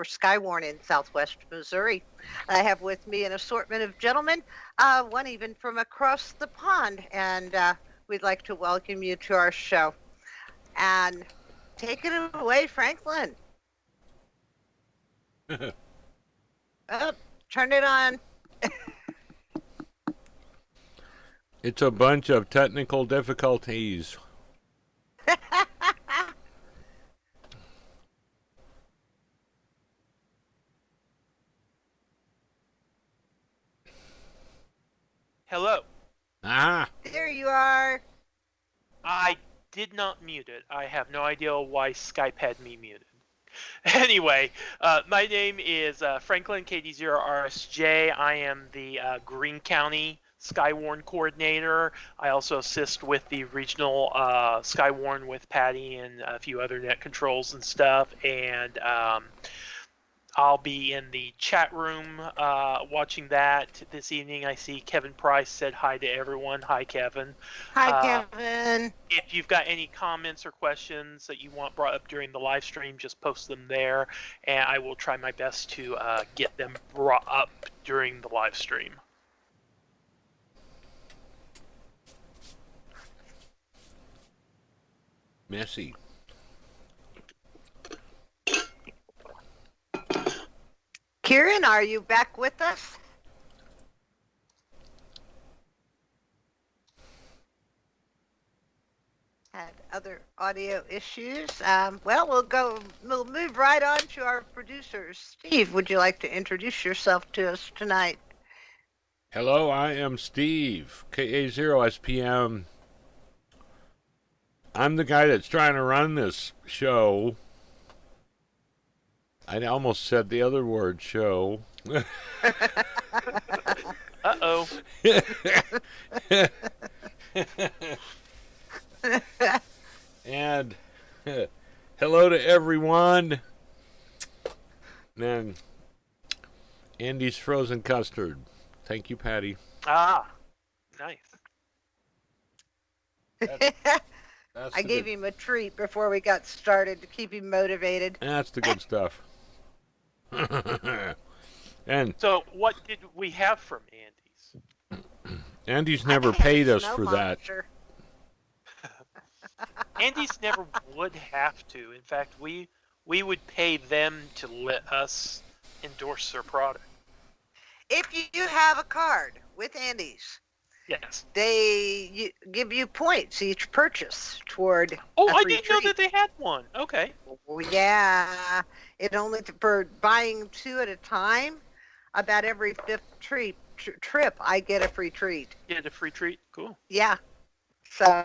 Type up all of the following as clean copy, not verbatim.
for Skywarn in Southwest Missouri. I have with me an assortment of gentlemen, one even from across the pond, and we'd like to welcome you to our show. And take it away, Franklin. Oh, turn it on. It's a bunch of technical difficulties. Hello. There you are. I did not mute it. I have no idea why Skype had me muted. Anyway, my name is Franklin KD0RSJ. I am the Greene County Skywarn coordinator. I also assist with the regional Skywarn with Patty and a few other net controls and stuff. And I'll be in the chat room watching that this evening. I see Kevin Price said hi to everyone. Hi, Kevin. Hi, Kevin. If you've got any comments or questions that you want brought up during the live stream, just post them there, and I will try my best to get them brought up during the live stream. Messy. Kieran, are you back with us? Had other audio issues. Well, we'll move right on to our producers. Steve, would you like to introduce yourself to us tonight? Hello, I am Steve, KA0SPM. I'm the guy that's trying to run this show. I almost said the other word, show. Uh-oh. And hello to everyone. And Andy's frozen custard. Thank you, Patty. Ah, nice. I gave him a treat before we got started to keep him motivated. That's the good stuff. And so what did we have from Andy's? Andy's never paid us for that. Andy's never would have to. In fact, we would pay them to let us endorse their product. If you have a card with Andy's, yes, they give you points each purchase toward. Oh, I didn't know that they had one. Okay. Well, yeah, it only for buying two at a time. About every fifth trip, I get a free treat. Get a free treat. Cool. Yeah. So.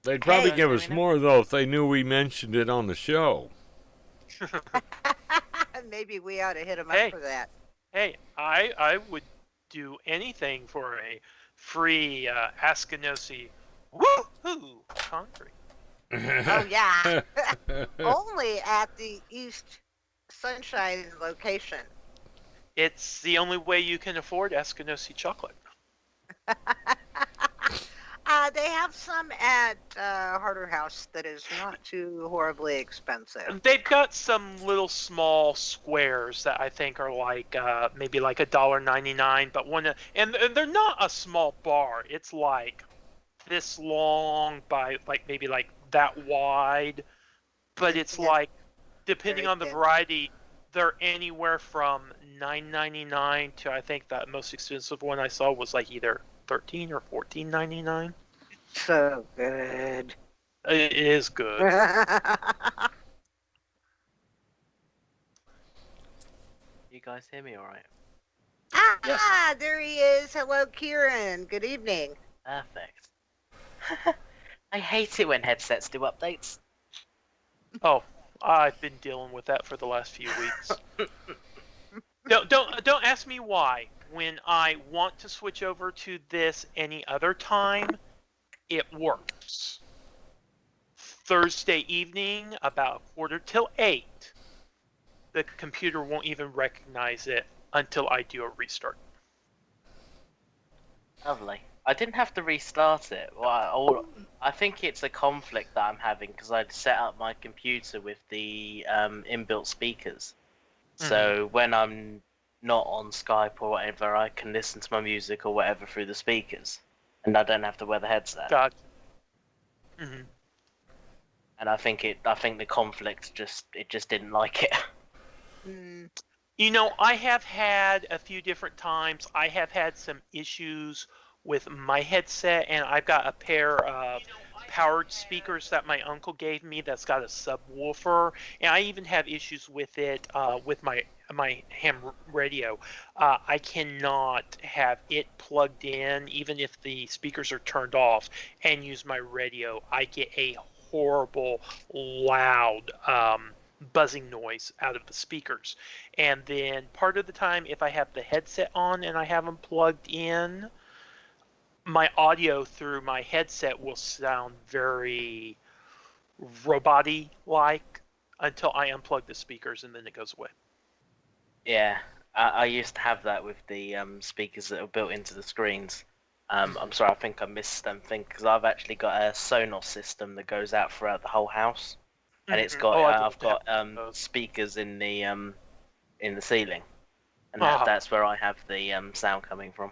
They'd probably give us more though if they knew we mentioned it on the show. Maybe we ought to hit them up for that. Hey, I would do anything for a free Askinosie woohoo concrete. Oh yeah. Only at the East Sunshine location. It's the only way you can afford Askinosie chocolate. They have some at Harder House that is not too horribly expensive. They've got some little small squares that I think are like maybe like $1.99, but and they're not a small bar. It's like this long by maybe like that wide, but it's like depending on the variety, they're anywhere from $9.99 to I think that most expensive one I saw was like either $13 or $14.99. So good. It is good. You guys hear me all right? Yes. There he is. Hello, Kieran. Good evening. Perfect. I hate it when headsets do updates. Oh, I've been dealing with that for the last few weeks. Don't ask me why. When I want to switch over to this any other time, it works. Thursday evening, about 7:45, the computer won't even recognize it until I do a restart. Lovely. I didn't have to restart it. Well, I think it's a conflict that I'm having because I'd set up my computer with the inbuilt speakers. So when I'm not on Skype or whatever, I can listen to my music or whatever through the speakers, and I don't have to wear the headset. God. And I think the conflict just didn't like it. Mm. You know, I have had a few different times. I have had some issues with my headset, and I've got a pair of powered speakers that my uncle gave me that's got a subwoofer, and I even have issues with it with my ham radio. I cannot have it plugged in, even if the speakers are turned off, and use my radio. I get a horrible, loud buzzing noise out of the speakers. And then part of the time, if I have the headset on and I have them plugged in, my audio through my headset will sound very robot-y like until I unplug the speakers, and then it goes away. Yeah, I used to have that with the speakers that are built into the screens. I'm sorry, I think I missed something because I've actually got a Sonos system that goes out throughout the whole house, and it's got I've got speakers in the ceiling, and that's where I have the sound coming from.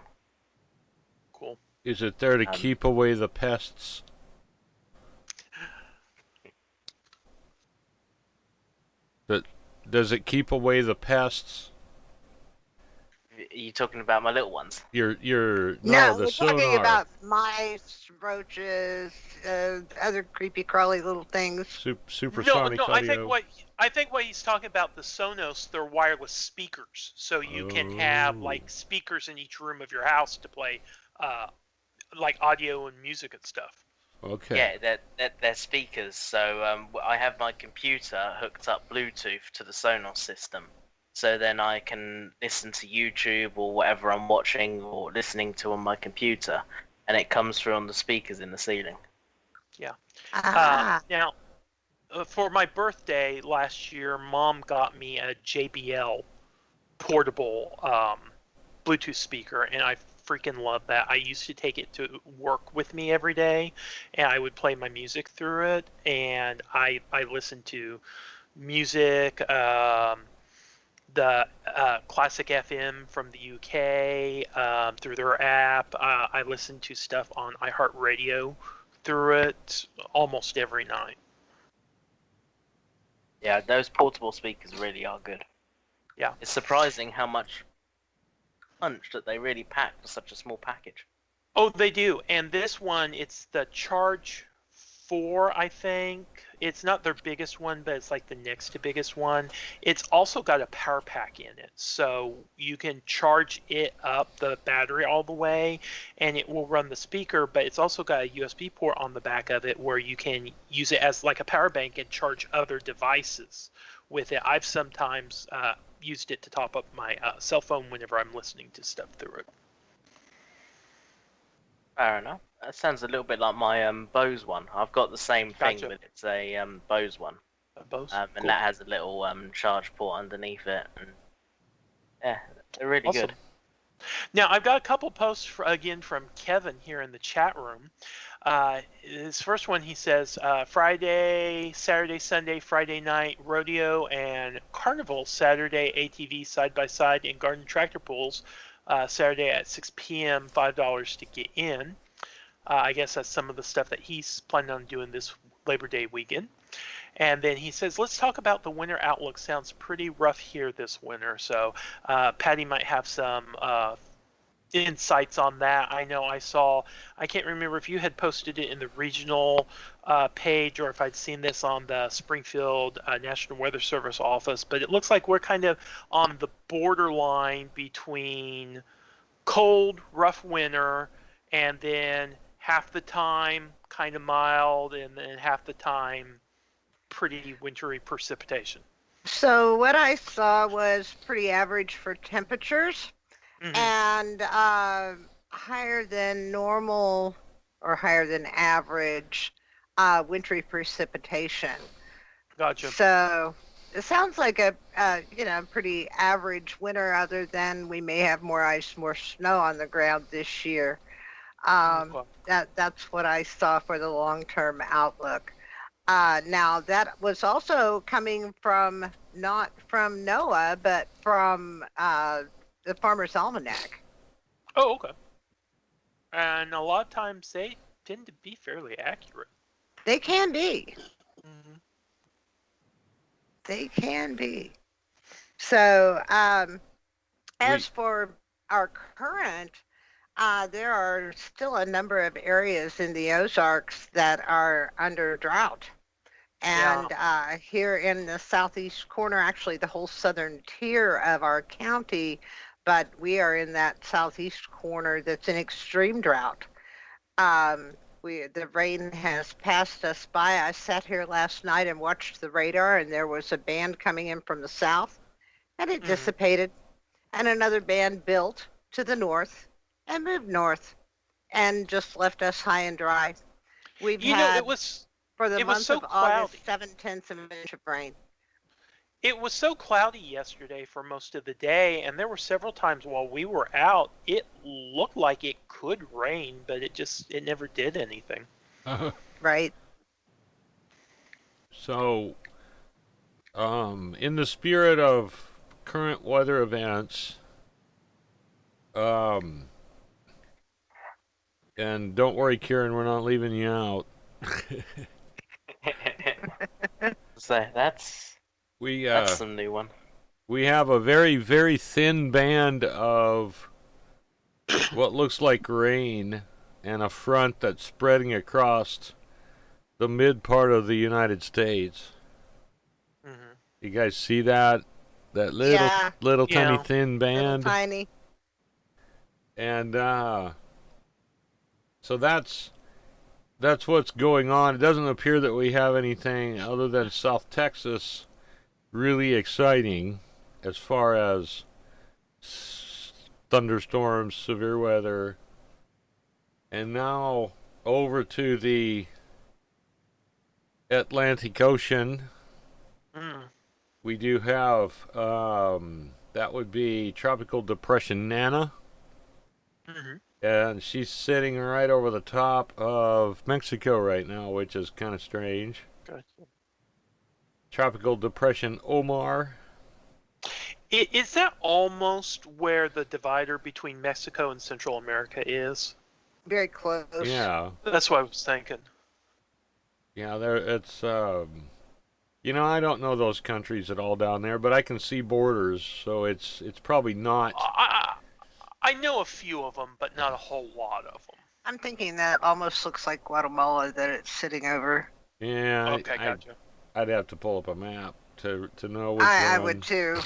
Cool. Is it there to keep away the pests? Does it keep away the pests? Are you talking about my little ones? No, we're the talking sonar. about mice, roaches, other creepy crawly little things. Supersonic no, audio. I think what he's talking about, the Sonos, they're wireless speakers, so you can have like speakers in each room of your house to play like audio and music and stuff. Okay. Yeah, they're speakers. So I have my computer hooked up Bluetooth to the Sonos system, so then I can listen to YouTube or whatever I'm watching or listening to on my computer, and it comes through on the speakers in the ceiling. Yeah. Ah. Now, for my birthday last year, Mom got me a JBL portable Bluetooth speaker, and I freaking love that. I used to take it to work with me every day, and I would play my music through it, and I listened to music, the Classic FM from the UK through their app. I listened to stuff on iHeartRadio through it almost every night. Yeah, those portable speakers really are good. Yeah. It's surprising how much punch that they really pack for such a small package. Oh, they do. And this one, it's the Charge 4, I think. It's not their biggest one, but it's like the next to biggest one. It's also got a power pack in it, so you can charge it up, the battery all the way, and it will run the speaker, but it's also got a USB port on the back of it where you can use it as like a power bank and charge other devices with it. I've sometimes used it to top up my cell phone whenever I'm listening to stuff through it. Fair enough. That sounds a little bit like my Bose one. I've got the same thing, Gotcha. but it's a Bose one. Bose? And Cool. that has a little charge port underneath it. And yeah, they're really Awesome. good. Now, I've got a couple posts again from Kevin here in the chat room. His first one, he says, Friday, Saturday, Sunday, Friday night, rodeo and carnival, Saturday, ATV side-by-side and garden tractor pulls, Saturday at 6 p.m., $5 to get in. I guess that's some of the stuff that he's planning on doing this Labor Day weekend. And then he says, let's talk about the winter outlook. Sounds pretty rough here this winter. So Patty might have some insights on that. I know I can't remember if you had posted it in the regional page or if I'd seen this on the Springfield National Weather Service office, but it looks like we're kind of on the borderline between cold, rough winter, and then half the time kind of mild, and then half the time pretty wintry precipitation. So what I saw was pretty average for temperatures, and higher than normal or higher than average wintry precipitation. Gotcha. So it sounds like a pretty average winter, other than we may have more ice, more snow on the ground this year. That's what I saw for the long-term outlook. Now, that was also coming from not from NOAA, but from the Farmer's Almanac. Oh, okay. And a lot of times they tend to be fairly accurate. They can be. Mm-hmm. They can be. So, as for our current, there are still a number of areas in the Ozarks that are under drought. And here in the southeast corner, actually the whole southern tier of our county, but we are in that southeast corner that's in extreme drought. The rain has passed us by. I sat here last night and watched the radar, and there was a band coming in from the south, and it dissipated. And another band built to the north and moved north and just left us high and dry. We've had, for the month of August, 0.7 of an inch of rain. It was so cloudy yesterday for most of the day, and there were several times while we were out, it looked like it could rain, but it never did anything. Right. So, in the spirit of current weather events, and don't worry, Kieran, we're not leaving you out. So that's a new one. We have a very, very thin band of what looks like rain and a front that's spreading across the mid part of the United States. Mm-hmm. You guys see that? That little tiny thin band? Little tiny. And so that's what's going on. It doesn't appear that we have anything other than South Texas really exciting as far as thunderstorms, severe weather. And now over to the Atlantic Ocean. We do have that would be Tropical Depression Nana. And she's sitting right over the top of Mexico right now, which is kind of strange. Gotcha. Tropical Depression Omar. Is that almost where the divider between Mexico and Central America is? Very close. Yeah. That's what I was thinking. Yeah, it's I don't know those countries at all down there, but I can see borders, so it's probably not. I know a few of them, but not a whole lot of them. I'm thinking that almost looks like Guatemala that it's sitting over. Yeah. Okay, gotcha. I'd have to pull up a map to know which one. I would too.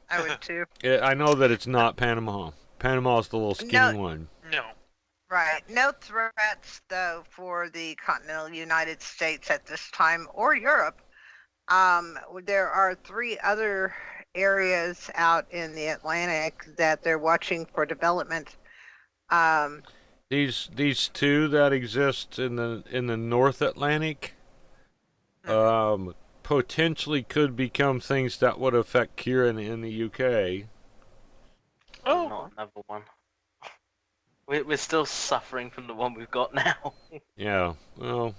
I would too. I know that it's not Panama. Panama's the little skinny one. No. Right. No threats, though, for the continental United States at this time, or Europe. There are 3 other areas out in the Atlantic that they're watching for development. These 2 that exist in the North Atlantic, potentially could become things that would affect Kieran in the UK. Oh, not another one. We're still suffering from the one we've got now. Yeah, well,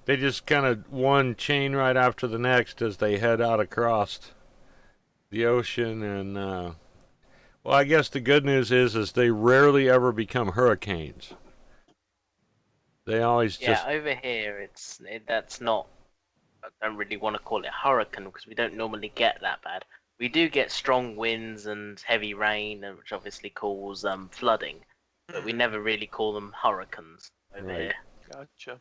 they just kind of one chain right after the next as they head out across the ocean, and well, I guess the good news is they rarely ever become hurricanes. They always just over here that's not. I don't really want to call it hurricane because we don't normally get that bad. We do get strong winds and heavy rain, which obviously cause flooding, but we never really call them hurricanes over here. Gotcha.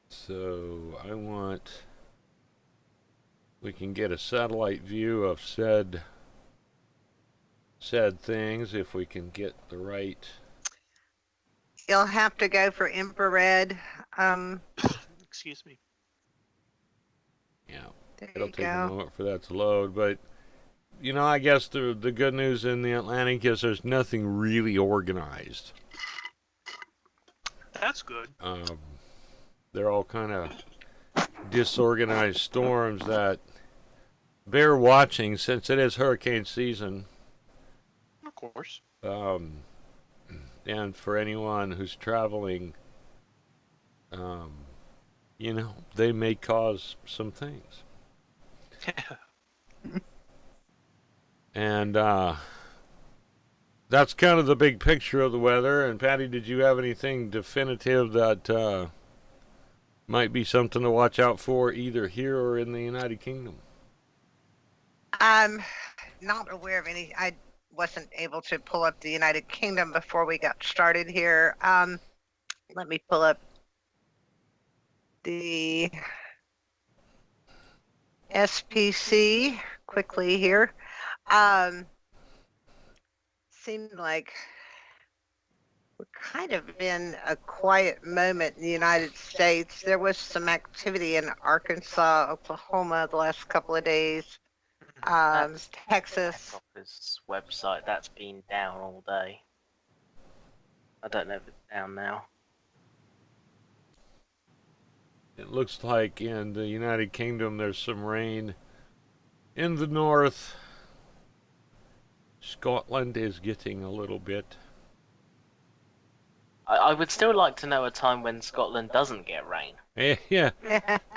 So we can get a satellite view of said things if we can get the right. You'll have to go for infrared. Excuse me. Yeah, There it'll you take a go. moment for that to load, but I guess the good news in the Atlantic is there's nothing really organized. That's good. They're all kind of disorganized storms that bear watching since it is hurricane season. Of course. And for anyone who's traveling they may cause some things. And that's kind of the big picture of the weather. And Patty, did you have anything definitive that might be something to watch out for either here or in the United Kingdom? I'm not aware of any. I wasn't able to pull up the United Kingdom before we got started here. Let me pull up the SPC quickly here. Seemed like we're kind of in a quiet moment in the United States. There was some activity in Arkansas, Oklahoma the last couple of days. That's Texas. Office website that's been down all day. I don't know if it's down now. It looks like in the United Kingdom there's some rain in the north. Scotland is getting a little bit. I would still like to know a time when Scotland doesn't get rain. Yeah,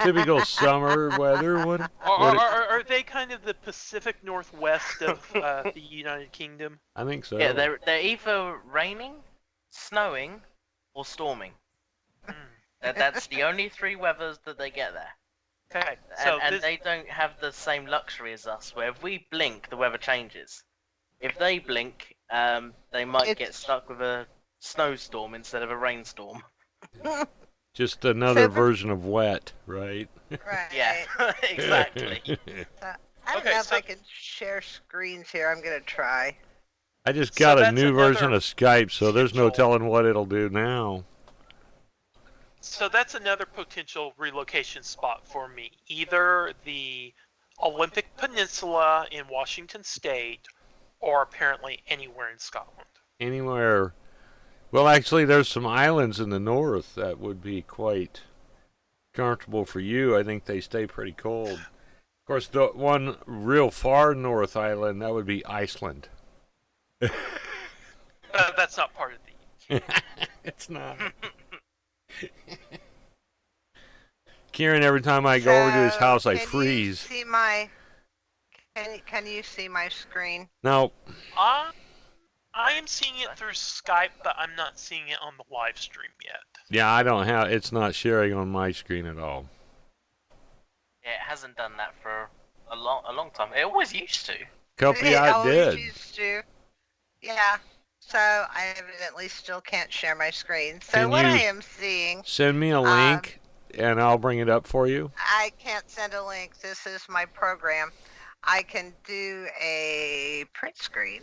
typical summer weather. Are they kind of the Pacific Northwest of the United Kingdom? I think so. Yeah, they're either raining, snowing, or storming. That's the only three weathers that they get there. Okay, so And they don't have the same luxury as us, where if we blink, the weather changes. If they blink, they might get stuck with a snowstorm instead of a rainstorm. Just another version of wet, right? Right. Yeah, exactly. I don't know if I can share screens here. I'm going to try. I just So got a that's new version another of Skype, so there's no potential- telling what it'll do now. So that's another potential relocation spot for me. Either the Olympic Peninsula in Washington State, or apparently anywhere in Scotland. Anywhere. Well, actually, there's some islands in the north that would be quite comfortable for you. I think they stay pretty cold. Of course, the one real far north island, that would be Iceland. That's not part of the... It's not. Kieran, every time I go over to his house, I freeze. See my, can you see my screen? Now, I am seeing it through Skype, but I'm not seeing it on the live stream yet. yeah, I don't have. It's not sharing on my screen at all. Yeah, it hasn't done that for a long time. It always used to. Company It I always did. used to. Yeah. So I evidently still can't share my screen. So Can what I you am seeing, Send me a link, and I'll bring it up for you. I can't send a link. This is my program. I can do a print screen,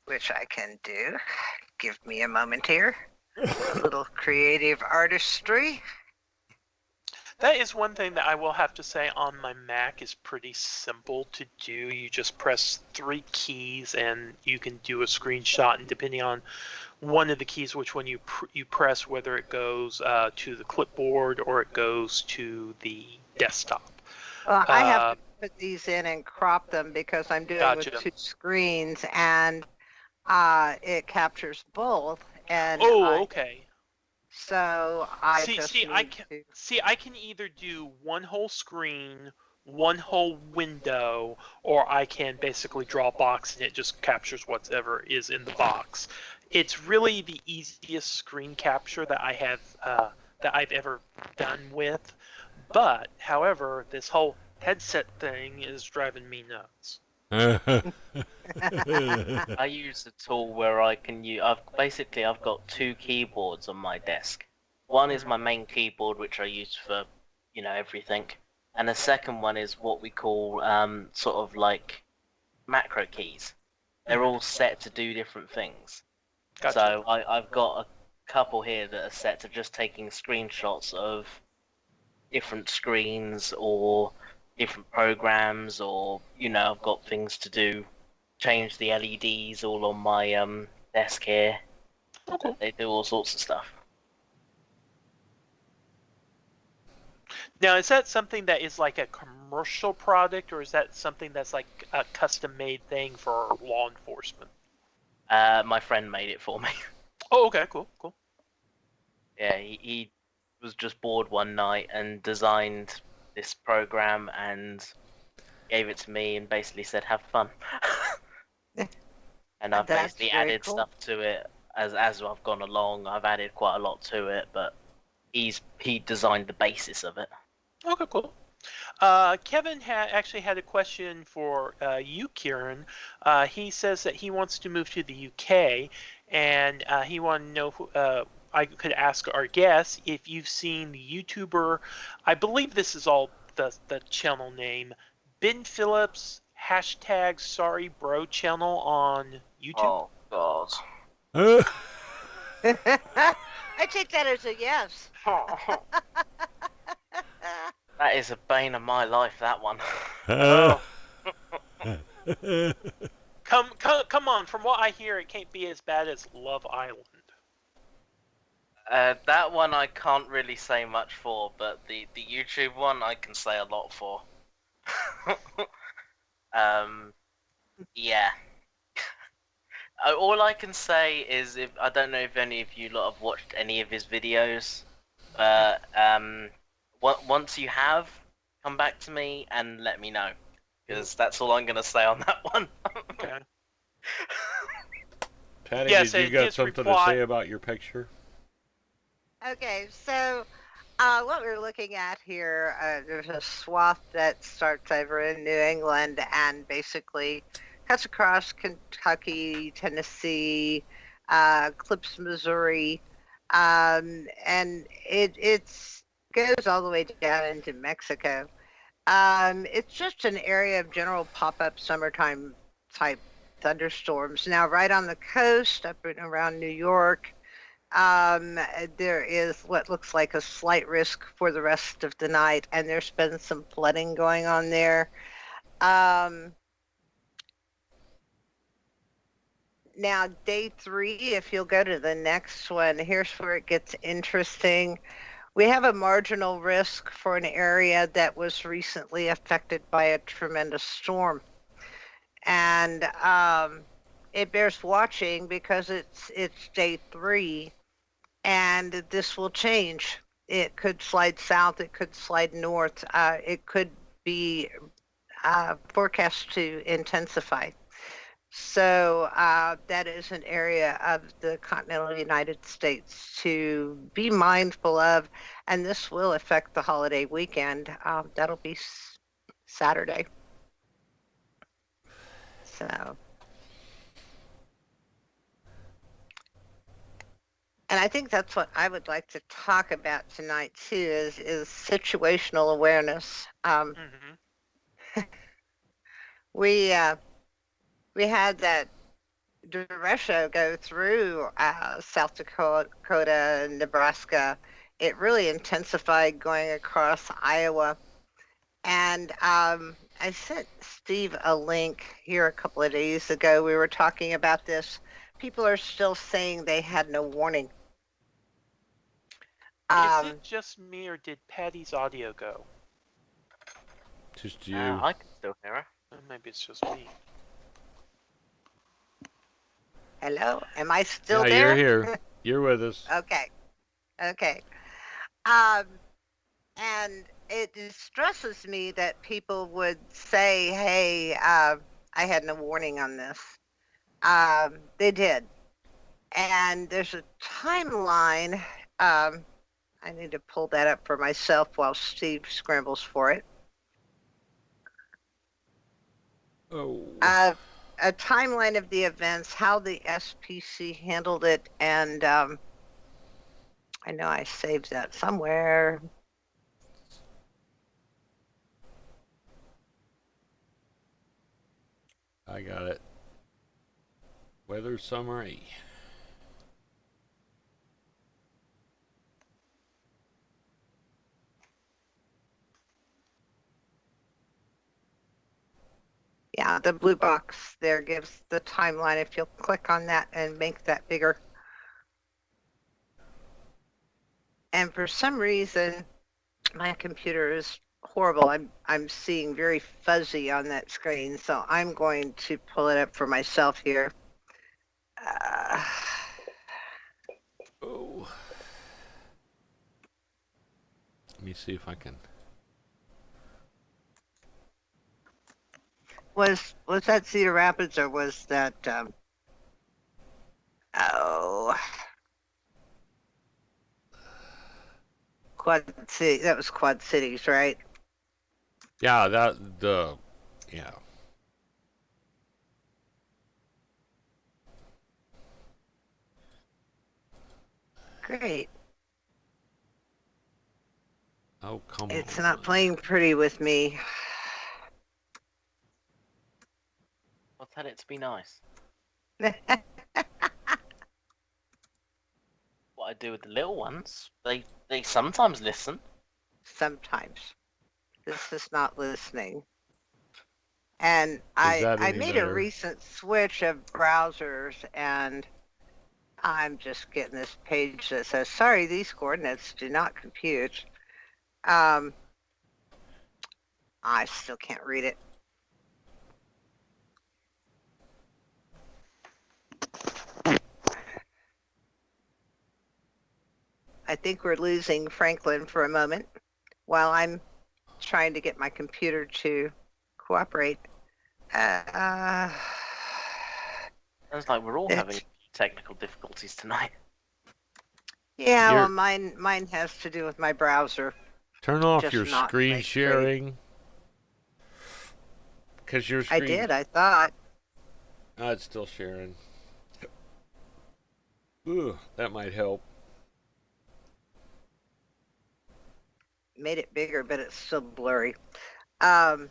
which I can do. Give me a moment here. A little creative artistry. That is one thing that I will have to say on my Mac is pretty simple to do. You just press 3 keys and you can do a screenshot, and depending on one of the keys, which one you press, whether it goes to the clipboard or it goes to the desktop. Well, I have to put these in and crop them because I'm doing Gotcha. with 2 screens, and it captures both. And Okay. so I See, just I need can to. see. I can either do one whole screen, one whole window, or I can basically draw a box and it just captures whatever is in the box. It's really the easiest screen capture that I have that I've ever done with. But, however, this whole headset thing is driving me nuts. I use a tool where I can use. I've got 2 keyboards on my desk. One is my main keyboard, which I use for, everything, and the second one is what we call sort of like macro keys. They're all set to do different things. Gotcha. So I've got a couple here that are set to just taking screenshots of different screens or different programs, or I've got things to do, change the LEDs all on my desk here. Okay. They do all sorts of stuff. Now, is that something that is like a commercial product, or is that something that's like a custom-made thing for law enforcement? My friend made it for me. Oh, okay, cool. Yeah, he was just bored one night and designed this program and gave it to me and basically said, "Have fun." And I've That's basically very added cool. stuff to it as I've gone along. I've added quite a lot to it, but he designed the basis of it. Okay, cool. Kevin actually had a question for you, Kieran. He says that he wants to move to the UK, and he wanted to know who, I could ask our guest if you've seen the YouTuber. I believe this is all the channel name. Ben Phillips hashtag Sorry Bro channel on YouTube. Oh God. I take that as a yes. That is a bane of my life, that one. Oh. Come on! From what I hear, it can't be as bad as Love Island. That one I can't really say much for, but the YouTube one I can say a lot for. Yeah. All I can say is if I don't know if any of you lot have watched any of his videos, but once you have, come back to me and let me know, because that's all I'm gonna say on that one. Okay. Patty, Yes, did you and got his something reply- to say about your picture? Okay, so what we're looking at here, there's a swath that starts over in New England and basically cuts across Kentucky, Tennessee, clips Missouri, and it goes all the way down into Mexico. It's just an area of general pop-up summertime type thunderstorms. Now, right on the coast, up and around New York, there is what looks like a slight risk for the rest of the night, and there's been some flooding going on there. Now, day 3, if you'll go to the next one, here's where it gets interesting. We have a marginal risk for an area that was recently affected by a tremendous storm. And it bears watching because it's day 3, and this will change. It could slide south, it could slide north, it could be forecast to intensify. So that is an area of the continental United States to be mindful of, and this will affect the holiday weekend. That'll be Saturday. So, and I think that's what I would like to talk about tonight too, is situational awareness. We had that derecho go through South Dakota and Nebraska. It really intensified going across Iowa. And I sent Steve a link here a couple of days ago. We were talking about this. People are still saying they had no warning. Is it just me, or did Patty's audio go? Just you. I can still hear her. Maybe it's just me. Hello? Am I still Yeah, there? you're here. You're with us. Okay. And it distresses me that people would say, hey, I had no warning on this. They did. And there's a timeline. I need to pull that up for myself while Steve scrambles for it. Oh. A timeline of the events, how the SPC handled it, and I know I saved that somewhere. I got it. Weather summary. Yeah, the blue box there gives the timeline. If you'll click on that and make that bigger. And for some reason, my computer is horrible. I'm seeing very fuzzy on that screen, so I'm going to pull it up for myself here. Oh. Let me see if I can. Was that Cedar Rapids or was that Quad City? That was Quad Cities, right? Yeah, yeah. Great. Oh, come on. It's not playing pretty with me. I'll tell it to be nice. What I do with the little ones, they sometimes listen. Sometimes. This is not listening. And that I any made a better? recent switch of browsers, and I'm just getting this page that says, sorry, these coordinates do not compute. I still can't read it. I think we're losing Franklin for a moment while I'm trying to get my computer to cooperate. Sounds like we're all having technical difficulties tonight. Yeah, You're- well, mine has to do with my browser. Turn off Just your not screen great. sharing. Because your screen. I did, I thought. Oh, it's still sharing. Ooh, that might help. Made it bigger, but it's still blurry. Ugh.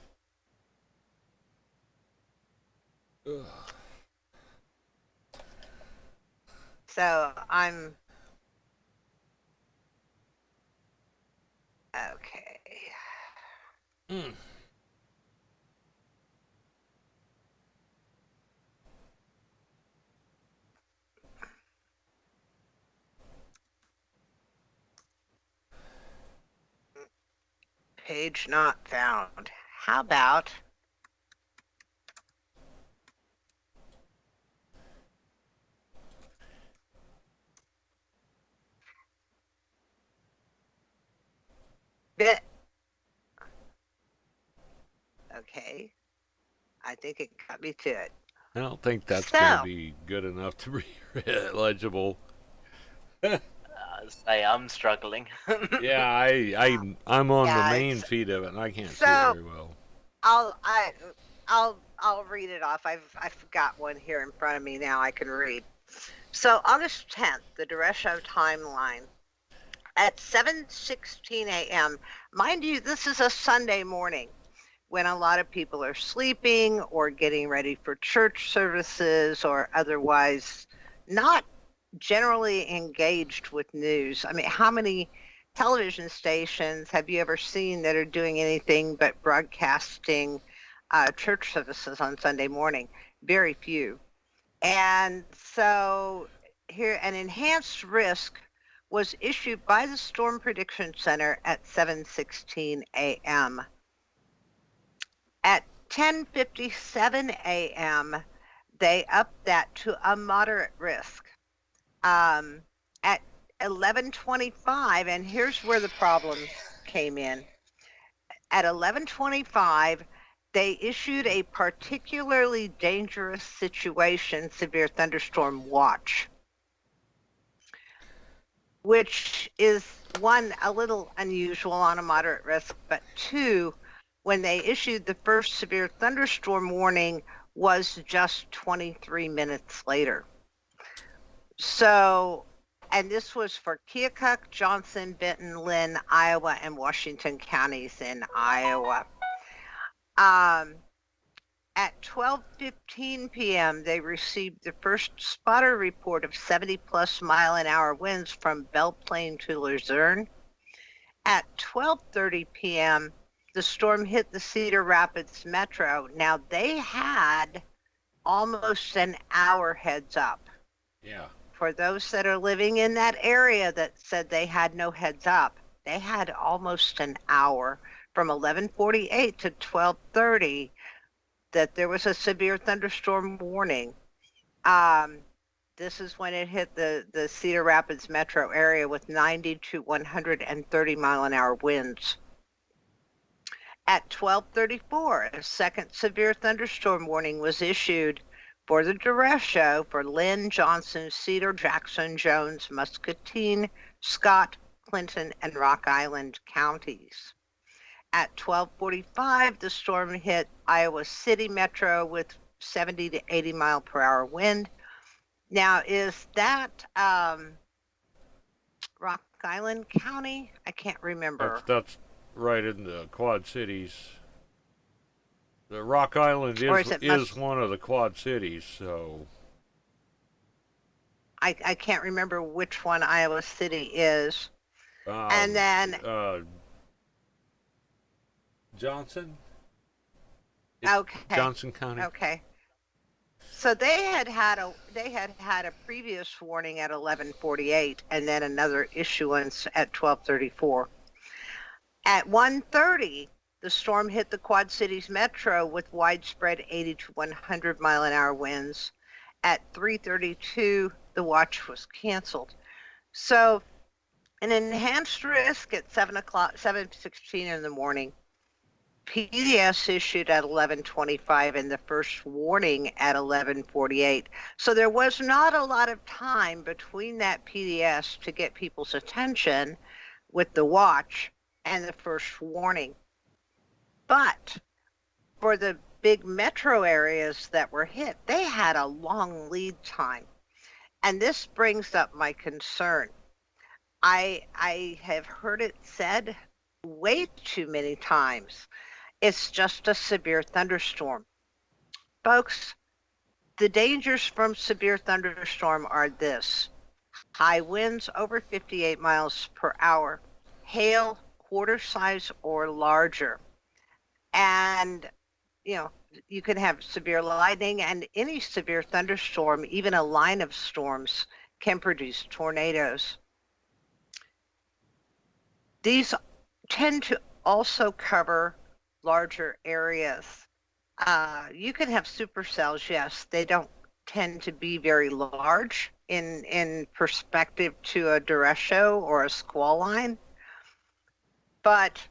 So I'm okay. Mm. Page not found. How about bit? Okay. I think it got me to it. I don't think that's So- going to be good enough to be legible. Say I'm struggling. Yeah, I'm on Yeah, the main it's- feed of it, and I can't see So- it very well. I'll read it off. I've got one here in front of me now. I can read. So August 10th, the Derecho timeline at 7:16 a.m. Mind you, this is a Sunday morning when a lot of people are sleeping or getting ready for church services or otherwise not generally engaged with news. I mean, how many television stations have you ever seen that are doing anything but broadcasting church services on Sunday morning? Very few. And so here, an enhanced risk was issued by the Storm Prediction Center at 7:16 a.m. At 10:57 a.m., they upped that to a moderate risk. At 11:25, and here's where the problem came in. At 11:25, they issued a particularly dangerous situation severe thunderstorm watch, which is one, a little unusual on a moderate risk, but two, when they issued the first severe thunderstorm warning was just 23 minutes later. So, and this was for Keokuk, Johnson, Benton, Lynn, Iowa, and Washington counties in Iowa. At 12:15 p.m., they received the first spotter report of 70-plus mile-an-hour winds from Belle Plaine to Luzerne. At 12:30 p.m., the storm hit the Cedar Rapids metro. Now, they had almost an hour heads up. Yeah. For those that are living in that area that said they had no heads up, they had almost an hour from 11:48 to 12:30 that there was a severe thunderstorm warning. This is when it hit the Cedar Rapids metro area with 90 to 130 mile an hour winds. At 12:34, a second severe thunderstorm warning was issued for the derecho for Lynn, Johnson, Cedar, Jackson, Jones, Muscatine, Scott, Clinton, and Rock Island counties. At 12:45, the storm hit Iowa City metro with 70 to 80 mile per hour wind. Now, is that Rock Island County? I can't remember. That's right in the Quad Cities. The Rock Island is one of the Quad Cities, so I can't remember which one Iowa City is. And then Johnson. Okay. Johnson County. Okay. So they had had a previous warning at 11:48, and then another issuance at 12:34. At 1:30, the storm hit the Quad Cities metro with widespread 80 to 100 mile an hour winds. At 3:32, the watch was canceled. So, an enhanced risk at 7:16 in the morning. PDS issued at 11:25 and the first warning at 11:48. So there was not a lot of time between that PDS to get people's attention with the watch and the first warning. But for the big metro areas that were hit, they had a long lead time. And this brings up my concern. I have heard it said way too many times. It's just a severe thunderstorm. Folks, the dangers from severe thunderstorm are this: high winds over 58 miles per hour, hail quarter size or larger, and you can have severe lightning, and any severe thunderstorm, even a line of storms, can produce tornadoes. These tend to also cover larger areas. You can have supercells, yes. They don't tend to be very large in perspective to a derecho or a squall line, but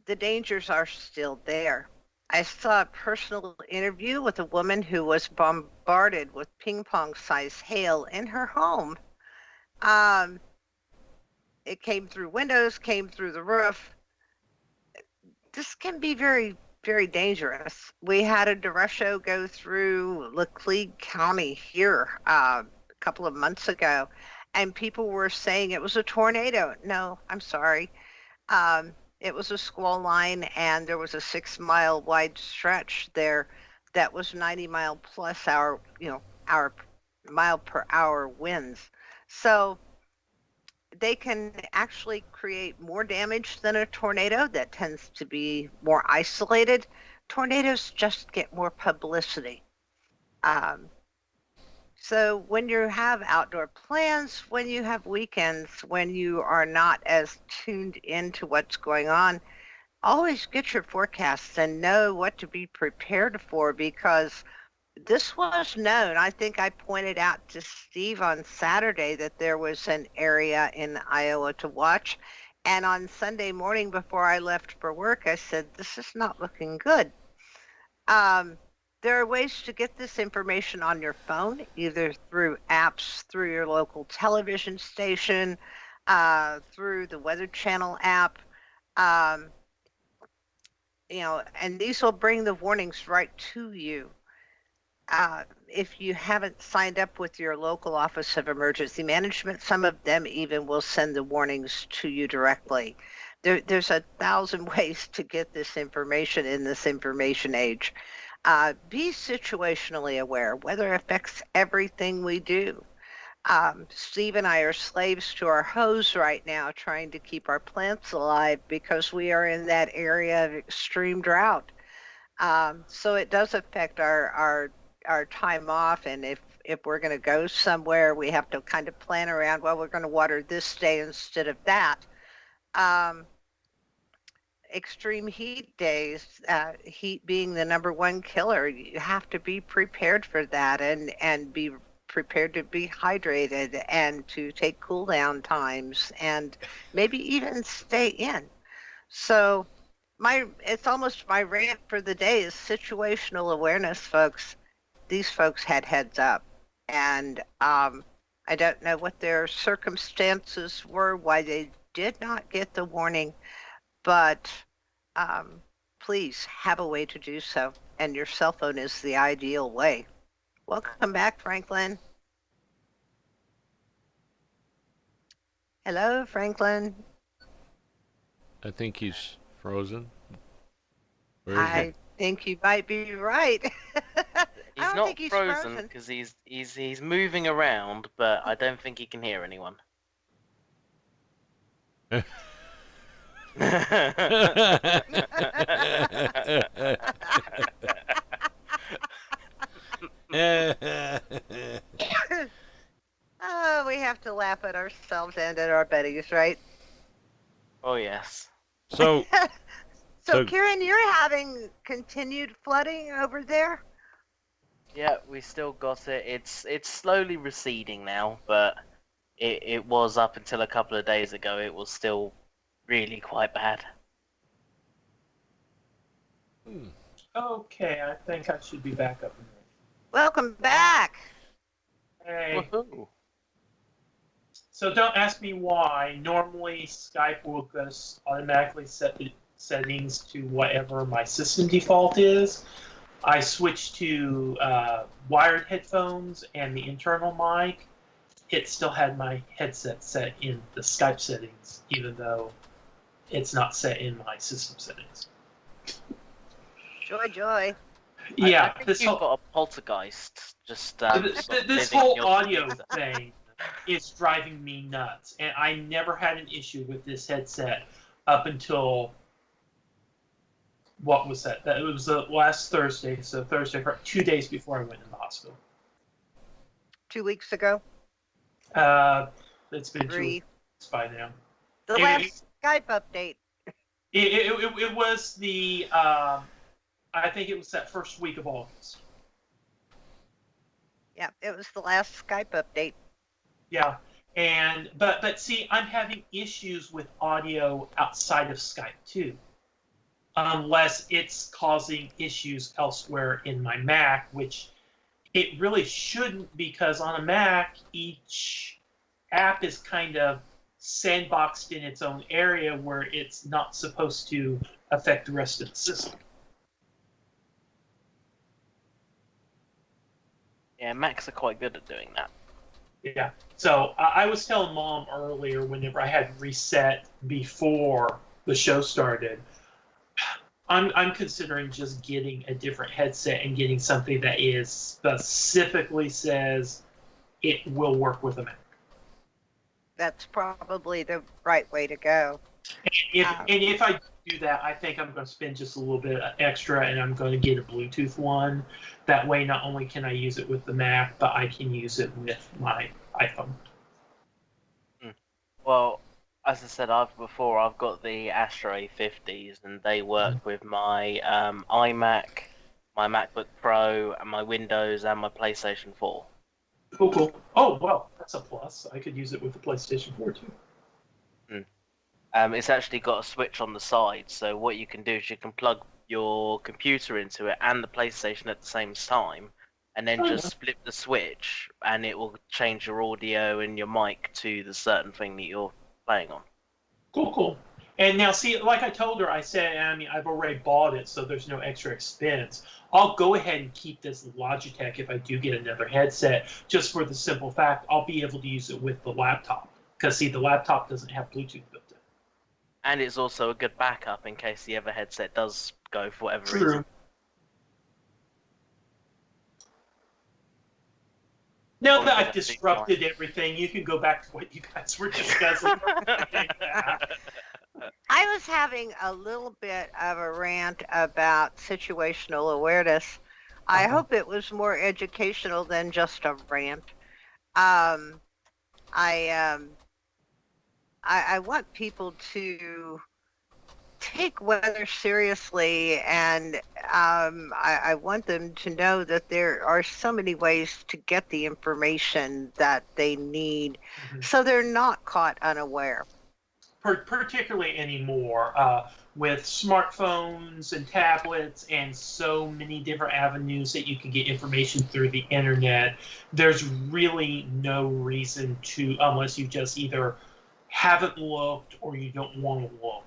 the dangers are still there. I saw a personal interview with a woman who was bombarded with ping pong size hail in her home. It came through windows, came through the roof. This can be very, very dangerous. We had a derecho go through Laclede County here a couple of months ago, and people were saying it was a tornado. No, I'm sorry. It was a squall line, and there was a 6-mile wide stretch there that was 90 mile plus mile per hour winds. So they can actually create more damage than a tornado that tends to be more isolated. Tornadoes just get more publicity. So when you have outdoor plans, when you have weekends, when you are not as tuned into what's going on, always get your forecasts and know what to be prepared for, because this was known. I think I pointed out to Steve on Saturday that there was an area in Iowa to watch. And on Sunday morning before I left for work, I said, this is not looking good. There are ways to get this information on your phone, either through apps, through your local television station, through the Weather Channel app. And these will bring the warnings right to you. If you haven't signed up with your local Office of Emergency Management, some of them even will send the warnings to you directly. There's 1,000 ways to get this information in this information age. Be situationally aware. Weather affects everything we do. Steve and I are slaves to our hose right now, trying to keep our plants alive because we are in that area of extreme drought. So it does affect our time off, and if we're going to go somewhere, we have to kind of plan around, well, we're going to water this day instead of that. Extreme heat days, heat being the #1 killer, you have to be prepared for that and be prepared to be hydrated and to take cool down times and maybe even stay in. So it's almost my rant for the day is situational awareness, folks. These folks had heads up, and I don't know what their circumstances were, why they did not get the warning, but please have a way to do so, and your cell phone is the ideal way. Welcome back, Franklin. Hello, Franklin. I think he's frozen. Where is I think you might be right. I He's don't not think he's frozen because he's moving around, but I don't think he can hear anyone. Oh, we have to laugh at ourselves and at our buddies, right? Oh yes. So, So, So- Kieran, you're having continued flooding over there? Yeah, we still got it. It's slowly receding now, but it was up until a couple of days ago. It was still really quite bad. Okay, I think I should be back up and Welcome back. running. Hey, Woohoo! so don't ask me why. Normally, Skype will just automatically set the settings to whatever my system default is. I switched to wired headphones and the internal mic. It still had my headset set in the Skype settings, even though it's not set in my system settings. Joy, joy. Yeah, I think this you've whole got a poltergeist. Just this sort of this living whole your audio computer. thing is driving me nuts, and I never had an issue with this headset up until what was that? That it was last Thursday, so Thursday, 2 days before I went in the hospital. 2 weeks ago. It's been 2 Three. weeks by now. The It- last Skype update. It was the I think it was that first week of August. Yeah, it was the last Skype update. Yeah, and but see, I'm having issues with audio outside of Skype too, unless it's causing issues elsewhere in my Mac, which it really shouldn't, because on a Mac, each app is kind of sandboxed in its own area where it's not supposed to affect the rest of the system. Yeah, Macs are quite good at doing that. Yeah. So I was telling Mom earlier, whenever I had reset before the show started, I'm considering just getting a different headset and getting something that is specifically says it will work with a Mac. That's probably the right way to go. If I do that, I think I'm going to spend just a little bit extra, and I'm going to get a Bluetooth one. That way, not only can I use it with the Mac, but I can use it with my iPhone. Well, as I said before, I've got the Astro A50s, and they work with my iMac, my MacBook Pro, and my Windows, and my PlayStation 4. Cool. Oh, well, that's a plus. I could use it with the PlayStation 4 too. It's actually got a switch on the side, so what you can do is you can plug your computer into it and the PlayStation at the same time, and then just flip the switch, and it will change your audio and your mic to the certain thing that you're playing on. Cool. And now, see, like I told her, I said, I've already bought it, so there's no extra expense. I'll go ahead and keep this Logitech if I do get another headset, just for the simple fact I'll be able to use it with the laptop. Because, see, the laptop doesn't have Bluetooth built in. And it's also a good backup in case the other headset does go for whatever True. reason. Now Or that I've get a big disrupted everything, you can go back to what you guys were discussing. I was having a little bit of a rant about situational awareness. I hope it was more educational than just a rant. I want people to take weather seriously and I want them to know that there are so many ways to get the information that they need, Mhm. so they're not caught unaware. Particularly anymore with smartphones and tablets and so many different avenues that you can get information through the internet. There's really no reason to, unless you just either haven't looked or you don't want to look,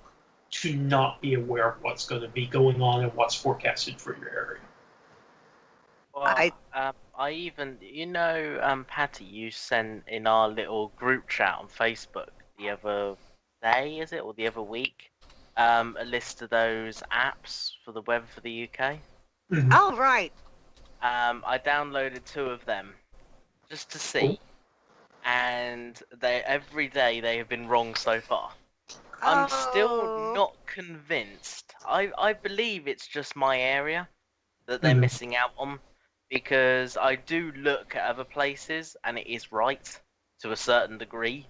to not be aware of what's going to be going on and what's forecasted for your area. Well, I even, Patty, you sent in our little group chat on Facebook the other day, is it, or the other week, a list of those apps for the weather for the UK. Oh, right. I downloaded 2 of them just to see, and every day they have been wrong so far. I'm still not convinced. I believe it's just my area that they're missing out on, because I do look at other places and it is right to a certain degree,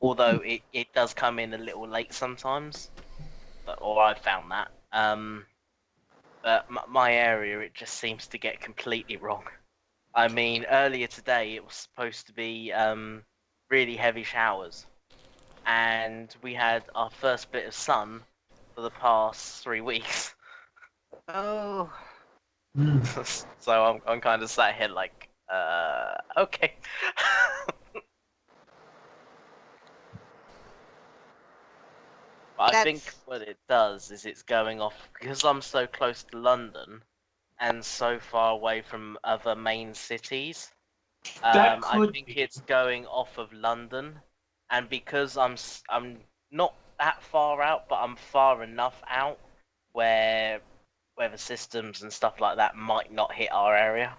although it does come in a little late sometimes, or I've found that. But my area, it just seems to get completely wrong. I mean, earlier today it was supposed to be really heavy showers, and we had our first bit of sun for the past 3 weeks. Oh. So I'm kind of sat here like, okay. But I think what it does is it's going off, because I'm so close to London and so far away from other main cities. I think it's going off of London, and because I'm not that far out, but I'm far enough out where weather systems and stuff like that might not hit our area.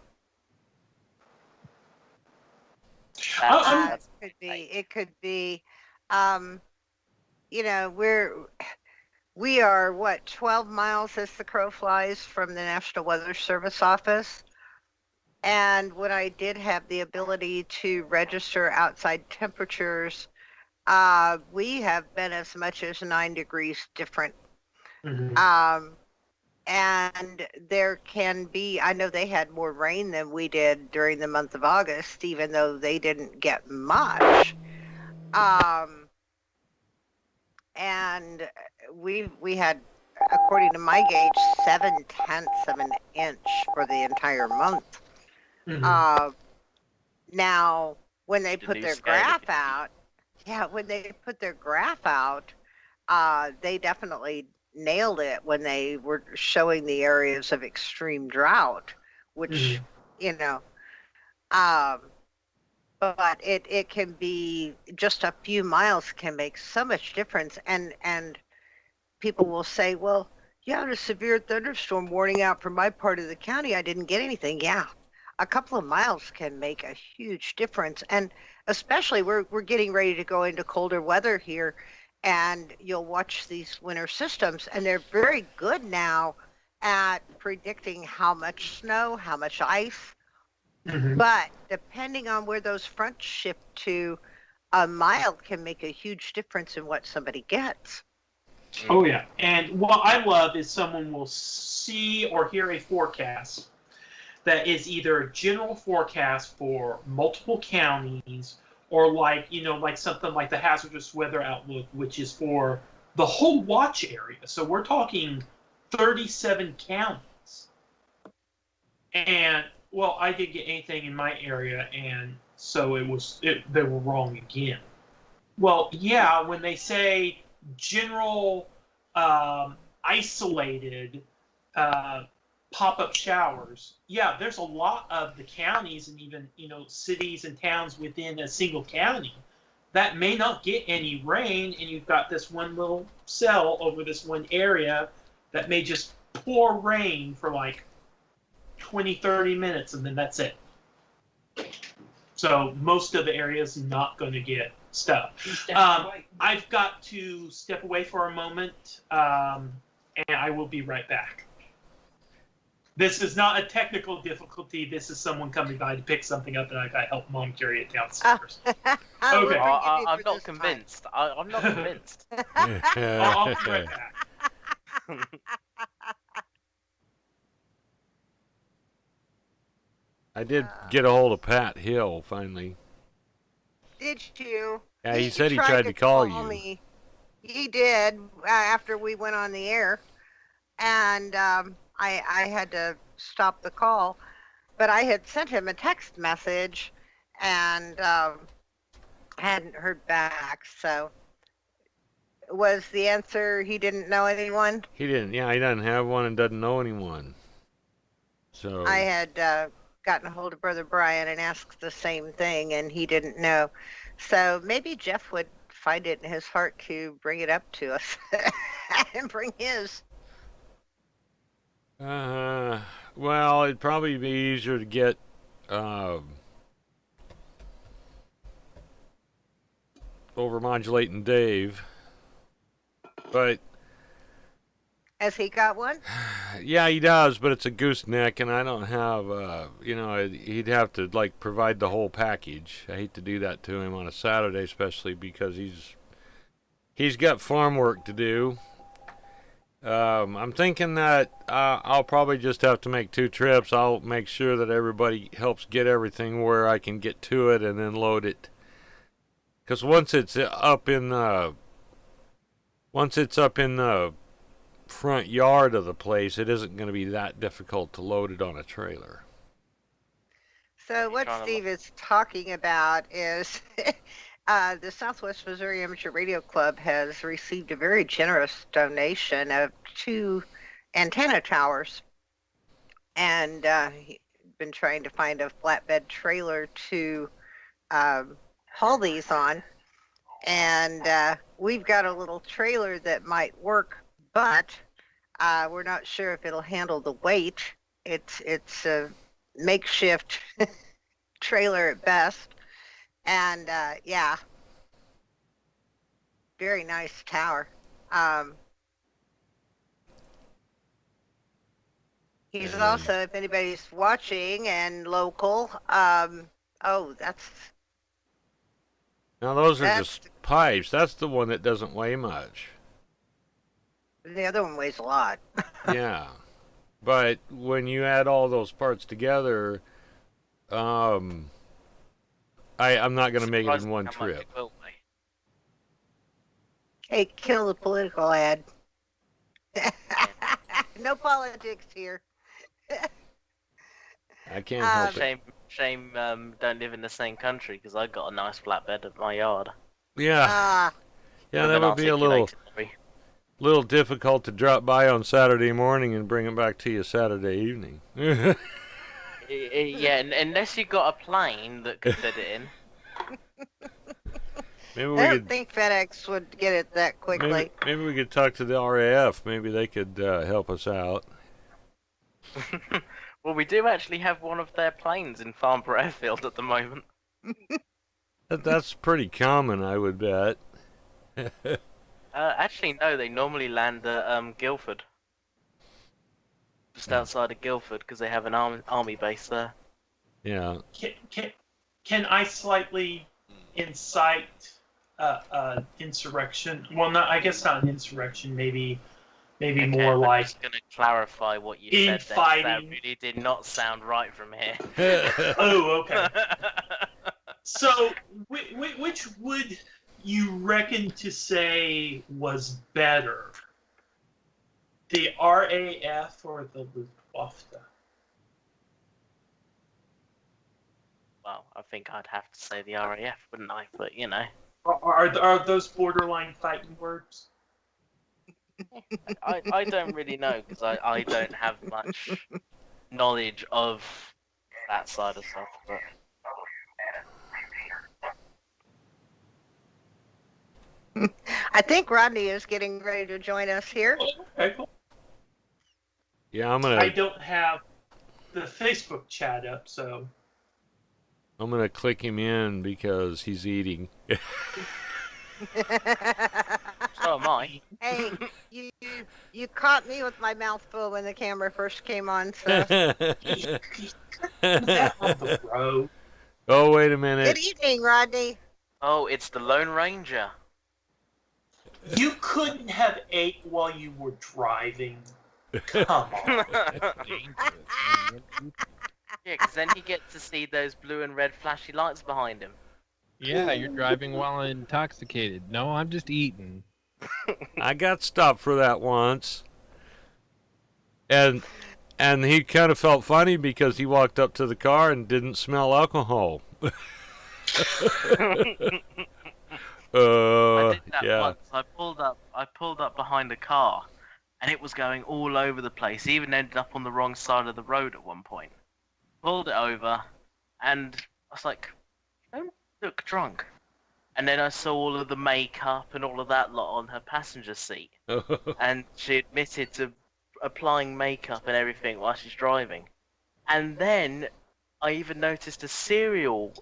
It could be. We are what, 12 miles as the crow flies from the National Weather Service office. And when I did have the ability to register outside temperatures, we have been as much as 9 degrees different. And there can be, I know they had more rain than we did during the month of August, even though they didn't get much. And we had, according to my gauge, 0.7 of an inch for the entire month. Now, when they put their graph out, they definitely nailed it when they were showing the areas of extreme drought, which, but it can be just a few miles can make so much difference. And people will say, well, you had a severe thunderstorm warning out for my part of the county. I didn't get anything. Yeah, a couple of miles can make a huge difference. And especially we're getting ready to go into colder weather here, and you'll watch these winter systems, and they're very good now at predicting how much snow, how much ice. But depending on where those fronts shift to, a mile can make a huge difference in what somebody gets. Oh, yeah. And what I love is someone will see or hear a forecast that is either a general forecast for multiple counties, or like something like the hazardous weather outlook, which is for the whole watch area. So we're talking 37 counties. And, well, I didn't get anything in my area, and so they were wrong again. Well, yeah, when they say general isolated pop-up showers, yeah, there's a lot of the counties and even cities and towns within a single county that may not get any rain, and you've got this one little cell over this one area that may just pour rain for like 20-30 minutes, and then that's it. So most of the area is not going to get stuff. I've got to step away for a moment, and I will be right back. This is not a technical difficulty. This is someone coming by to pick something up, and I got to help Mom carry it downstairs. Okay. I'm not convinced. I'm not convinced. I'll be right back. I did get a hold of Pat Hill finally. Did you? Yeah, he said he tried to call you. Me. He did after we went on the air, and I had to stop the call, but I had sent him a text message, and hadn't heard back. So, was the answer he didn't know anyone? He didn't. Yeah, he doesn't have one and doesn't know anyone. So I had gotten a hold of Brother Brian and asked the same thing, and he didn't know. So maybe Jeff would find it in his heart to bring it up to us and bring his. Well, it'd probably be easier to get overmodulating Dave, but Has he got one? yeah, he does, but it's a gooseneck, and I don't have, he'd have to, like, provide the whole package. I hate to do that to him on a Saturday, especially because he's got farm work to do. I'm thinking that I'll probably just have to make 2 trips. I'll make sure that everybody helps get everything where I can get to it and then load it. Because once it's up in the front yard of the place, it isn't going to be that difficult to load it on a trailer. So what Steve is talking about is the Southwest Missouri Amateur Radio Club has received a very generous donation of 2 antenna towers, and he's been trying to find a flatbed trailer to haul these on, and we've got a little trailer that might work, but we're not sure if it'll handle the weight. It's a makeshift trailer at best, and yeah, very nice tower. He's also, if anybody's watching and local, oh, that's... Now those are just pipes. That's the one that doesn't weigh much. The other one weighs a lot. Yeah, but when you add all those parts together, I'm not going to make it in one trip. Hey, kill the political ad. No politics here. I can't help it. Shame, don't live in the same country, because I got a nice flatbed at my yard. Yeah, yeah, that would be a little difficult to drop by on Saturday morning and bring it back to you Saturday evening. Yeah, unless you got a plane that could fit it in. Maybe I don't think FedEx would get it that quickly. Maybe we could talk to the RAF. Maybe they could help us out. Well, we do actually have one of their planes in Farnborough Airfield at the moment. That's pretty common, I would bet. Actually, no, they normally land at Guildford. Just outside of Guildford, because they have an army base there. Yeah. Can I slightly incite insurrection? Well, not, I guess not an insurrection. Maybe Okay, more I'm like just going to clarify what you said there. That really did not sound right from here. Oh, okay. So, which would you reckon to say was better? The RAF or the Luftwaffe? Well, I think I'd have to say the RAF, wouldn't I? But, you know. Are those borderline fighting words? I don't really know, because I don't have much knowledge of that side of stuff. But I think Rodney is getting ready to join us here. Okay, cool. Yeah, I don't have the Facebook chat up, so I'm gonna click him in because he's eating. So am I. Hey, you caught me with my mouth full when the camera first came on, so. that on the road. Oh, wait a minute. Good evening, Rodney. Oh, it's the Lone Ranger. You couldn't have ate while you were driving. Come on. Yeah, Yeah, because then he gets to see those blue and red flashy lights behind him. Yeah, you're driving while intoxicated. No, I'm just eating. I got stopped for that once. And he kind of felt funny because he walked up to the car and didn't smell alcohol. I did that yeah. once. I pulled up behind a car, and it was going all over the place. Even ended up on the wrong side of the road at one point. Pulled it over, and I was like, "Don't look drunk." And then I saw all of the makeup and all of that lot on her passenger seat, and she admitted to applying makeup and everything while she's driving. And then I even noticed a cereal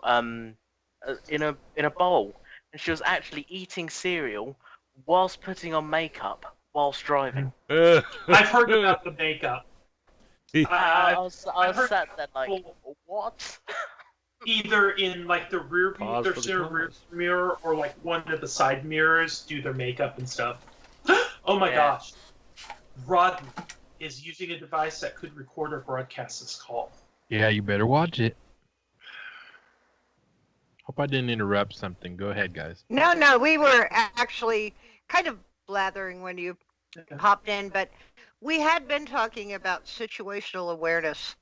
in a bowl, and she was actually eating cereal whilst putting on makeup whilst driving. I've heard about the makeup. I was I've heard sat there like, people what? either in like the rear view, Pause their for the center rear comments. mirror, or like one of the side mirrors do their makeup and stuff. Oh my Yeah. gosh. Rodney is using a device that could record or broadcast this call. Yeah, you better watch it. Hope I didn't interrupt something. Go ahead, guys. No, we were actually kind of blathering when you Okay. popped in, but we had been talking about situational awareness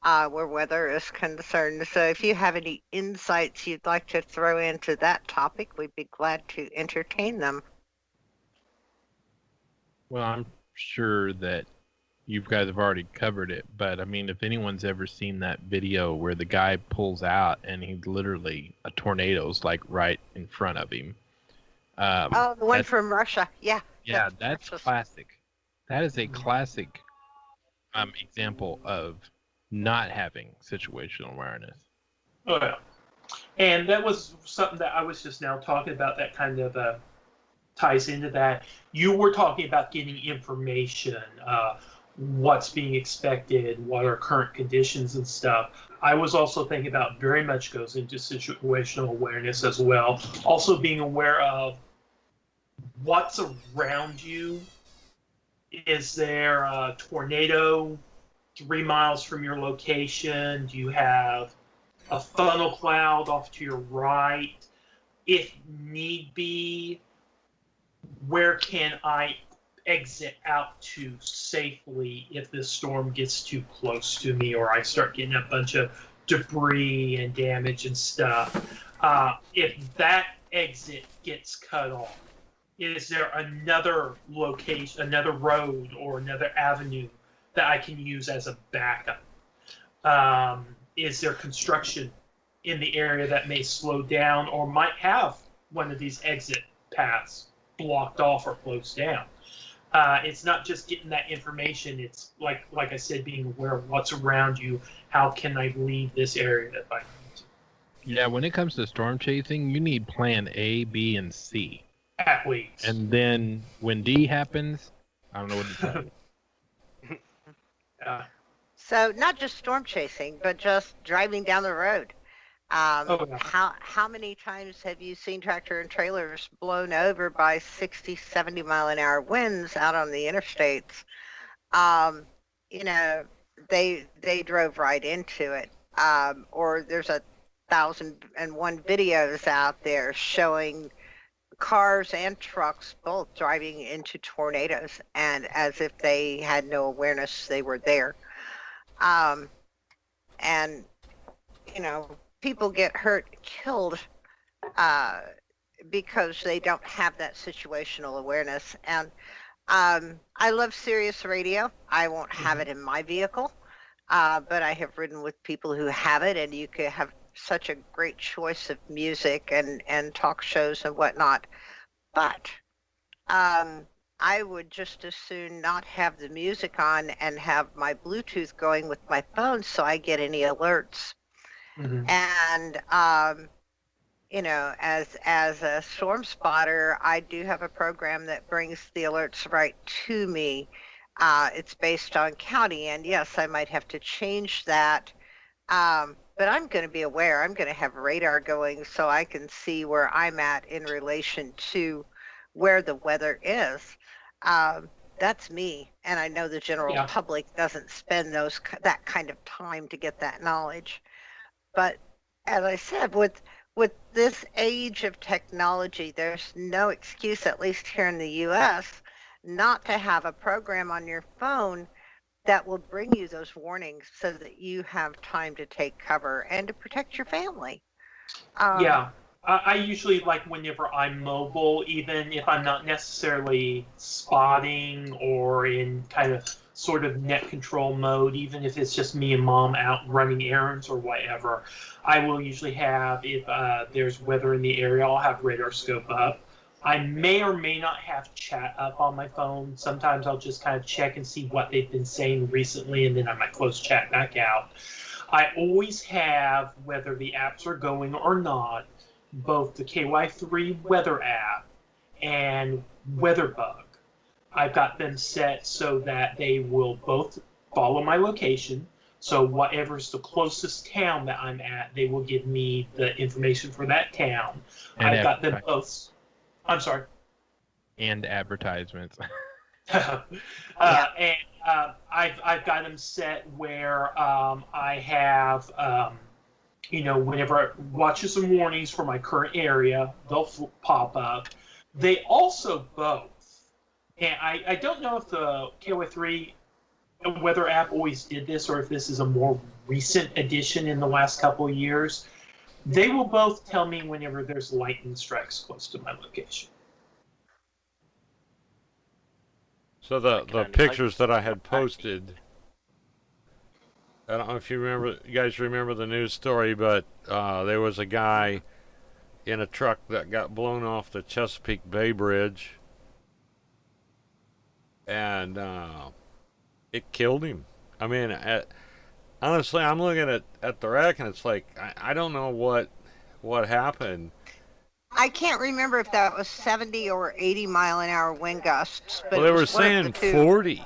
where weather is concerned. So if you have any insights you'd like to throw into that topic, we'd be glad to entertain them. Well, I'm sure that you guys have already covered it, but I mean, if anyone's ever seen that video where the guy pulls out and he literally, a tornado's like right in front of him. Oh, the one that's- from Russia. Yeah. Yeah, that's just- classic. That is a classic example of not having situational awareness. Oh yeah. And that was something that I was just now talking about that kind of ties into that. You were talking about getting information, what's being expected, what are current conditions and stuff. I was also thinking about very much goes into situational awareness as well. Also being aware of what's around you. Is there a tornado 3 miles from your location? Do you have a funnel cloud off to your right? If need be, where can I exit out to safely if this storm gets too close to me or I start getting a bunch of debris and damage and stuff? If that exit gets cut off, is there another location, another road, or another avenue that I can use as a backup? Is there construction in the area that may slow down or might have one of these exit paths blocked off or closed down? It's not just getting that information. It's like I said, being aware of what's around you. How can I leave this area if I need to? Yeah, when it comes to storm chasing, you need plan A, B, and C. At least. And then when D happens, I don't know what to tell you. So not just storm chasing, but just driving down the road. Oh, yeah. How many times have you seen tractor and trailers blown over by 60, 70 mile an hour winds out on the interstates? You know, they drove right into it. Or there's 1,001 videos out there showing cars and trucks both driving into tornadoes, and as if they had no awareness they were there. And you know, people get hurt, killed because they don't have that situational awareness. And I love Sirius Radio. I won't have it in my vehicle, but I have ridden with people who have it, and you could have such a great choice of music and talk shows and whatnot. But I would just as soon not have the music on and have my Bluetooth going with my phone so I get any alerts. Mhm. And you know, as a storm spotter, I do have a program that brings the alerts right to me. It's based on county, and yes, I might have to change that. But I'm going to be aware. I'm going to have radar going so I can see where I'm at in relation to where the weather is. That's me, and I know the general Yeah. public doesn't spend that kind of time to get that knowledge. But as I said, with this age of technology, there's no excuse, at least here in the U.S., not to have a program on your phone that will bring you those warnings so that you have time to take cover and to protect your family. Yeah. I usually, like, whenever I'm mobile, even if I'm not necessarily spotting or in kind of sort of net control mode, even if it's just me and mom out running errands or whatever, I will usually have, if there's weather in the area, I'll have radar scope up. I may or may not have chat up on my phone. Sometimes I'll just kind of check and see what they've been saying recently, and then I might close chat back out. I always have, whether the apps are going or not, both the KY3 weather app and WeatherBug. I've got them set so that they will both follow my location. So whatever's the closest town that I'm at, they will give me the information for that town. And I've got them both. I'm sorry. And advertisements. And I've got them set where I have, whenever watches and warnings for my current area, they'll pop up. They also both, and I don't know if the KY3 weather app always did this or if this is a more recent addition in the last couple of years. They will both tell me whenever there's lightning strikes close to my location. So the pictures that I had posted, I don't know if you guys remember the news story, but there was a guy in a truck that got blown off the Chesapeake Bay Bridge, and it killed him. I mean, honestly, I'm looking at the wreck, and it's like I don't know what happened. I can't remember if that was 70 or 80 mile an hour wind gusts. But Well, they it were was one of saying the two.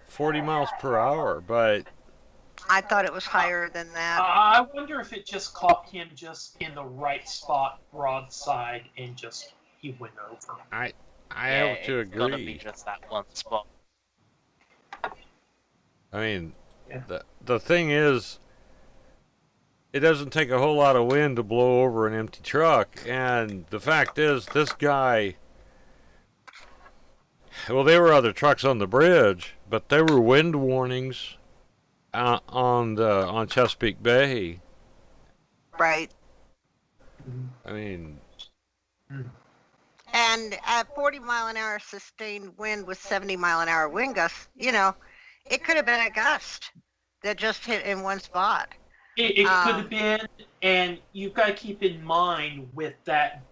40 miles per hour, but I thought it was higher than that. I wonder if it just caught him just in the right spot, broadside, and just he went over. I have to it's gotta be agree. just that one spot. I mean, Yeah. the thing is, it doesn't take a whole lot of wind to blow over an empty truck, and the fact is, this guy. Well, there were other trucks on the bridge, but there were wind warnings on Chesapeake Bay. Right. I mean, And at 40 mile an hour sustained wind with 70 mile an hour wind gusts, it could have been a gust that just hit in one spot. It could have been, and you've got to keep in mind with that,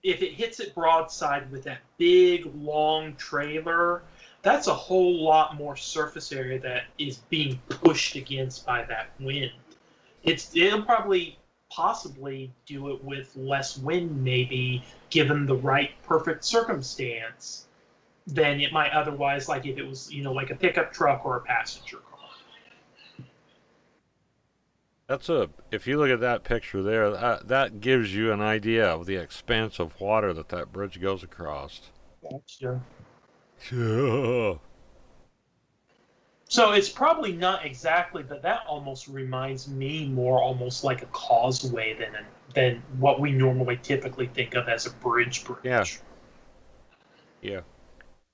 if it hits it broadside with that big, long trailer, that's a whole lot more surface area that is being pushed against by that wind. It'll possibly do it with less wind, maybe, given the right perfect circumstance, than it might otherwise, like if it was, like a pickup truck or a passenger car. if you look at that picture there, that gives you an idea of the expanse of water that bridge goes across. Sure. Yeah. So it's probably not exactly, but that almost reminds me more almost like a causeway than what we normally typically think of as a bridge. Yeah.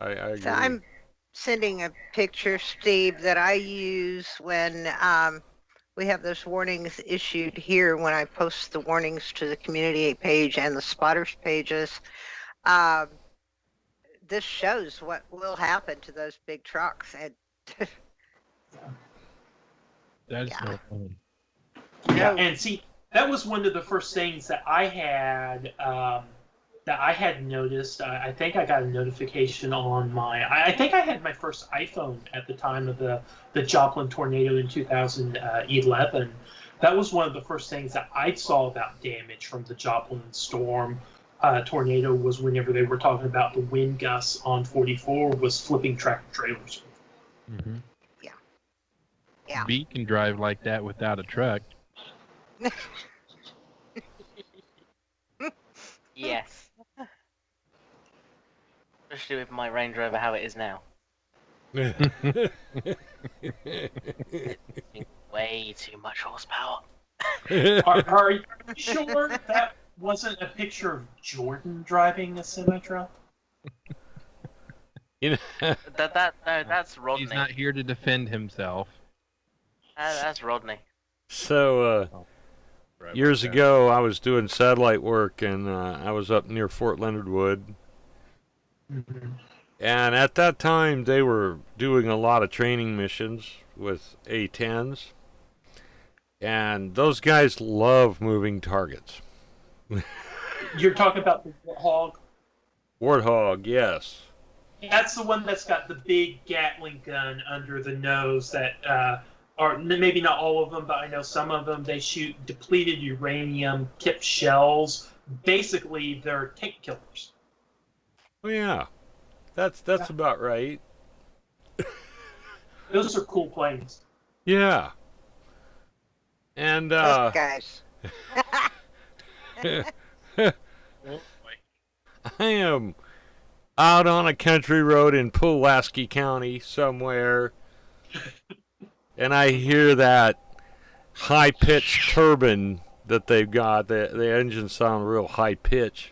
I agree. So I'm sending a picture, Steve, that I use when we have those warnings issued here when I post the warnings to the community page and the spotters pages. This shows what will happen to those big trucks. And That is Yeah. no fun. Yeah, and see, that was one of the first things that I had noticed. I think I got a notification on I think I had my first iPhone at the time of the Joplin tornado in 2011. That was one of the first things that I saw about damage from the Joplin storm tornado was whenever they were talking about the wind gusts on 44 was flipping tractor trailers. Mm-hmm. Yeah. B can drive like that without a truck. Yes. Especially with my Range Rover how it is now. Way too much horsepower. Are you sure that wasn't a picture of Jordan driving a Symmetra? You know, That's Rodney. He's not here to defend himself. That's Rodney. so years ago, I was doing satellite work, and I was up near Fort Leonard Wood. And at that time, they were doing a lot of training missions with A-10s. And those guys love moving targets. You're talking about the Hog? Warthog, yes. That's the one that's got the big Gatling gun under the nose that, or maybe not all of them, but I know some of them, they shoot depleted uranium tipped shells. Basically, they're tank killers. Oh, yeah. That's about right. Those are cool planes. Yeah. And, Those guys. I am out on a country road in Pulaski County somewhere, and I hear that high-pitched turbine that they've got. The engine sound real high-pitched.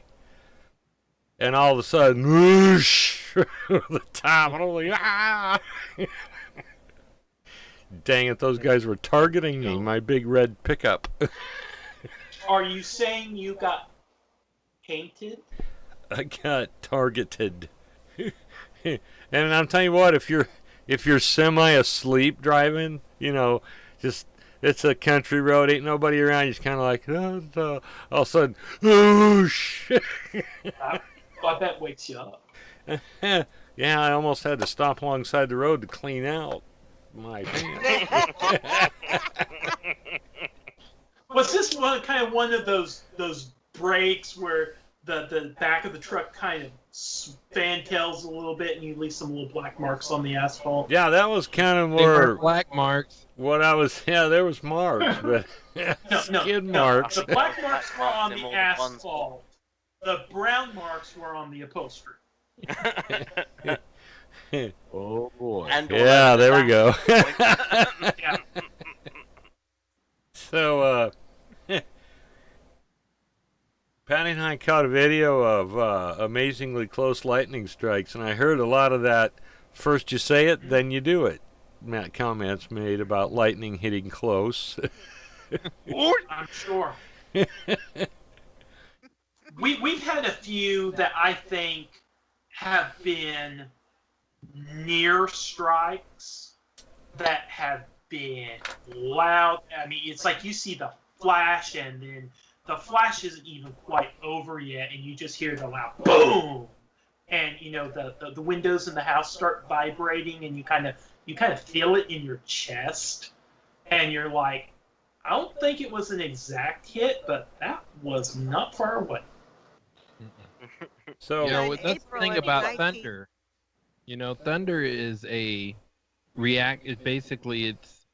And all of a sudden, whoosh, the top, and I'm like, ah! Dang it, those guys were targeting me, my big red pickup. Are you saying you got painted? I got targeted. And I'm telling you what, if you're semi-asleep driving, you know, just it's a country road, ain't nobody around, you're just kind of like, all of a sudden, whoosh! I bet wakes you up. Yeah, I almost had to stop alongside the road to clean out my pants. Was this one of those breaks where the back of the truck kind of fantails a little bit and you leave some little black marks on the asphalt? Yeah, that was kind of They were more black marks. what I was. Yeah, there was marks, but skid marks. The black marks were on Them the all asphalt. The brown marks were on the upholstery. Oh boy. And Yeah, there we go. Yeah. So, Patty and I caught a video of amazingly close lightning strikes, and I heard a lot of that. First you say it, then you do it. Matt comments made about lightning hitting close. I'm sure. We've had a few that I think have been near strikes that have been loud. I mean, it's like you see the flash, and then the flash isn't even quite over yet, and you just hear the loud boom, and you know the windows in the house start vibrating, and you kind of feel it in your chest, and you're like, I don't think it was an exact hit, but that was not far away. So, You know, In that's the April thing of about 19 thunder. You know, thunder is a react. It basically it's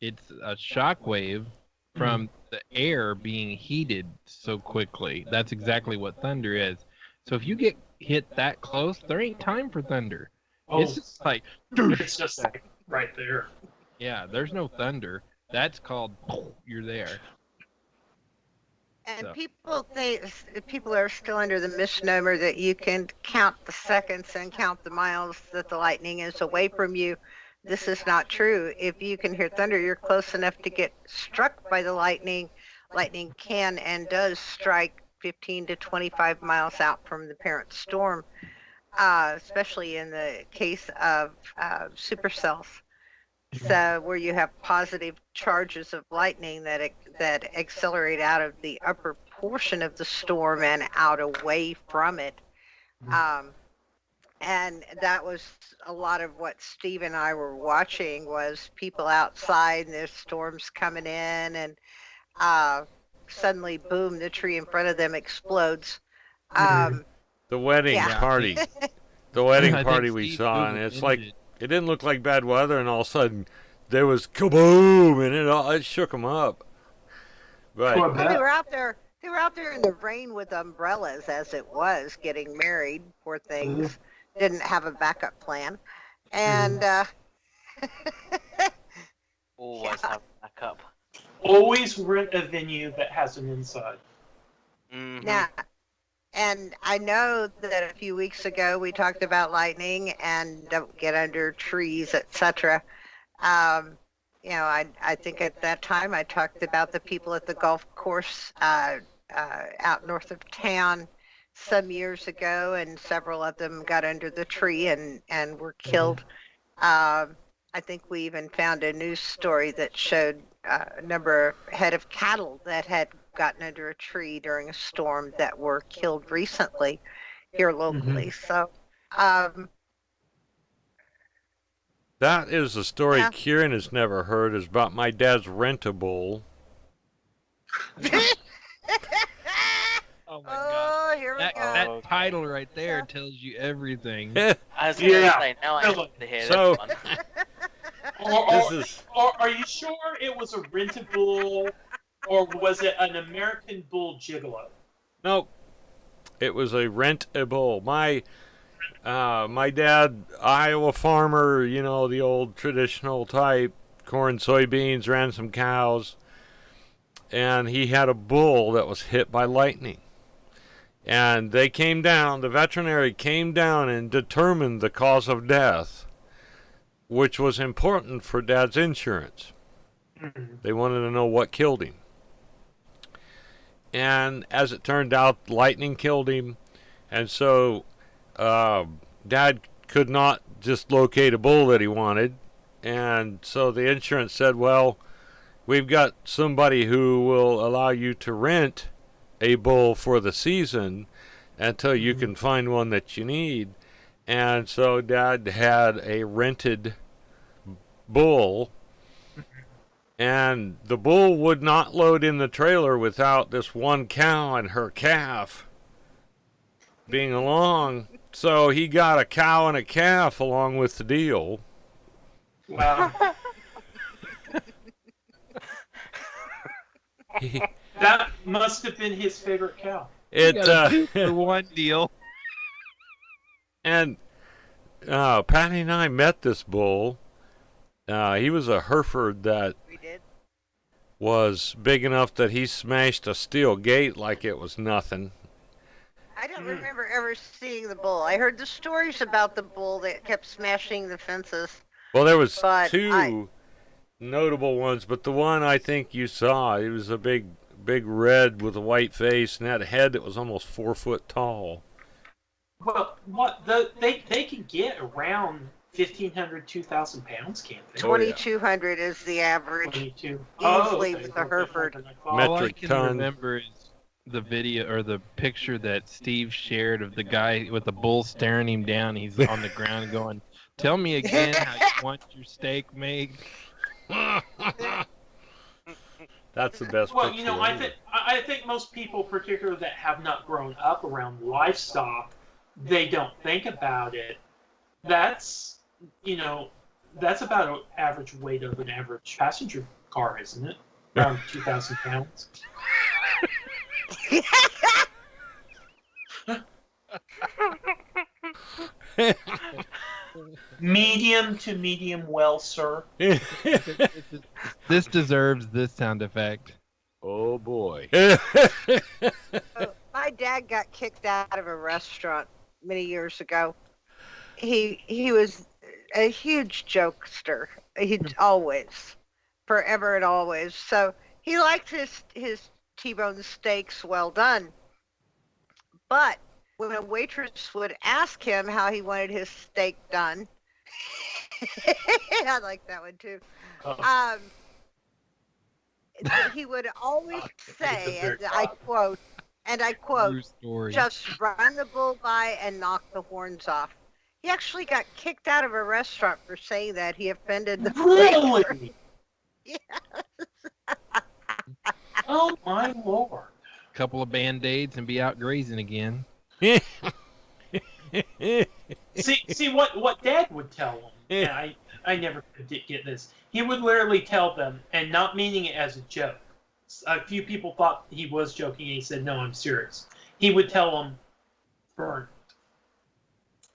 it's a shock wave from the air being heated so quickly. That's exactly what thunder is. So if you get hit that close, there ain't time for thunder. Oh, It's just like, it's just like right there. yeah, there's no thunder. That's called you're there. And So. people are still under the misnomer that you can count the seconds and count the miles that the lightning is away from you. This is not true. If you can hear thunder, you're close enough to get struck by the lightning. Lightning can and does strike 15 to 25 miles out from the parent storm, especially in the case of supercells. So where you have positive charges of lightning that accelerate out of the upper portion of the storm and out away from it. And that was a lot of what Steve and I were watching was people outside and there's storms coming in and suddenly, boom, the tree in front of them explodes. the wedding Yeah. party. The wedding I think party we Steve saw, Coogan and it's like, ended it didn't look like bad weather, and all of a sudden, there was kaboom, and it shook them up. But Well, Well, they were out there They were out there in the rain with umbrellas as it was getting married. Poor things. Didn't have a backup plan. And Always Yeah. have backup. Always rent a venue that has an inside. Mhm. now, and I know that a few weeks ago we talked about lightning and don't get under trees, etc. I think at that time I talked about the people at the golf course out north of town some years ago, and several of them got under the tree and were killed. I think we even found a news story that showed a number of head of cattle that had gotten under a tree during a storm that were killed recently here locally. So, That is a story Yeah. Kieran has never heard. Is about my dad's rent-a-bull. Oh my god. oh, here we That, go. that Okay. title right there Yeah. tells you everything. I was going to Yeah. say, now I have to hear So- this one. This is Are you sure it was a rented bull, or was it an American bull gigolo? nope. It was a rent-a-bull. My dad, Iowa farmer, the old traditional type, corn, soybeans, ran some cows, and he had a bull that was hit by lightning. And they came down, the veterinary came down and determined the cause of death, which was important for Dad's insurance. They wanted to know what killed him. And as it turned out, lightning killed him. And so Dad could not just locate a bull that he wanted. And so the insurance said, well, we've got somebody who will allow you to rent a bull for the season until you can find one that you need. And so Dad had a rented bull, and the bull would not load in the trailer without this one cow and her calf being along. So he got a cow and a calf along with the deal. Wow. That must have been his favorite cow. You It got a 2-for-1 deal. and Patty and I met this bull. He was a Hereford that We did. was big enough that he smashed a steel gate like it was nothing. I don't remember ever seeing the bull. I heard the stories about the bull that kept smashing the fences. Well, there was But two notable ones, but the one I think you saw, he was a big red with a white face and had a head that was almost 4 foot tall. Well, they can get around 1,500, 2,000 pounds, can't they? Oh, yeah. 2,200 is the average. 22. Easily with the Hereford. All I Metric can ton. remember is the video or the picture that Steve shared of the guy with the bull staring him down. He's on the ground going, "Tell me again how you want your steak made." That's the best Well, picture ever. I think most people, particularly that have not grown up around livestock, they don't think about it. That's about an average weight of an average passenger car, isn't it? Around 2,000 pounds. Medium to medium well, sir. This deserves this sound effect. Oh boy. My dad got kicked out of a restaurant many years ago. He was a huge jokester. He'd always, forever and always. So he liked his T-bone steaks well done. But when a waitress would ask him how he wanted his steak done, I like that one too. He would always say, and I quote, True story. just run the bull by and knock the horns off. He actually got kicked out of a restaurant for saying that. He offended the waiter. Really? Yeah. Oh my lord. Couple of band-aids and be out grazing again. See what Dad would tell them. And I never could get this. He would literally tell them, and not meaning it as a joke, a few people thought he was joking, and he said, "No, I'm serious." He would tell them, "Burnt.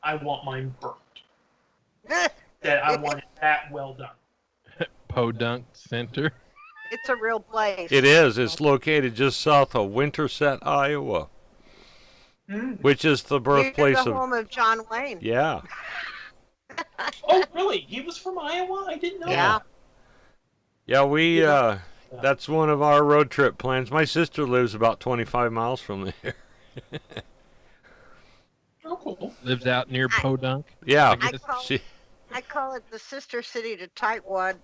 I want mine burnt. That I want it that well done." Podunk Center. It's a real place. It is. It's located just south of Winterset, Iowa, which is the Near birthplace the of. home of John Wayne. Yeah. Oh, really? He was from Iowa? I didn't know Yeah. that. Yeah, we. That's one of our road trip plans. My sister lives about 25 miles from there. Oh, cool. Lives out near Podunk. Yeah. I call, She. I call it the sister city to Tightwad.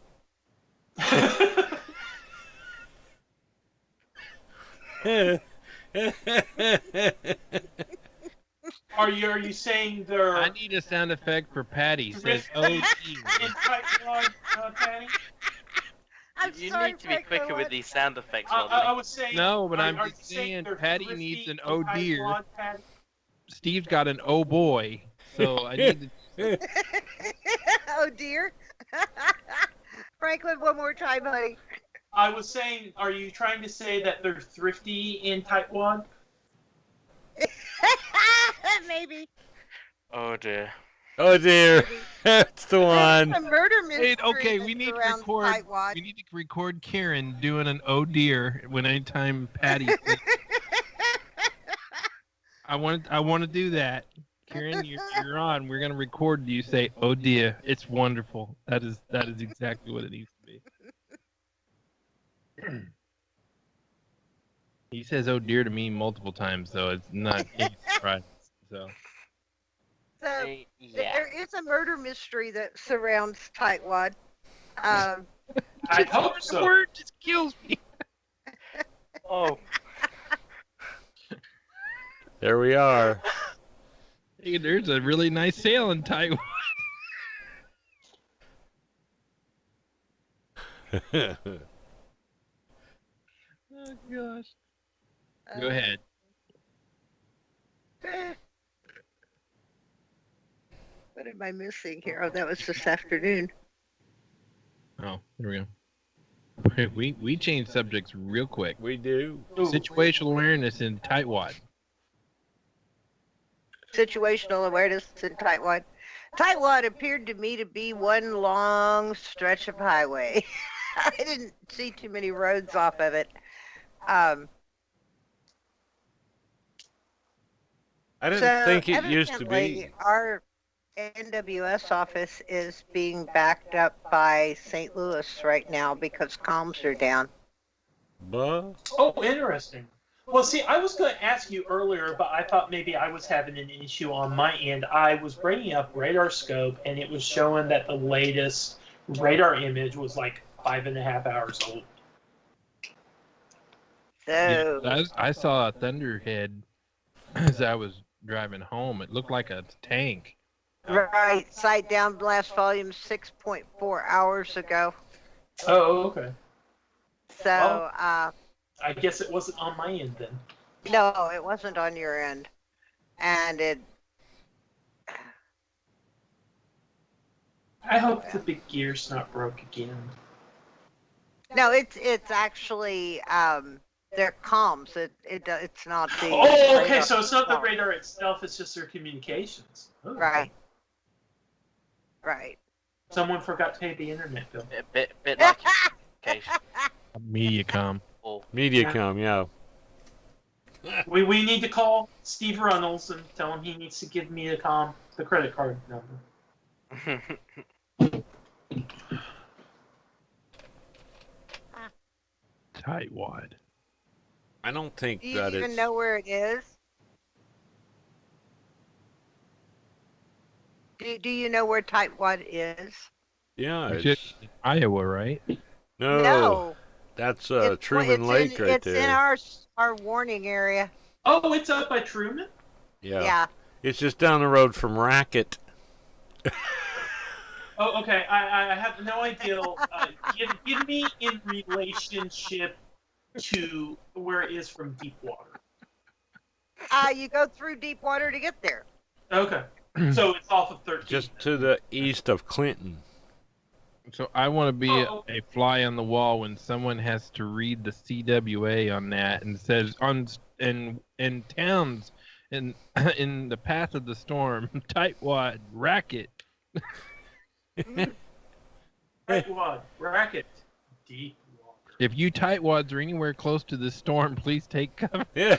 Are you saying they're I need a sound effect for Patty. Says, "Oh, in Tightwad, Patty? I'm You sorry, need to be Franklin, quicker with what- these sound effects, I Rodney. was saying. No, but I'm are just you saying saying they're Patty thrifty needs an in oh dear." Tightwad, Patty? Steve's got an oh boy, so I need to. Oh dear. Franklin, one more time, honey. I was saying, are you trying to say that they're thrifty in Tightwad? Maybe. Oh dear. Oh dear. That's the one. There's a murder mystery Wait, okay, that we need to surrounds record. Tightwad. We need to record Karen doing an oh dear when anytime Patty. Says, I want to do that. Karen, you're on. We're gonna record you say oh dear. It's wonderful. That is exactly what it needs to be. He says oh dear to me multiple times, so it's not any surprise. So So, Yeah. there is a murder mystery that surrounds Tightwad. Um, I hope the so. word just kills me. Oh. There we are. Hey, there's a really nice sale in Taiwan. Oh gosh. Go ahead. What am I missing here? Oh, that was this afternoon. Oh, there we go. We change subjects real quick. We do. Situational awareness in tightwad. Situational awareness in Tightwad. Tightwad appeared to me to be one long stretch of highway. I didn't see too many roads off of it. I didn't So think it used to be. evidently, our NWS office is being backed up by St. Louis right now because comms are down. Buh. Oh, interesting. Well, see, I was going to ask you earlier, but I thought maybe I was having an issue on my end. I was bringing up Radar Scope, and it was showing that the latest radar image was like 5.5 hours old. So, I saw a thunderhead as I was driving home. It looked like a tank. right, sight down blast volume 6.4 hours ago. Oh, okay. So, I guess it wasn't on my end then. no, it wasn't on your end. And it, I hope the big gear's not broke again. no, it's actually, their comms. It's not the. Oh, okay, radar so it's not the itself. radar itself, it's just their communications. Oh, Right. Right. Someone forgot to pay the internet bill. A bit like communication. Mediacom. Oh, Mediacom, yeah. We need to call Steve Runnels and tell him he needs to give Mediacom the credit card number. Tightwad. I don't think Do you that even it's. know where it is? Do you know where Tightwad is? Yeah, It's it's. Iowa, right? No, that's It's- Truman it's Lake right it's there. in our warning area. Oh, it's up by Truman? Yeah. Yeah. It's just down the road from Racket. Oh, okay. I have no idea. Give me in relationship to where it is from Deepwater. You go through deep water to get there. Okay. So it's off of 13. Just to the east of Clinton. So I want to be Oh. a fly on the wall when someone has to read the CWA on that and says in towns in in the path of the storm, tightwad, racket. Tightwad, racket, deep water. If you tightwads are anywhere close to the storm, please take cover. Yeah.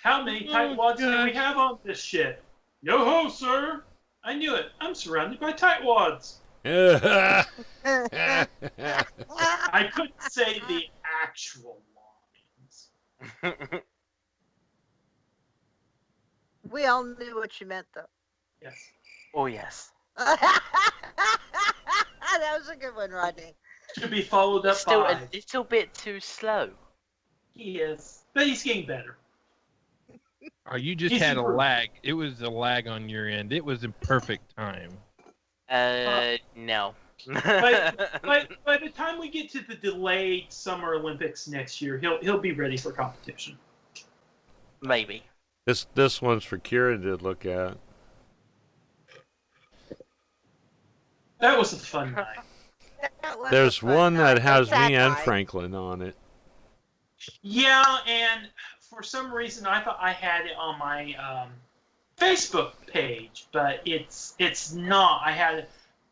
How many tightwads do we have on this ship? Yo ho, sir! I knew it. I'm surrounded by tightwads. I couldn't say the actual lines. We all knew what you meant, though. Yes. Oh yes. That was a good one, Rodney. To be followed up Still by. a little bit too slow. He is, but he's getting better. Oh, you just He's had a improved. lag. It was a lag on your end. It was in perfect time. No. But by the time we get to the delayed Summer Olympics next year, he'll be ready for competition. Maybe. This one's for Kieran to look at. That was a fun night. That was There's a fun one that night. has That me and night. Franklin on it. Yeah, and for some reason I thought I had it on my Facebook page, but it's not. I had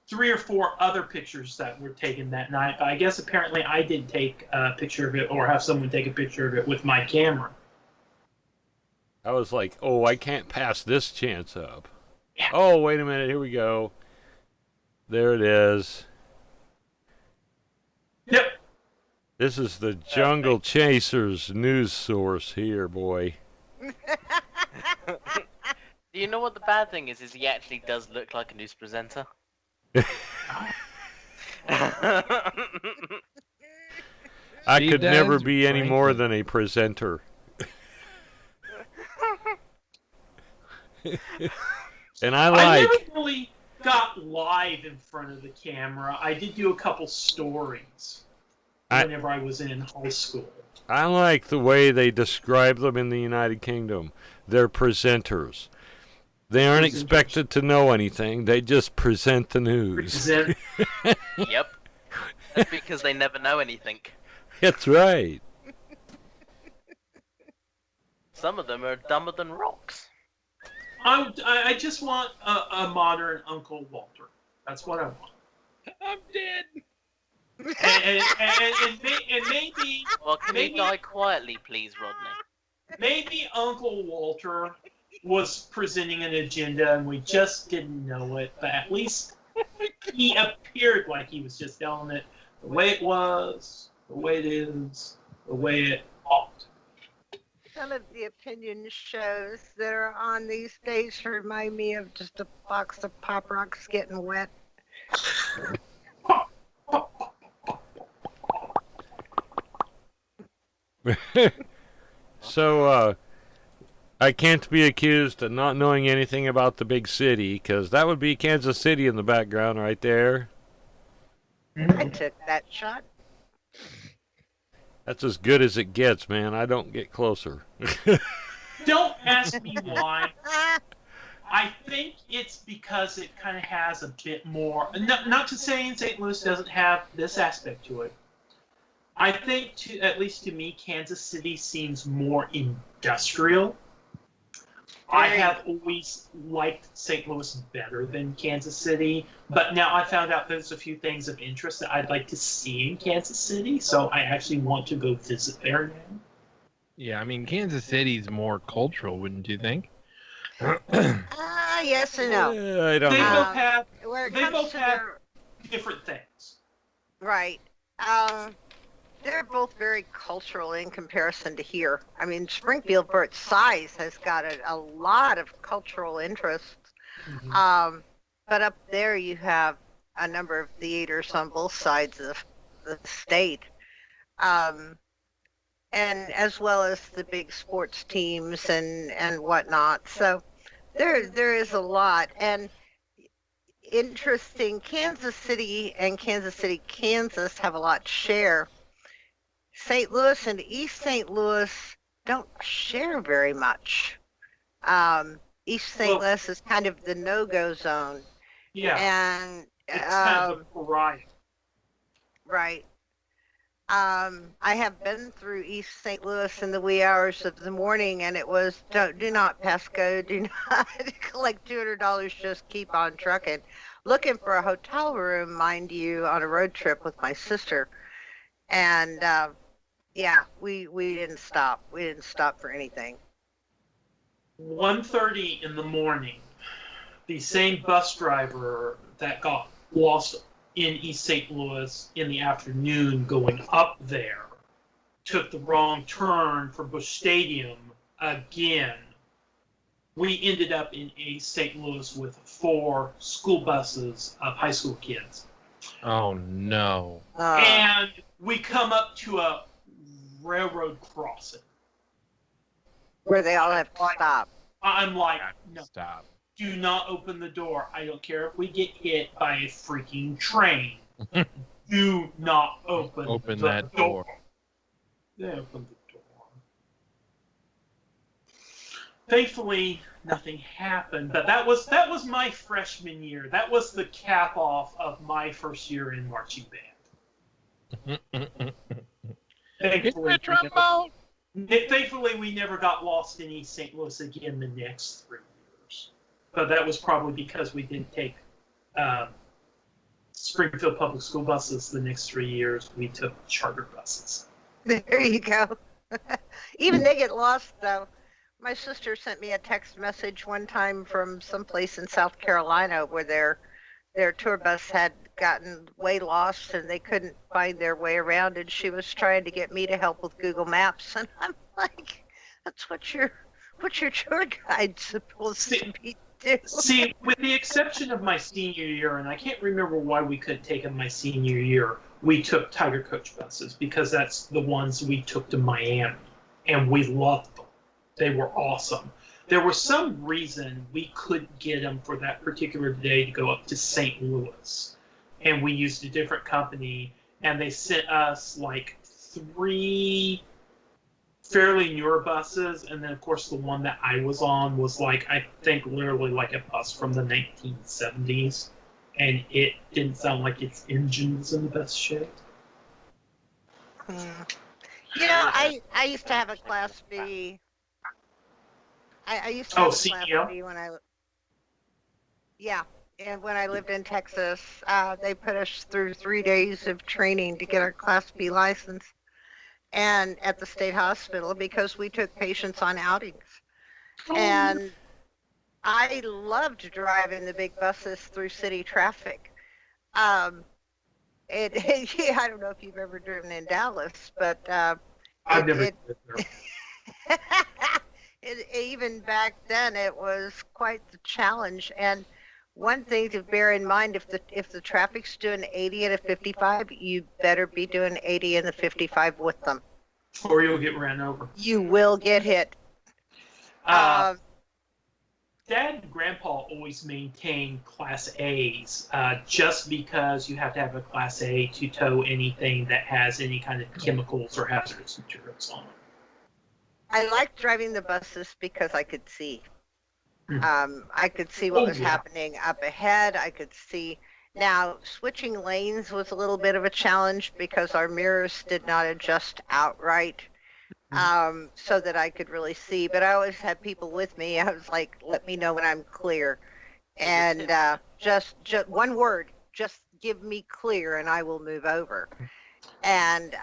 3 or 4 other pictures that were taken that night, but I guess apparently I didn't take a picture of it or have someone take a picture of it with my camera. I was like, oh, I can't pass this chance up. Yeah. Oh, wait a minute. Here we go. There it is. Yep. This is the Jungle Chasers news source here, boy. Do you know what the bad thing is? Is he actually does look like a news presenter. I He could never does, be any more Franklin. than a presenter. And I I like, never really got live in front of the camera. I did do a couple stories whenever I was in high school. I like the way they describe them in the United Kingdom. They're presenters. They aren't Presenters. expected to know anything. They just present the news. Present- Yep. That's because they never know anything. That's right. Some of them are dumber than rocks. I just want a modern Uncle Walter. That's what I want. I'm dead. And maybe Well, can Maybe- you die quietly, please, Rodney? maybe Uncle Walter was presenting an agenda and we just didn't know it, but at least he appeared like he was just telling it the way it was, the way it is, the way it ought. Some of the opinion shows that are on these days remind me of just a box of Pop Rocks getting wet. So, I can't be accused of not knowing anything about the big city, because that would be Kansas City in the background right there. I took that shot. That's as good as it gets, man. I don't get closer. Don't ask me why. Ah, I think it's because it kind of has a bit more. Not to say St. Louis doesn't have this aspect to it. I think, at least to me, Kansas City seems more industrial. I Very. have always liked St. Louis better than Kansas City, but now I found out there's a few things of interest that I'd like to see in Kansas City, so I actually want to go visit there now. Yeah, I mean, Kansas City's more cultural, wouldn't you think? yes and no. I don't They know. both have Where it They comes both to have- their different things. right, they're both very cultural in comparison to here. I mean, Springfield, for its size, has got a lot of cultural interests. But up there, you have a number of theaters on both sides of the state, and as well as the big sports teams and whatnot. So there is a lot. And interesting, Kansas City and Kansas City, Kansas have a lot to share. St. Louis and East St. Louis don't share very much. East St. Well- Louis is kind of the no-go zone, Yeah, and it's kind of a pariah. right. I have been through East St. Louis in the wee hours of the morning, and it was do not pass go, do not collect $200, just keep on trucking. Looking for a hotel room, mind you, on a road trip with my sister, and yeah, we didn't stop. We didn't stop for anything. 1:30 in the morning, the same bus driver that got lost in East St. Louis in the afternoon going up there took the wrong turn for Busch Stadium again. We ended up in East St. Louis with 4 school buses of high school kids. Oh no. And we come up to a railroad crossing. Where they all have to stop. I'm like, no, Stop. do not open the door. I don't care if we get hit by a freaking train. Do not open the that door. They opened the door. Thankfully, nothing happened. But that was my freshman year. That was the cap off of my first year in marching band. Thankfully, we never got lost in East St. Louis again the next 3 years. But that was probably because we didn't take Springfield Public School buses the next 3 years. We took charter buses. There you go. Even they get lost, though. My sister sent me a text message one time from someplace in South Carolina where their tour bus had gotten way lost and they couldn't find their way around, and she was trying to get me to help with Google Maps, and I'm like, that's what your tour guide's supposed to be doing. See, with the exception of my senior year, and I can't remember why we couldn't take them my senior year, we took Tiger Coach buses because that's the ones we took to Miami, and we loved them. They were awesome. There was some reason we couldn't get them for that particular day to go up to St. Louis, and we used a different company, and they sent us like 3 fairly newer buses, and then of course the one that I was on was like, I think literally like a bus from the 1970s, and it didn't sound like its engine was in the best shape. You know, I used to have a Class B. I used to have a Class CEO? B when and when I lived in Texas, they put us through 3 days of training to get our Class B license, and at the state hospital, because we took patients on outings. And I loved driving the big buses through city traffic. I don't know if you've ever driven in Dallas, but I've never been there. even back then, it was quite the challenge. And one thing to bear in mind, if the traffic's doing 80 and a 55, you better be doing 80 and the 55 with them. Or you'll get ran over. You will get hit. Dad and Grandpa always maintained Class A's just because you have to have a Class A to tow anything that has any kind of chemicals or hazardous materials on it. I liked driving the buses because I could see. I could see what was happening up ahead. I could see. Now, switching lanes was a little bit of a challenge because our mirrors did not adjust outright so that I could really see. But I always had people with me. I was like, let me know when I'm clear. And just one word, just give me clear and I will move over. And,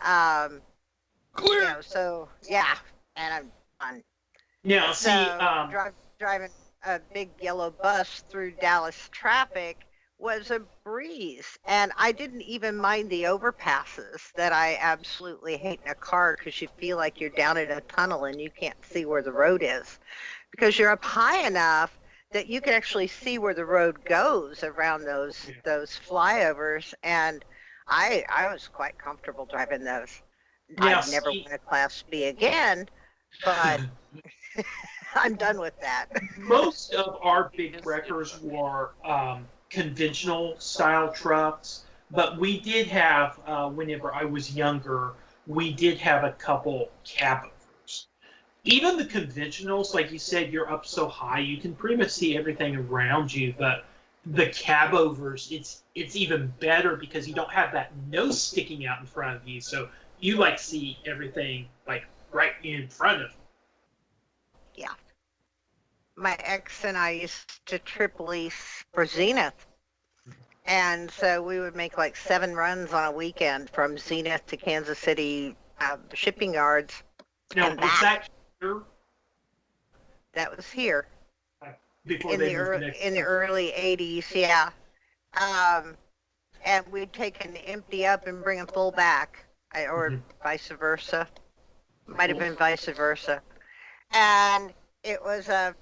clear. You know, so, yeah, and I'm fun. Now, So see, driving a big yellow bus through Dallas traffic was a breeze, and I didn't even mind the overpasses that I absolutely hate in a car because you feel like you're down in a tunnel and you can't see where the road is because you're up high enough that you can actually see where the road goes around those flyovers, and I was quite comfortable driving those. Yeah, I'd never want a Class B again, but I'm done with that. most of our big wreckers were conventional style trucks, but we did have, whenever I was younger, we did have a couple cabovers. even the conventionals, like you said, you're up so high, you can pretty much see everything around you. But the cab overs, it's even better because you don't have that nose sticking out in front of you, so you like see everything like right in front of you. Yeah. My ex and I used to trip lease for Zenith. And so we would make like 7 runs on a weekend from Zenith to Kansas City shipping yards. Now, And was that here That was here before in they the moved next? in the early 80s, yeah. And we'd take an empty up and bring a full back, or vice versa. Might have been vice versa. And it was a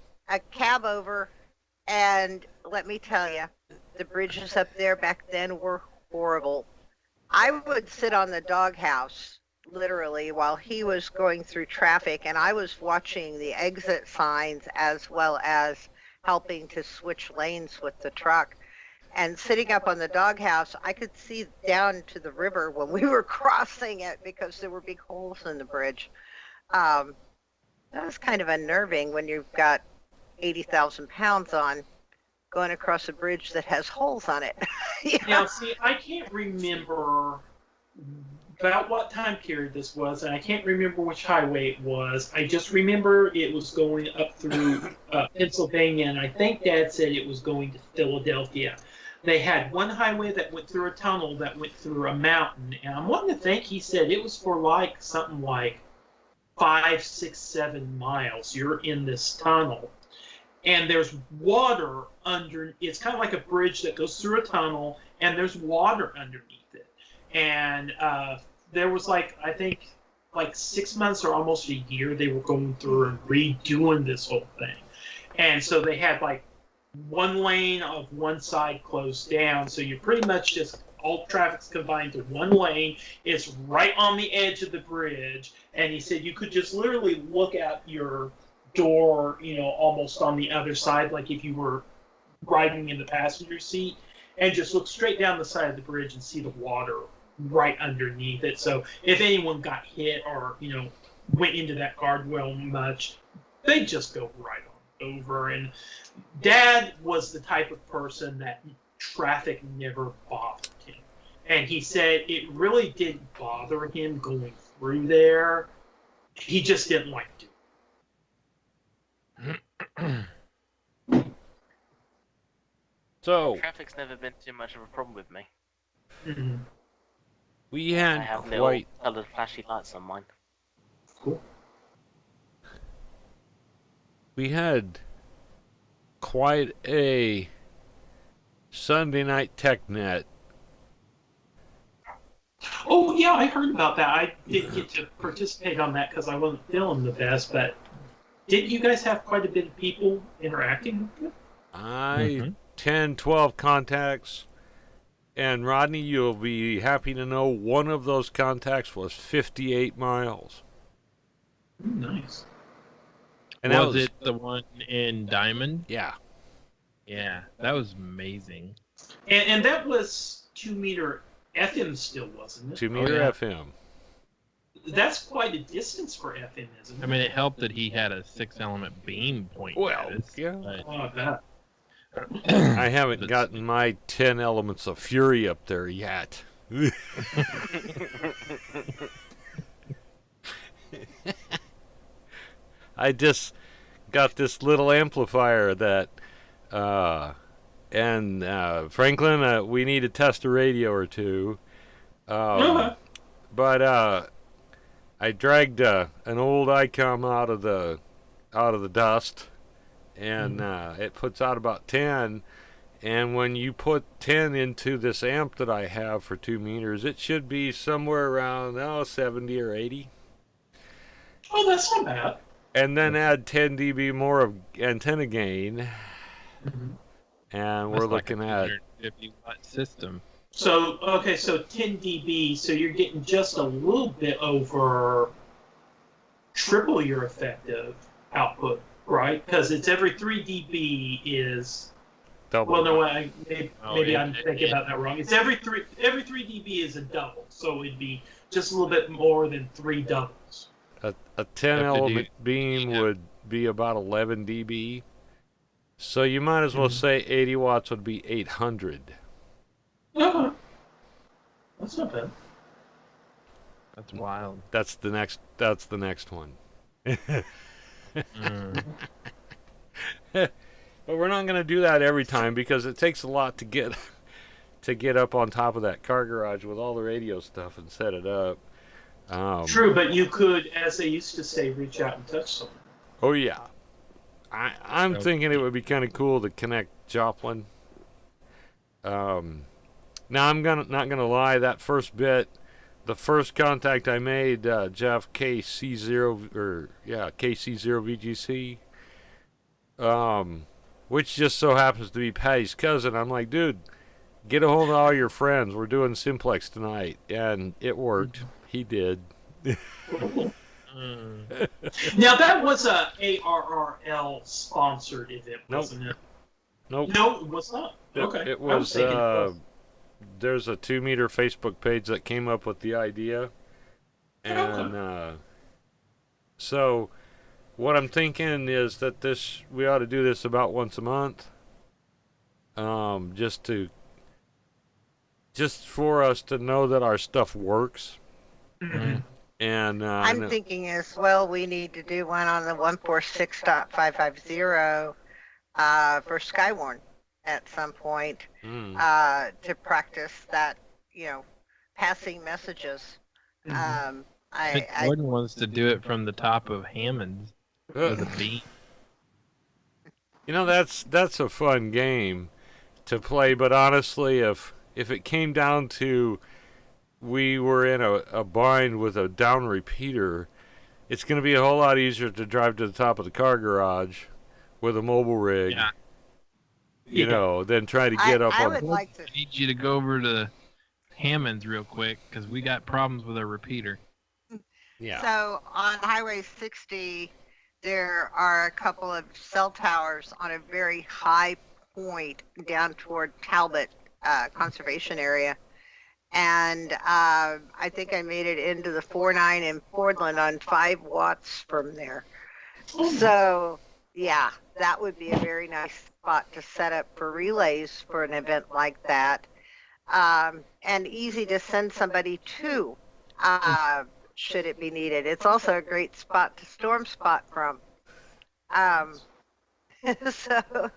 cab over, and let me tell you, the bridges up there back then were horrible. I would sit on the doghouse literally while he was going through traffic, and I was watching the exit signs as well as helping to switch lanes with the truck. And sitting up on the doghouse, I could see down to the river when we were crossing it because there were big holes in the bridge. That was kind of unnerving when you've got 80,000 pounds on going across a bridge that has holes on it. Yeah. Now, see, I can't remember about what time period this was, and I can't remember which highway it was. I just remember it was going up through Pennsylvania, and I think Dad said it was going to Philadelphia. They had one highway that went through a tunnel that went through a mountain, and I'm wanting to think he said it was for like something like 5, 6, 7 miles. You're in this tunnel, and there's water under. It's kind of like a bridge that goes through a tunnel, and there's water underneath it. And there was like, I think, like 6 months or almost a year they were going through and redoing this whole thing. And so they had like one lane of one side closed down, so you're pretty much just all traffic's confined to one lane. It's right on the edge of the bridge, and he said you could just literally look out your door, you know, almost on the other side, like if you were riding in the passenger seat, and just look straight down the side of the bridge and see the water right underneath it. So if anyone got hit or, you know, went into that guardrail much, they'd just go right on over. And Dad was the type of person that traffic never bothered him. And he said it really didn't bother him going through there. He just didn't like to. So Traffic's never been too much of a problem with me. Mm-hmm. we I had have quite little coloured flashy lights on mine. Cool. we had quite a Sunday night TechNet. Oh, yeah, I heard about that. I didn't get to participate on that because I wasn't feeling the best, but didn't you guys have quite a bit of people interacting with it? I 10, 12 contacts, and Rodney, you'll be happy to know one of those contacts was 58 miles. Nice. And that was it the one in Diamond? Yeah. Yeah, that was amazing. And that was 2 meter FM still, wasn't it? 2 meter yeah. FM. That's quite a distance for FM, isn't it? I mean, it helped that he had a 6-element beam point. Well, guys, yeah. but- Oh, I bet. I haven't gotten my 10 elements of fury up there yet. I just got this little amplifier that, Franklin, we need to test a radio or two. But I dragged an old ICOM out of the dust, and it puts out about 10. And when you put 10 into this amp that I have for 2 meters, it should be somewhere around 70 or 80. Oh, that's not bad. And then add 10 dB more of antenna gain, Mm-hmm. and That's we're like looking a at 250-watt system. So, okay, so 10 dB, so you're getting just a little bit over triple your effective output, right? Because it's every 3 dB is... double. Well, no, maybe yeah, I'm thinking about that wrong. It's every 3 dB is a double, so it'd be just a little bit more than 3 doubles. A 10 Have to do- element beam yeah. would be about 11 dB. So you might as well say 80 watts would be 800. Uh-huh. That's not bad. That's wild. That's the next one. Mm. But we're not going to do that every time because it takes a lot to get up on top of that car garage with all the radio stuff and set it up. True, but you could, as they used to say, reach out and touch someone. Oh yeah, I'm Okay. thinking it would be kind of cool to connect Joplin. Now I'm not gonna lie. That first bit, the first contact I made, Jeff KC0 VGC, which just so happens to be Patty's cousin. I'm like, dude, get a hold of all your friends. We're doing Simplex tonight, and it worked. He did. Mm. Now that was a ARRL sponsored event, Nope. wasn't it? Nope. No, it was not. Okay. It I was. thinking it was. There's a 2 meter Facebook page that came up with the idea, and so what I'm thinking is that we ought to do this about once a month, just for us to know that our stuff works. Mhm. And I'm thinking as well, we need to do one on the 146.550 for Skywarn at some point to practice that, passing messages. Mhm. But Gordon wants to do it from the top of Hammond's with a beam. That's a fun game to play, but honestly, if it came down to we were in a bind with a down repeater, it's going to be a whole lot easier to drive to the top of the car garage with a mobile rig, Yeah. than try to get up I on. would like to. I need you to go over to Hammond's real quick because we got problems with our repeater. Yeah. So on Highway 60, there are a couple of cell towers on a very high point down toward Talbot Conservation Area. And I think I made it into the 4.9 in Portland on 5 watts from there. So, yeah, that would be a very nice spot to set up for relays for an event like that. And easy to send somebody to, should it be needed. It's also a great spot to storm spot from. So,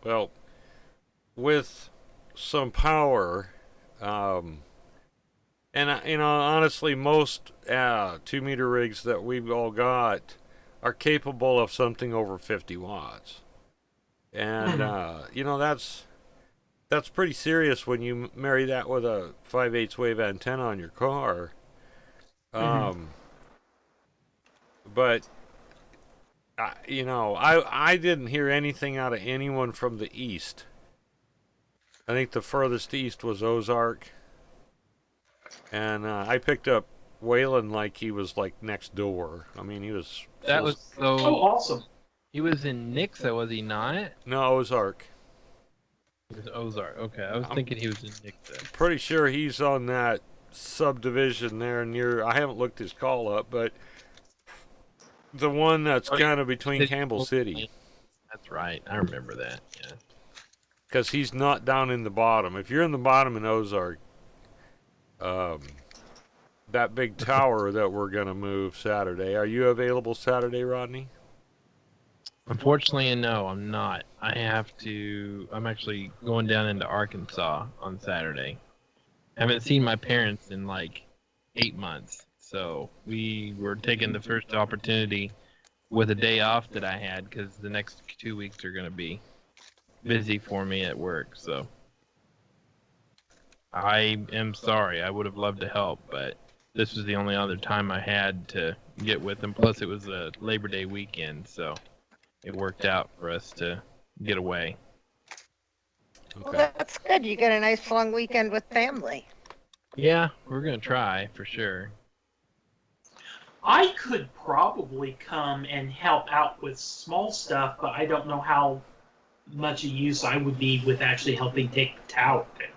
Well, with some power, and honestly, most 2 meter rigs that we've all got are capable of something over 50 watts, and that's pretty serious when you marry that with a 5/8 wave antenna on your car. But I didn't hear anything out of anyone from the east. I think the furthest east was Ozark, and I picked up Waylon like he was like next door. I mean, he was. That was so. Oh, awesome. He was in Nixa, was he not? No, Ozark. He was Ozark. Okay, I was thinking he was in Nixa. Pretty sure he's on that subdivision there near. I haven't looked his call up, but the one that's kind of between Campbell City. That's right. I remember that. Yeah. Because he's not down in the bottom. If you're in the bottom in Ozark, that big tower that we're going to move Saturday, are you available Saturday, Rodney? Unfortunately, no, I'm not. I'm actually going down into Arkansas on Saturday. I haven't seen my parents in like 8 months. So we were taking the first opportunity with a day off that I had because the next 2 weeks are going to be busy for me at work. So I am sorry. I would have loved to help, but this was the only other time I had to get with them. Plus, it was a Labor Day weekend, so it worked out for us to get away. well, that's good. You get a nice long weekend with family. Yeah, we're going to try for sure. I could probably come and help out with small stuff, but I don't know how much use I would be with actually helping take the tower down.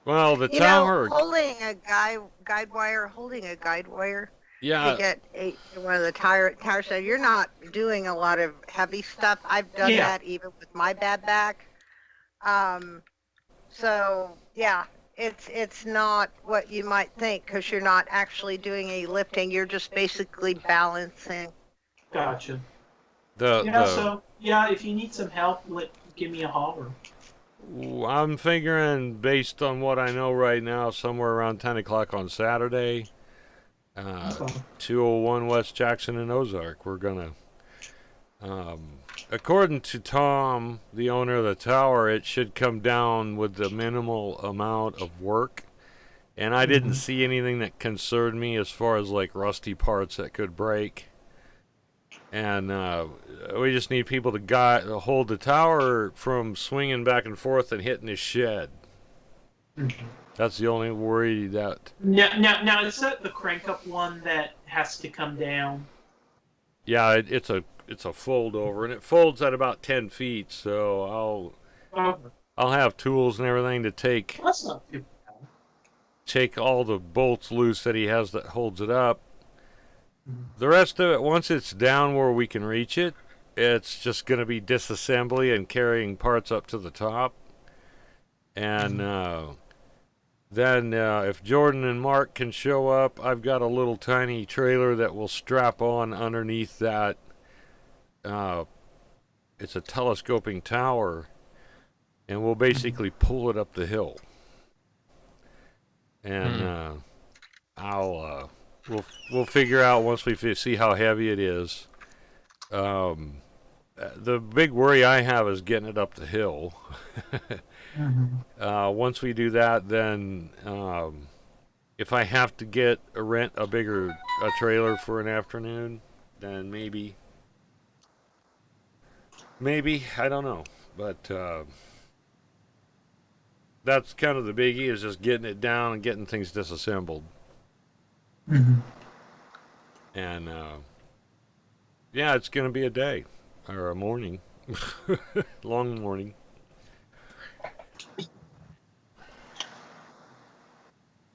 Well, the You tower. know, holding a guide wire, to Yeah. get one of the tires. So you're not doing a lot of heavy stuff. I've done Yeah. that even with my bad back. So yeah, it's not what you might think because you're not actually doing any lifting. You're just basically balancing. Gotcha. The If you need some help, give me a holler. I'm figuring, based on what I know right now, somewhere around 10 o'clock on Saturday, Okay. 201 West Jackson and Ozark. We're gonna, according to Tom, the owner of the tower, it should come down with the minimal amount of work. And I didn't see anything that concerned me as far as like rusty parts that could break. And we just need people to hold the tower from swinging back and forth and hitting his shed. That's the only worry that. Now is that the crank up one that has to come down? Yeah, it's a fold over, and it folds at about 10 feet. So I'll have tools and everything to That's not too bad. take all the bolts loose that he has that holds it up. The rest of it, once it's down where we can reach it, it's just going to be disassembly and carrying parts up to the top. And then if Jordan and Mark can show up, I've got a little tiny trailer that will strap on underneath that. It's a telescoping tower, and we'll basically pull it up the hill. And we'll figure out once we see how heavy it is. The big worry I have is getting it up the hill. Once we do that, then if I have to rent a bigger trailer for an afternoon, then maybe I don't know, but that's kind of the biggie, is just getting it down and getting things disassembled. And yeah, it's gonna be a day or a morning, long morning.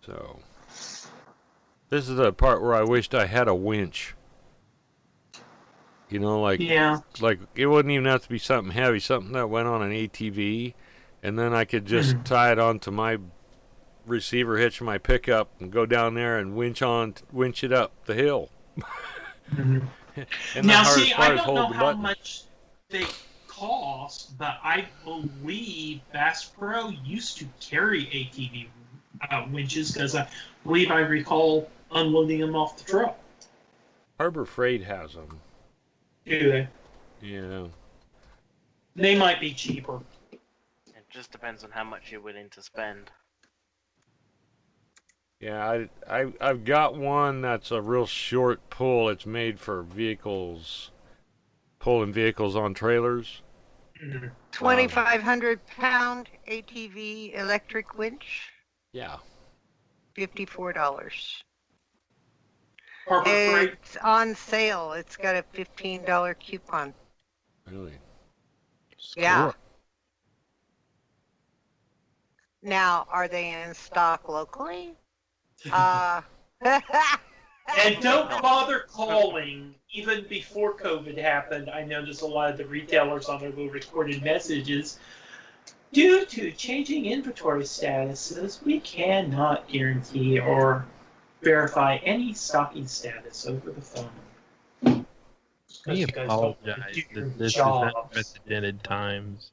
So this is the part where I wished I had a winch. You know, like it wouldn't even have to be something heavy, something that went on an ATV, and then I could just tie it onto my receiver hitch my pickup and go down there and winch it up the hill. And Now, the hardest see, part I is don't know holding the how button. much they cost, but I believe Bass Pro used to carry ATV winches because I believe I recall unloading them off the truck. Harbor Freight has them. Do they? Yeah. They might be cheaper. It just depends on how much you're willing to spend. Yeah, I've got one that's a real short pull. It's made for vehicles, pulling vehicles on trailers. 2,500-pound ATV electric winch, Yeah. $54. Harbor Freight. It's on sale. It's got a $15 coupon. Really? Yeah. Now, are they in stock locally? And don't bother calling. Even before COVID happened, I noticed a lot of the retailers on their little recorded messages. Due to changing inventory statuses, we cannot guarantee or verify any stocking status over the phone. We You guys don't apologize do your that this is jobs. unprecedented times.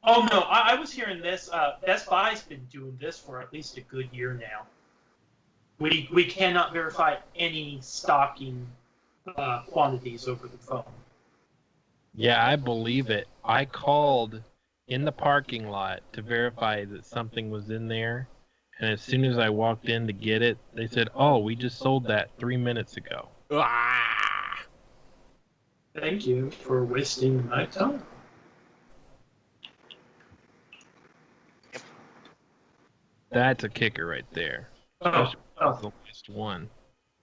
Oh no, I was hearing this. Best Buy's been doing this for at least a good year now. We cannot verify any stocking quantities over the phone. Yeah, I believe it. I called in the parking lot to verify that something was in there, and as soon as I walked in to get it, they said, "Oh, we just sold that 3 minutes ago." Ah! Thank you for wasting my time. That's a kicker right there. Oh, That's the last one.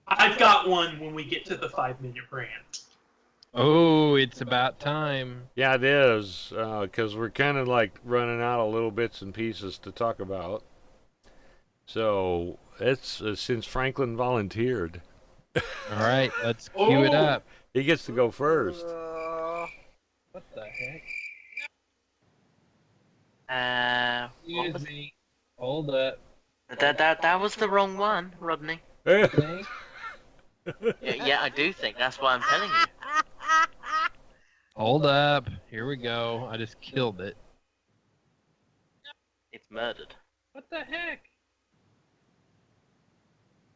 I've got one when we get to the 5-minute rant. Oh, it's about time. Yeah, it is, because we're kind of like running out of little bits and pieces to talk about. So it's since Franklin volunteered, All right, let's cue it Oh. up. he gets to go first. What the heck? What was me. Hold up. that was the wrong one, Rodney. Think? Yeah, I do think that's why I'm telling you. Hold up. Here we go. I just killed it. It's murdered. What the heck?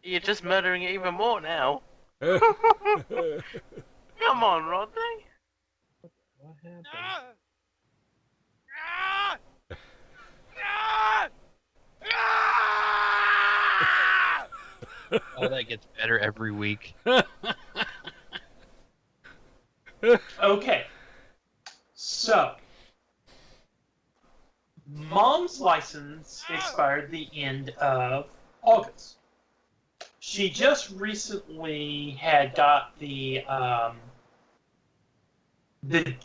You're just murdering it even more now. Come on, Rodney. What happened? Oh, that gets better every week. Okay. So, Mom's license expired the end of August. She just recently had got the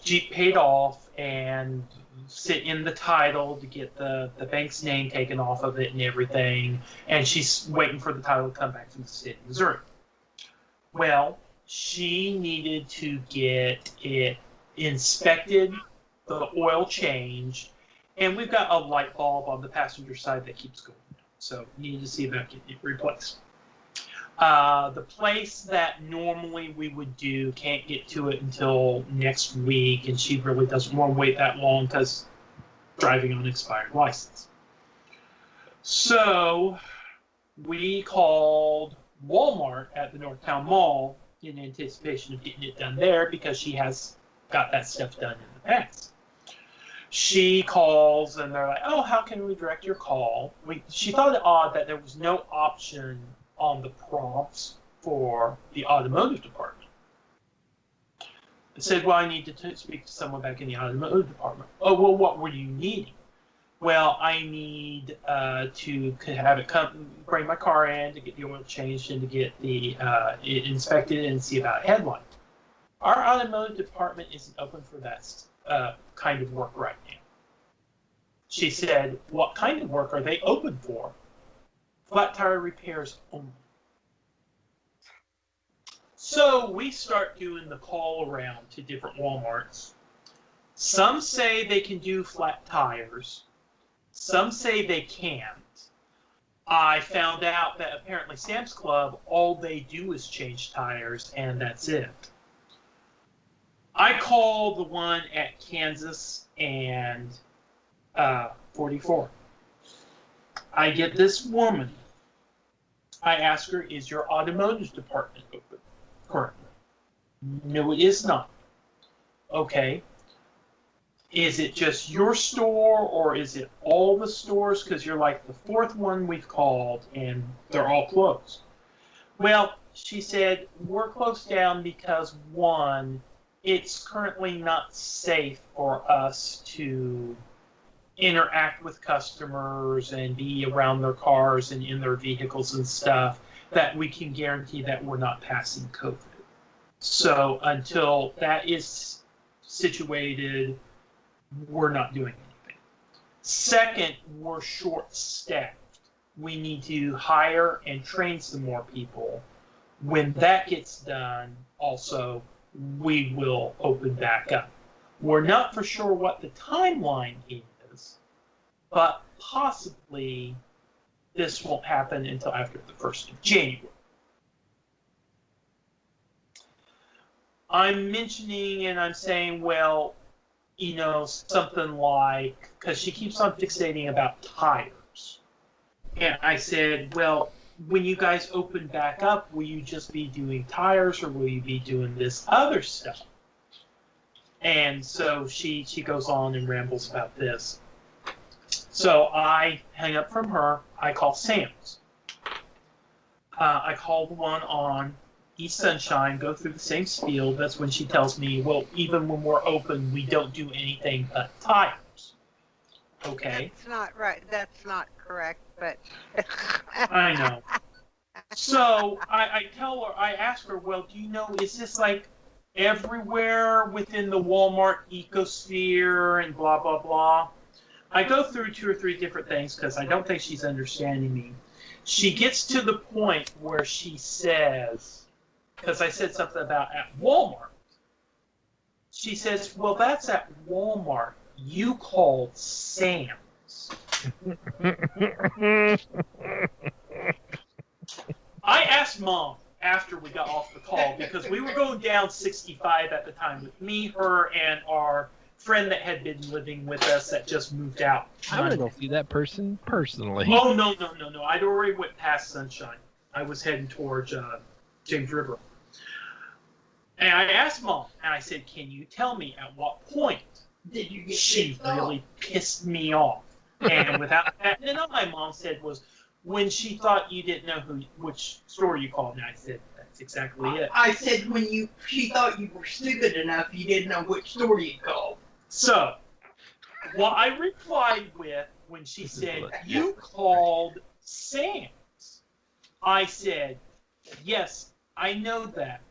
Jeep paid off and sit in the title to get the bank's name taken off of it and everything, and she's waiting for the title to come back from the state of Missouri. Well, she needed to get it inspected, the oil changed, and we've got a light bulb on the passenger side that keeps going. So needed to see about getting it replaced. The place that normally we would do can't get to it until next week, and she really doesn't want to wait that long because driving on expired license. So we called Walmart at the Northtown Mall in anticipation of getting it done there because she has got that stuff done in the past. She calls and they're like, "Oh, how can we direct your call?" She thought it odd that there was no option on the prompts for the automotive department. I said, "Well, I need to speak to someone back in the automotive department." "Oh, well, what were you needing?" "Well, I need to have it come, bring my car in to get the oil changed and to get the it inspected and see about a headlight." Our automotive department isn't open for that kind of work right now. She said, "What kind of work are they open for?" "Flat tire repairs only." So we start doing the call around to different Walmarts. Some say they can do flat tires. Some say they can't. I found out that apparently Sam's Club, all they do is change tires, and that's it. I call the one at Kansas and 44. I get this woman. I ask her, "Is your automotive department open currently?" "No, it is not." "Okay. Is it just your store or is it all the stores? Because you're like the fourth one we've called and they're all closed." "Well," she said, "we're closed down because one, it's currently not safe for us to interact with customers and be around their cars and in their vehicles and stuff that we can guarantee that we're not passing COVID. So until that is situated, we're not doing anything. Second, we're short-staffed. We need to hire and train some more people. When that gets done, also, we will open back up. We're not for sure what the timeline is, but possibly this won't happen until after the 1st of January. I'm mentioning and I'm saying, well, you know, something like, because she keeps on fixating about tires. And I said, well, when you guys open back up, will you just be doing tires or will you be doing this other stuff? And so she goes on and rambles about this. So I hang up from her. I call Sam's. I call the one on East Sunshine, go through the same spiel. That's when she tells me, well, even when we're open, we don't do anything but tires. Okay. That's not right. That's not correct, but... I know. So I tell her, I ask her, well, do you know, is this like everywhere within the Walmart ecosphere and blah, blah, blah? I go through 2 or 3 different things because I don't think she's understanding me. She gets to the point where she says, because I said something about at Walmart. She says, well, that's at Walmart. You called Sam's. I asked Mom after we got off the call, because we were going down 65 at the time with me, her, and our friend that had been living with us that just moved out. I want to go see that person personally. Oh, no. I'd already went past Sunshine. I was heading towards James River. And I asked Mom, and I said, can you tell me at what point Did you get she pissed off? really pissed me off? And without that, and all my mom said was, when she thought you didn't know which store you called. And I said, that's exactly it. I said she thought you were stupid enough you didn't know which store you called. So, what I replied with when she said, you called Sam's, I said, yes, I know that.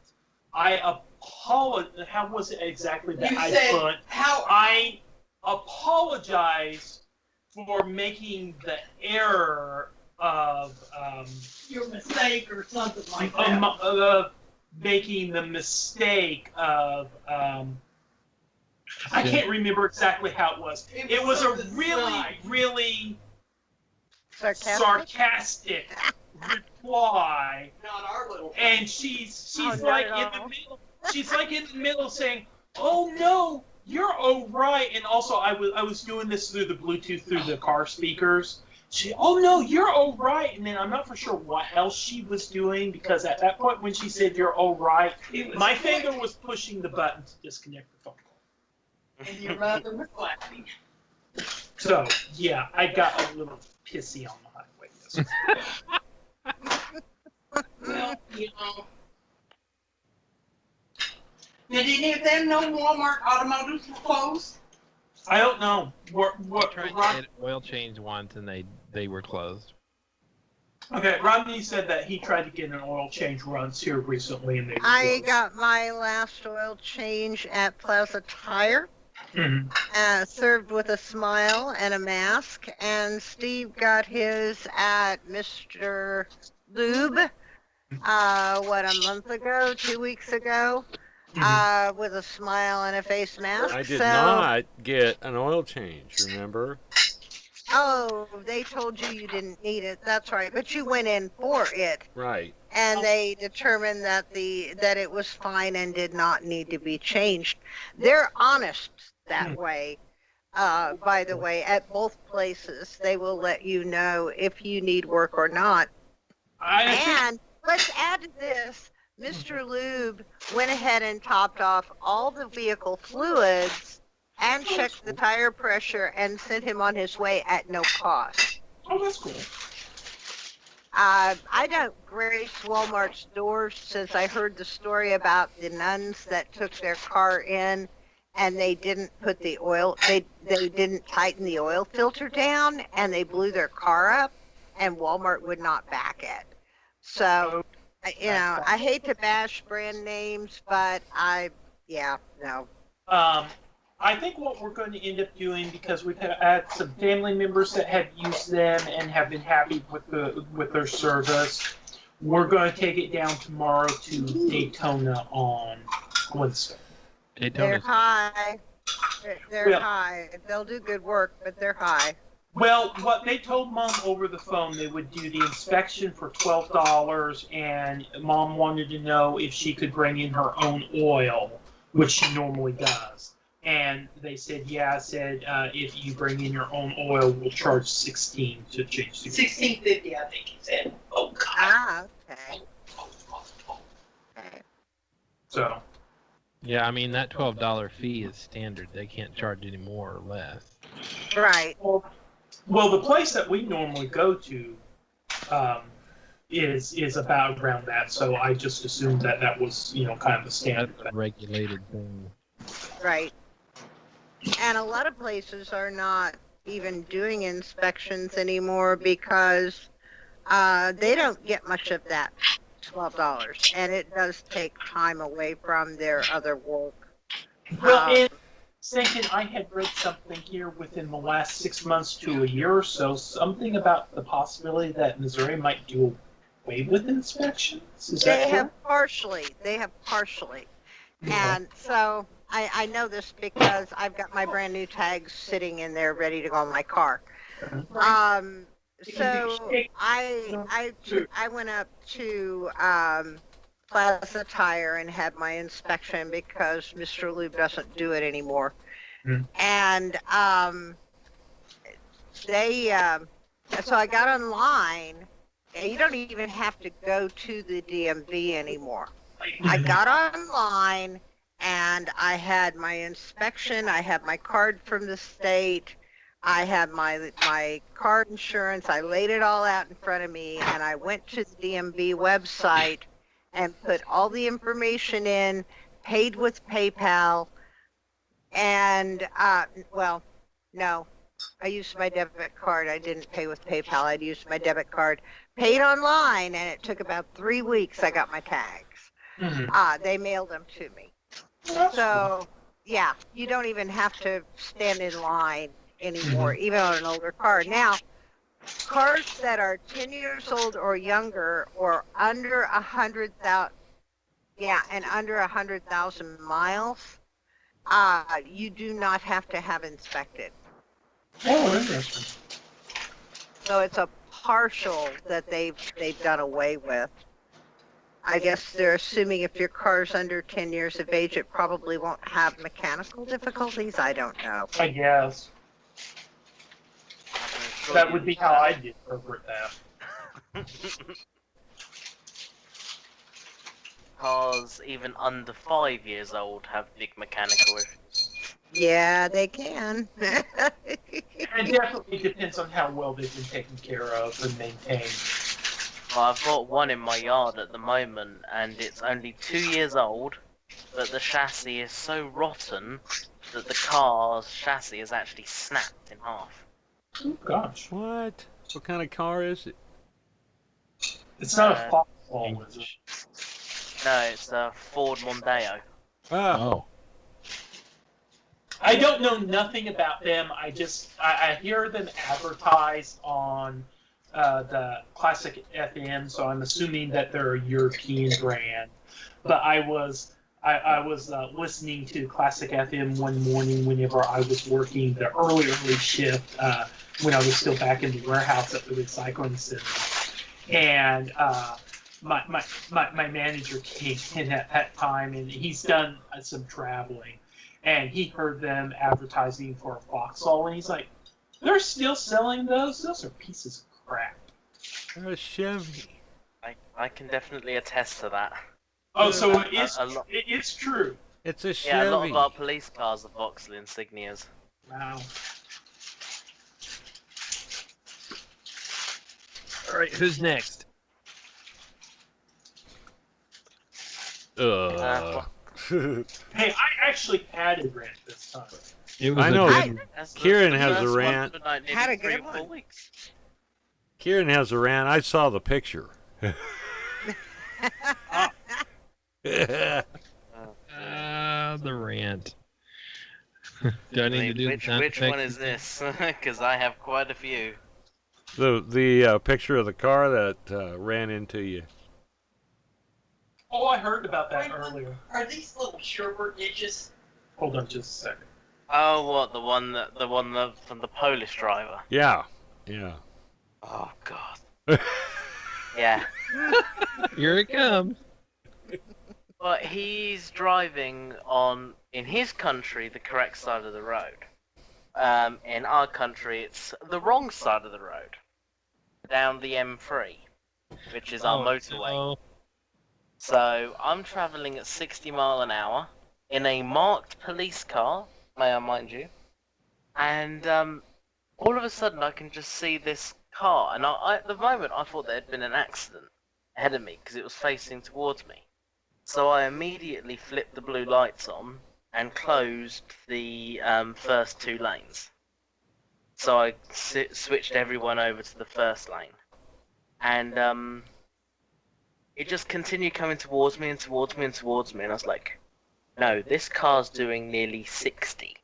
I apologize. How was it exactly that You I said, put? how I apologize for making the error of your mistake or something like that. making the mistake of I can't remember exactly how it was. It was a something really, snide. really Sarcastic? sarcastic reply, Not our little. and she's Oh, not like at in all. the middle. She's like in the middle saying, "Oh no, you're all right." And also, I was doing this through the Bluetooth through the car speakers. She, "Oh no, you're all right." And then I'm not for sure what else she was doing, because at that point when she said "you're all right," It was my quick, finger was pushing the button to disconnect the phone call. and your mother was laughing. So yeah, I got a little pissy on the highway. Well, you know. Did any of them know Walmart automotives were closed? I don't know. I tried to get oil change once and they were closed. Okay, Rodney said that he tried to get an oil change runs here recently, and they. I got my last oil change at Plaza Tire, Mhm. served with a smile and a mask, and Steve got his at Mr. Lube, a month ago, 2 weeks ago, with a smile and a face mask. I did So- not get an oil change, remember? Oh, they told you didn't need it. That's right. But you went in for it, Right. and they determined that it was fine and did not need to be changed. They're honest that way. By the way, at both places, they will let you know if you need work or not. And let's add to this, Mr. Lube went ahead and topped off all the vehicle fluids and checked the tire pressure and sent him on his way at no cost. Oh, that's cool. I don't grace Walmart's doors since I heard the story about the nuns that took their car in and they didn't put the oil, they didn't tighten the oil filter down and they blew their car up and Walmart would not back it. So, I hate to bash brand names, but no. I think what we're going to end up doing, because we've had some family members that have used them and have been happy with their service, we're going to take it down tomorrow to Daytona on Wednesday. They're Daytona's high. They're Well- high. They'll do good work, but they're high. Well, what they told Mom over the phone, they would do the inspection for $12, and Mom wanted to know if she could bring in her own oil, which she normally does. And they said, yeah. I said, if you bring in your own oil, we'll charge $16 to change the oil. $16.50, I think he said. Oh God. Ah, okay. Okay. So, Yeah, I mean that $12 fee is standard. They can't charge any more or less. Right. well, the place that we normally go to is about around that. So I just assumed that was, kind of a standard. That's a regulated thing. Right. And a lot of places are not even doing inspections anymore because they don't get much of that $12, and it does take time away from their other work. Well, and Thinking I had read something here within the last 6 months to a year or so, something about the possibility that Missouri might do away with inspections. Is that They true? have partially. They have partially. And so I know this because I've got my brand new tags sitting in there ready to go on my car. So I went up to Plaza Tire and had my inspection because Mr. Lube doesn't do it anymore. And so I got online, and you don't even have to go to the DMV anymore. I got online and I had my inspection. I had my card from the state. I had my car insurance. I laid it all out in front of me, and I went to the DMV website and put all the information in, paid with PayPal, and well, no, I used my debit card. I didn't pay with PayPal. I used my debit card. Paid online, and it took about 3 weeks. I got my tags. They mailed them to me. So, yeah, you don't even have to stand in line anymore, even on an older car. Now, cars that are 10 years old or younger or under 100,000, and under 100,000 miles, you do not have to have inspected. Oh, interesting. So it's a partial that they've done away with. I guess they're assuming if your car's under 10 years of age, it probably won't have mechanical difficulties. I don't know. I guess. That would be how I'd interpret that. Cars even under 5 years old have big mechanical issues. Yeah, they can. It definitely depends on how well they've been taken care of and maintained. Well, I've got one in my yard at the moment, and it's only 2 years old, but the chassis is so rotten that the car's chassis is actually snapped in half. Oh, gosh. What? What kind of car is it? It's not a Foxhole, is it? No, it's a Ford Mondeo. Oh. I don't know nothing about them. I hear them advertised on the Classic FM, so I'm assuming that they're a European brand. But I was listening to Classic FM one morning whenever I was working the early shift when I was still back in the warehouse at the recycling center, and my manager came in at that time, and he's done some traveling, and he heard them advertising for a Vauxhall, and he's like, "They're still selling those? Those are pieces of crap." A Chevy. I can definitely attest to that. Oh, so it A is true. It's a Chevy. Yeah, a lot of our police cars are Vauxhall Insignias. Wow. All right, who's next? Uh, Hey, I actually had a rant this time. It was I know. That's the Kieran has a first one rant. for like nearly Had a 3 good or 4 one. weeks. Kieran has a rant. I saw the picture. the rant. Do I need to do the sound Which effect? one is this? Because I have quite a few. The picture of the car that ran into you. Oh, I heard about that earlier. Are these little sherbet ditches? Hold on just a second. Oh, what, the one from the Polish driver? Yeah. Oh God. Yeah. Here it comes. But he's driving on, in his country, the correct side of the road. In our country, it's the wrong side of the road. Down the M3, which is our motorway. No. So I'm travelling at 60 mile an hour in a marked police car, may I mind you. And all of a sudden I can just see this car. And at the moment I thought there had been an accident ahead of me because it was facing towards me. So I immediately flipped the blue lights on and closed the first 2 lanes. So I switched everyone over to the first lane. And it just continued coming towards me and towards me and towards me, and I was like, no, this car's doing nearly 60.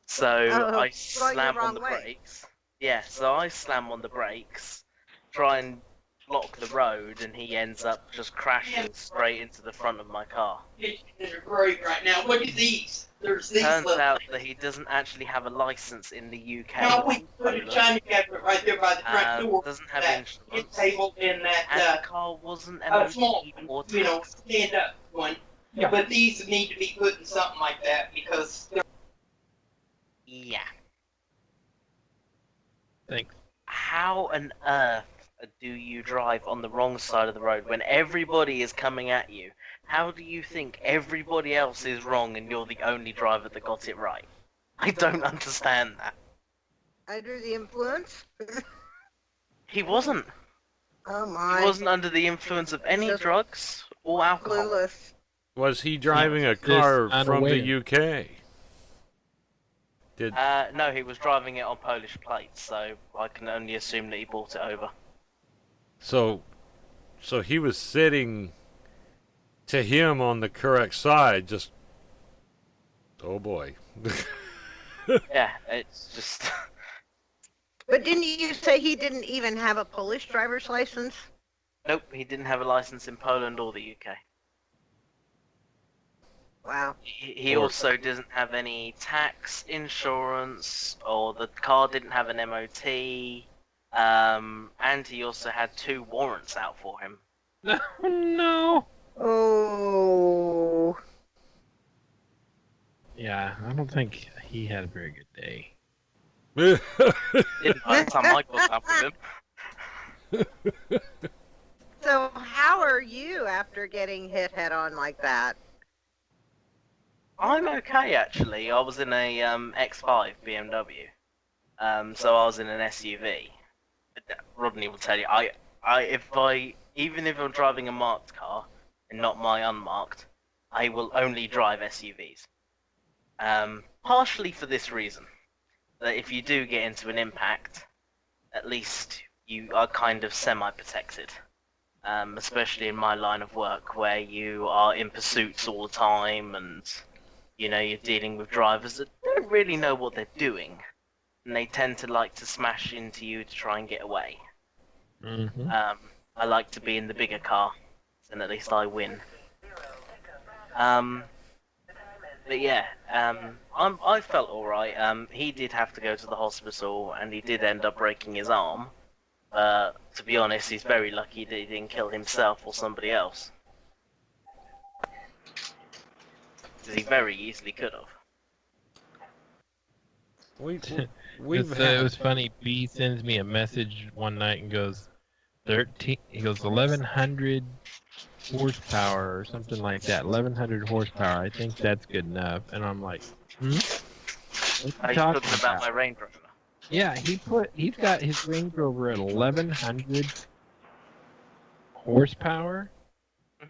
So Oh, I going the slam on wrong the way. brakes. Yeah, so I slam on the brakes, try and block the road, and he ends up just crashing straight into the front of my car. Pitching in a grave right now. Look at these. There's these Turns little out things. that he doesn't actually have a license in the UK. Now we put a china cabinet right there by the front door. Doesn't have that insurance. table in And that the car wasn't small, MOT or you know, taxed. stand up one. Yeah. But these need to be put in something like that because they're Yeah. Thanks. How on earth do you drive on the wrong side of the road when everybody is coming at you? How do you think everybody else is wrong and you're the only driver that got it right? I don't understand that. Under the influence? He wasn't. Oh He my. wasn't under the influence of any Just drugs or alcohol. Clueless. Was he driving a Just car from unaware. the UK? Did No, he was driving it on Polish plates, so I can only assume that he brought it over. so he was sitting to him on the correct side, just oh boy. Yeah, it's just... But didn't you say he didn't even have a Polish driver's license? Nope, he didn't have a license in Poland or the UK. Wow. He Or- also doesn't have any tax, insurance, or the car didn't have an MOT, and he also had 2 warrants out for him. No. Oh. Yeah, I don't think he had a very good day. Didn't by the time I got up with him. So how are you after getting hit head on like that? I'm okay actually. I was in a X5 BMW, so I was in an SUV. Rodney will tell you, even if I'm driving a marked car and not my unmarked, I will only drive SUVs. Partially for this reason, that if you do get into an impact, at least you are kind of semi-protected. Especially in my line of work, where you are in pursuits all the time, and you're dealing with drivers that don't really know what they're doing, and they tend to like to smash into you to try and get away. Mm-hmm. I like to be in the bigger car, and at least I win. But yeah, I felt alright. He did have to go to the hospital, and he did end up breaking his arm. To be honest, he's very lucky that he didn't kill himself or somebody else. Because he very easily could have. We've It was funny. B sends me a message one night and goes, 13. He goes 1100 horsepower or something like that. 1100 horsepower. I think that's good enough. And I'm like, What Are you you talking talking about my Range Rover? Yeah, he's got his Range Rover at 1100 horsepower.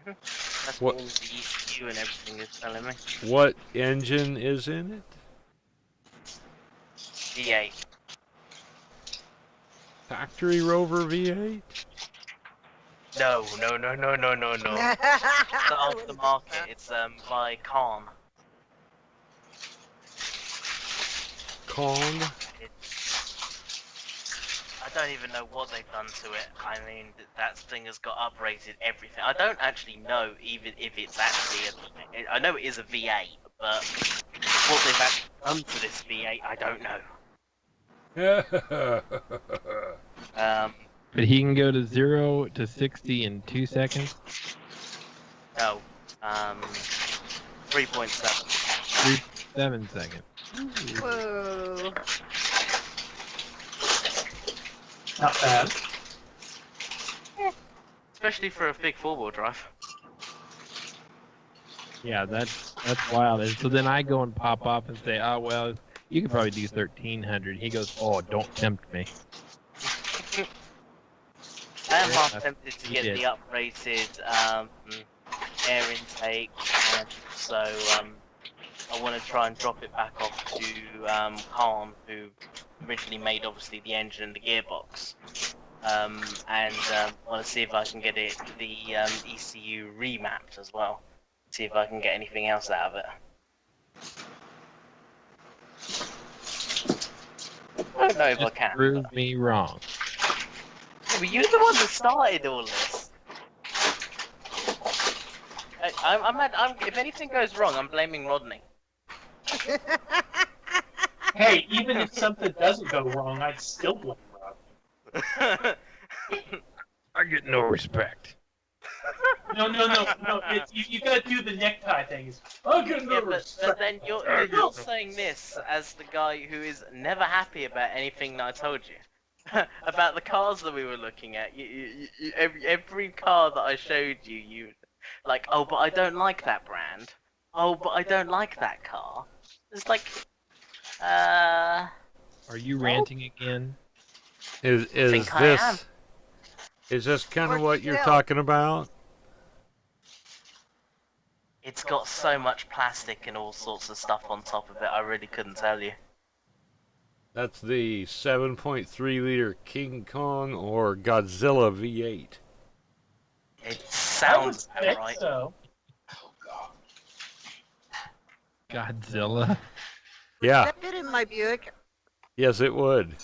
That's What- all the ECU and everything is telling me. What engine is in it? V8. Factory Rover V8? No. The aftermarket. It's by Khan. Kong? I don't even know what they've done to it. I mean, that thing has got uprated everything. I don't actually know even if it's actually I know it is a V8, but what they've actually done to this V8, I don't know. But he can go to 0 to 60 in 2 seconds. No. 3.7. 7 seconds. Whoa. Not bad. Especially for a big 4-wheel drive. Yeah, that's wild. And so then I go and pop off and say, oh well, you could probably do 1300. He goes, oh, don't tempt me. I am half Yeah, tempted to you get did. the uprated air intake, and so I want to try and drop it back off to Khan, who originally made obviously the engine and the gearbox, and want to see if I can get it the ECU remapped as well. See if I can get anything else out of it. don't know if I can. Prove me wrong. Yeah, but you're the one that started all this. If anything goes wrong, I'm blaming Rodney. Hey, even if something doesn't go wrong, I'd still blame Rob. I get no respect. No. You gotta do the necktie thing. I get Yeah, nervous. but then you're saying this as the guy who is never happy about anything that I told you. About the cars that we were looking at. Every car that I showed you, you like, oh, but I don't like that brand. Oh, but I don't like that car. It's like, Are you ranting again? Is think I am. this kind of Or what you're still. talking about? It's got so much plastic and all sorts of stuff on top of it, I really couldn't tell you. That's the 7.3 liter King Kong or Godzilla V8. It I would sounds think right. so. Godzilla. Yeah, That fit in my Buick. yes, it would.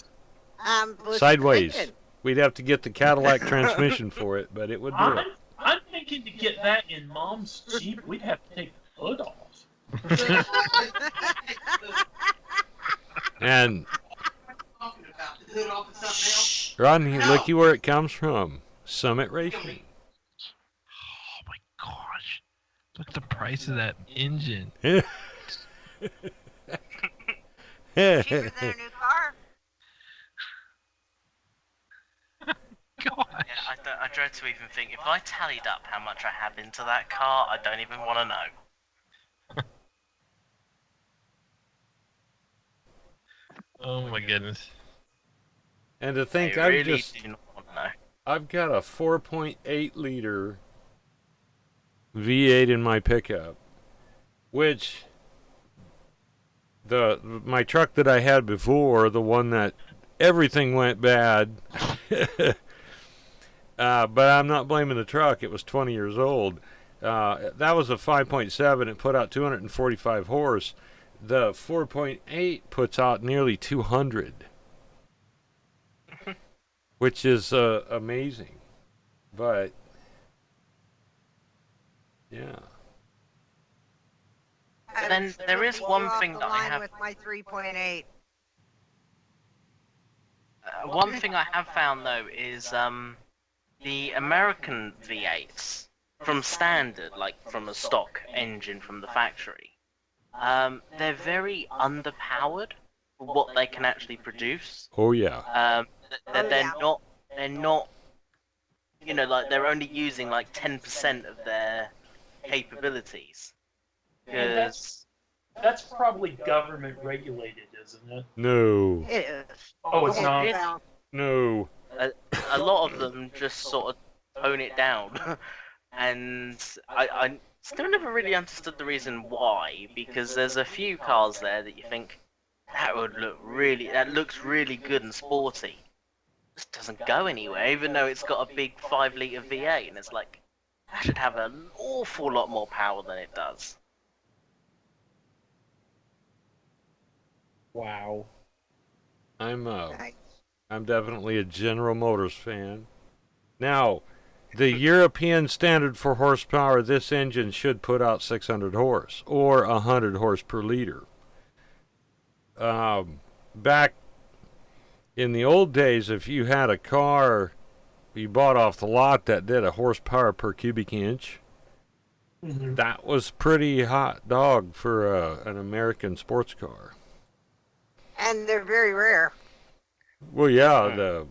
Was Sideways. thinking, We'd have to get the Cadillac transmission for it, but it would do it. I'm thinking to get that in Mom's Jeep, we'd have to take the hood off. And Talking about the hood off of something else. Rodney, looky where it comes from. Summit Racing. Oh my gosh. Look at the price of that engine. cheaper than a new car. Gosh. Yeah, I dread to even think. If I tallied up how much I have into that car, I don't even want to know. Oh my goodness. And to think, I really do not want to know. I've got a 4.8 liter V8 in my pickup, which my truck that I had before, the one that everything went bad, but I'm not blaming the truck. It was 20 years old. That was a 5.7. It put out 245 horse. The 4.8 puts out nearly 200. Which is amazing, but yeah. But then there is one thing that I have. With my 3.8. One thing I have found though is the American V8s from standard, like from a stock engine from the factory. They're very underpowered for what they can actually produce. Oh yeah. They're not, you know, like they're only using like 10% of their capabilities. And Because that's probably government regulated, isn't it? No. It is. Oh, it's not. Well, No. a lot of them just sort of tone it down. And I still never really understood the reason why, because there's a few cars there that you think that looks really good and sporty. Just doesn't go anywhere, even though it's got a big 5-liter V8, and it's like that should have an awful lot more power than it does. Wow. I'm nice. definitely a General Motors fan. Now, the European standard for horsepower, this engine should put out 600 horse or 100 horse per liter. Back in the old days, if you had a car you bought off the lot that did a horsepower per cubic inch, that was pretty hot dog for an American sports car. And they're very rare. Well, yeah,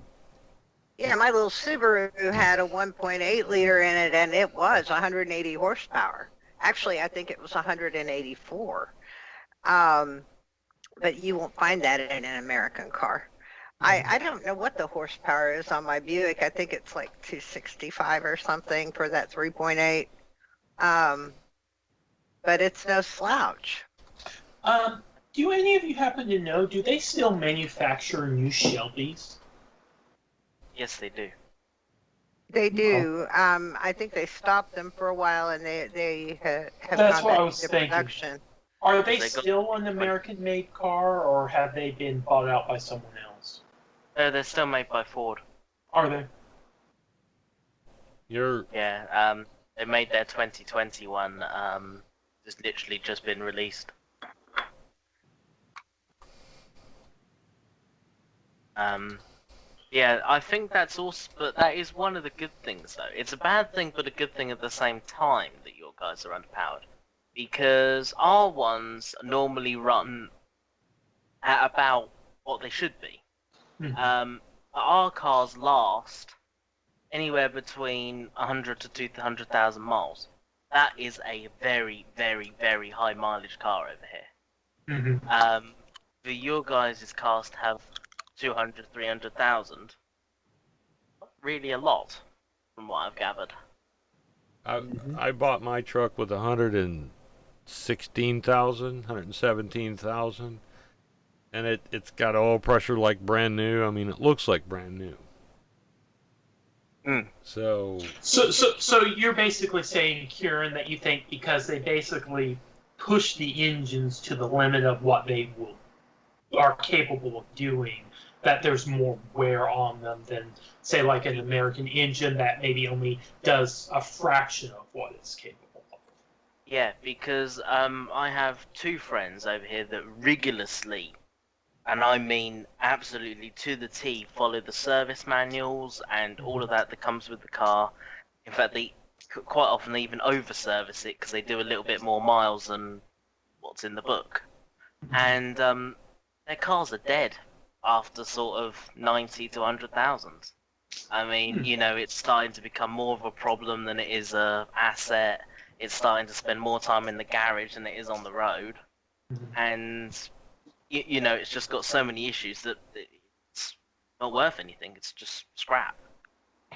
Yeah, my little Subaru had a 1.8 liter in it, and it was 180 horsepower. Actually, I think it was 184. But you won't find that in an American car. I don't know what the horsepower is on my Buick. I think it's like 265 or something for that 3.8. But it's no slouch. Do any of you happen to know, do they still manufacture new Shelbys? Yes, they do. They do. I think they stopped them for a while, and they have That's gone what I back was into thinking. production. Are they They got- still an American-made car, or have they been bought out by someone else? They're still made by Ford. Are they? You're Yeah, they made their 2021. It's literally just been released. Yeah, I think that's also, but that is one of the good things, though. It's a bad thing, but a good thing at the same time that your guys are underpowered, because our ones normally run at about what they should be. Mhm. Our cars last anywhere between 100 to 200,000 miles. That is a very, very, very high mileage car over here. Mhm. For your guys' cars to have 200, 300,000, not really a lot, from what I've gathered. I bought my truck with 117,000, and it's got oil pressure like brand new. I mean, it looks like brand new. So So you're basically saying, Kieran, that you think because they basically push the engines to the limit of what they are capable of doing, that there's more wear on them than, say, like an American engine that maybe only does a fraction of what it's capable of. Yeah, because I have two friends over here that rigorously, and I mean absolutely to the T, follow the service manuals and all of that comes with the car. In fact, they quite often even over-service it because they do a little bit more miles than what's in the book. And their cars are dead after sort of 90 to 100,000. I mean, you know, it's starting to become more of a problem than it is a asset. It's starting to spend more time in the garage than it is on the road. And you know, it's just got so many issues that it's not worth anything. It's just scrap.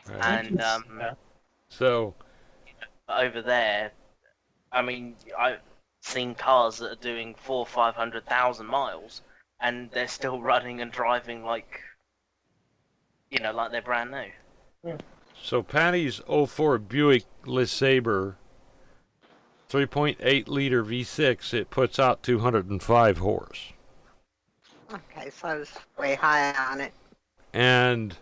right. And So over there, I mean, I've seen cars that are doing 400,000 or 500,000 miles, and they're still running and driving like, you know, like they're brand new. So Patty's 04 Buick LeSabre 3.8 liter V6, it puts out 205 horse. Okay, so I was way high on it. And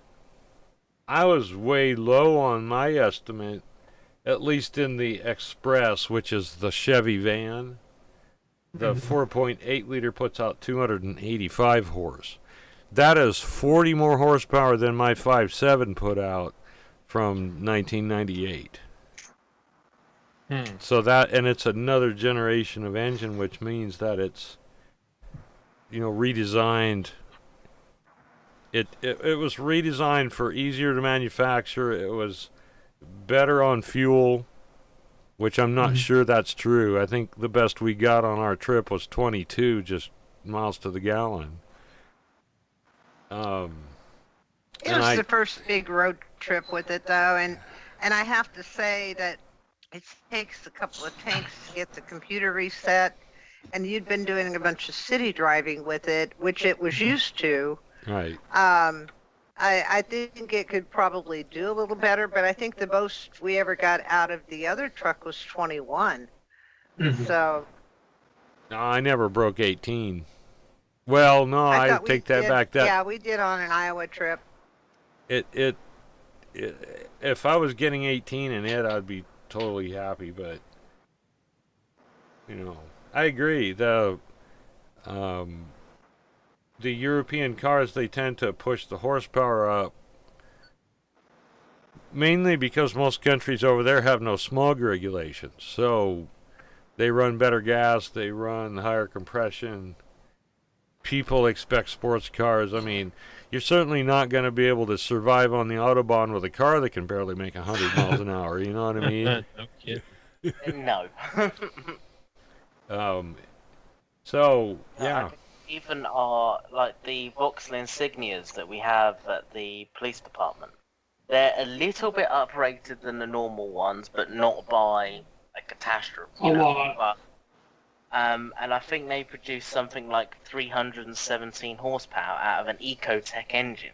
I was way low on my estimate, at least in the Express, which is the Chevy van. The 4.8 liter puts out 285 horse. That is 40 more horsepower than my 5.7 put out from 1998. So that, and it's another generation of engine, which means that it's, you know, redesigned. It was redesigned for easier to manufacture. It was better on fuel, which I'm not sure that's true. I think the best we got on our trip was 22 just miles to the gallon. It was the first big road trip with it, though, and I have to say that it takes a couple of tanks to get the computer reset, and you'd been doing a bunch of city driving with it, which it was used to. Right. I think it could probably do a little better, but I think the most we ever got out of the other truck was 21. So No, I never broke 18. Well, no, I thought we take that did- back. That yeah, we did on an Iowa trip. it if I was getting 18 in it, I'd be totally happy. But you know, I agree. The European cars, they tend to push the horsepower up, mainly because most countries over there have no smog regulations. So they run better gas, they run higher compression. People expect sports cars. I mean, you're certainly not going to be able to survive on the Autobahn with a car that can barely make 100 miles an hour. You know what I mean? No kidding. No. So, yeah. Even our, like, the Vauxhall Insignias that we have at the police department, they're a little bit uprated than the normal ones, but not by a catastrophe. A lot. But, and I think they produce something like 317 horsepower out of an Ecotec engine.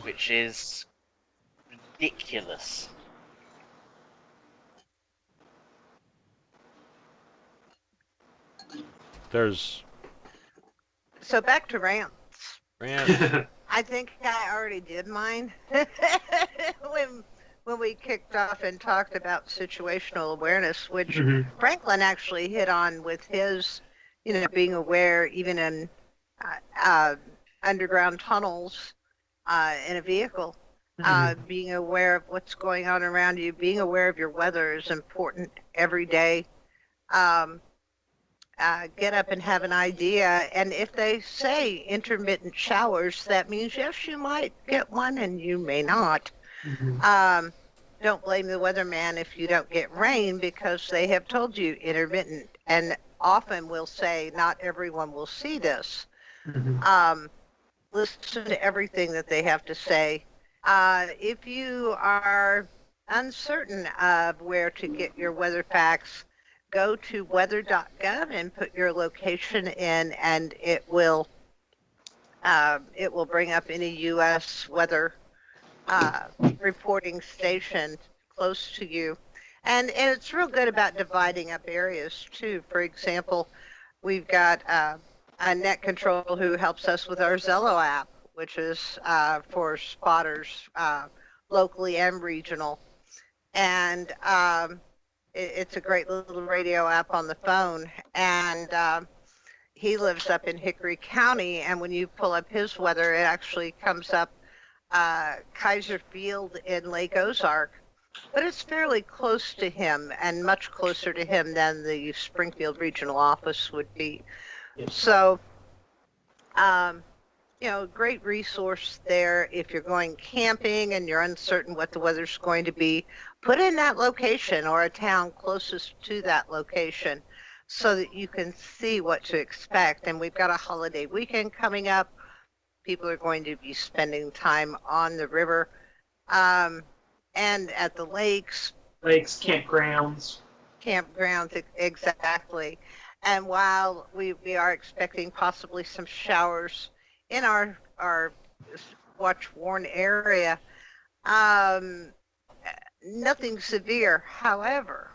Which is ridiculous. there's So back to rants. rants. I think I already did mine when we kicked off and talked about situational awareness, which Franklin actually hit on with his, being aware even in underground tunnels in a vehicle, being aware of what's going on around you, being aware of your weather is important every day. Get up and have an idea. And if they say intermittent showers, that means, yes, you might get one and you may not. Don't blame the weatherman if you don't get rain, because they have told you intermittent. And often we'll say not everyone will see this. Listen to everything that they have to say. If you are uncertain of where to get your weather facts, go to weather.gov and put your location in, and it will bring up any U.S. weather reporting station close to you. And it's real good about dividing up areas too. For example, we've got a net control who helps us with our Zello app, which is for spotters locally and regional. And it's a great little radio app on the phone. And he lives up in Hickory County, and when you pull up his weather, it actually comes up Kaiser Field in Lake Ozark, but it's fairly close to him and much closer to him than the Springfield regional office would be. So, great resource there. If you're going camping and you're uncertain what the weather's going to be, put in that location or a town closest to that location so that you can see what to expect. And we've got a holiday weekend coming up. People are going to be spending time on the river and at the lakes. Lakes, campgrounds. Campgrounds, exactly. And while we are expecting possibly some showers in our watch-worn area, nothing severe. However,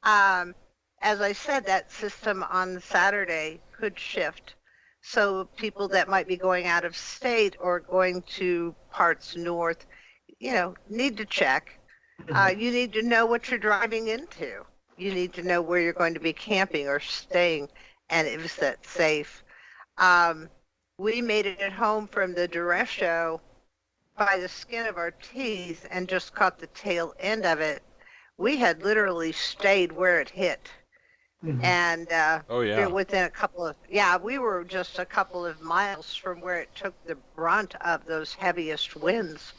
as I said, that system on Saturday could shift. So people that might be going out of state or going to parts north, need to check. You need to know what you're driving into. You need to know where you're going to be camping or staying, and is that safe. We made it at home from the Duress show by the skin of our teeth and just caught the tail end of it. We had literally stayed where it hit. And within a couple of we were just a couple of miles from where it took the brunt of those heaviest winds.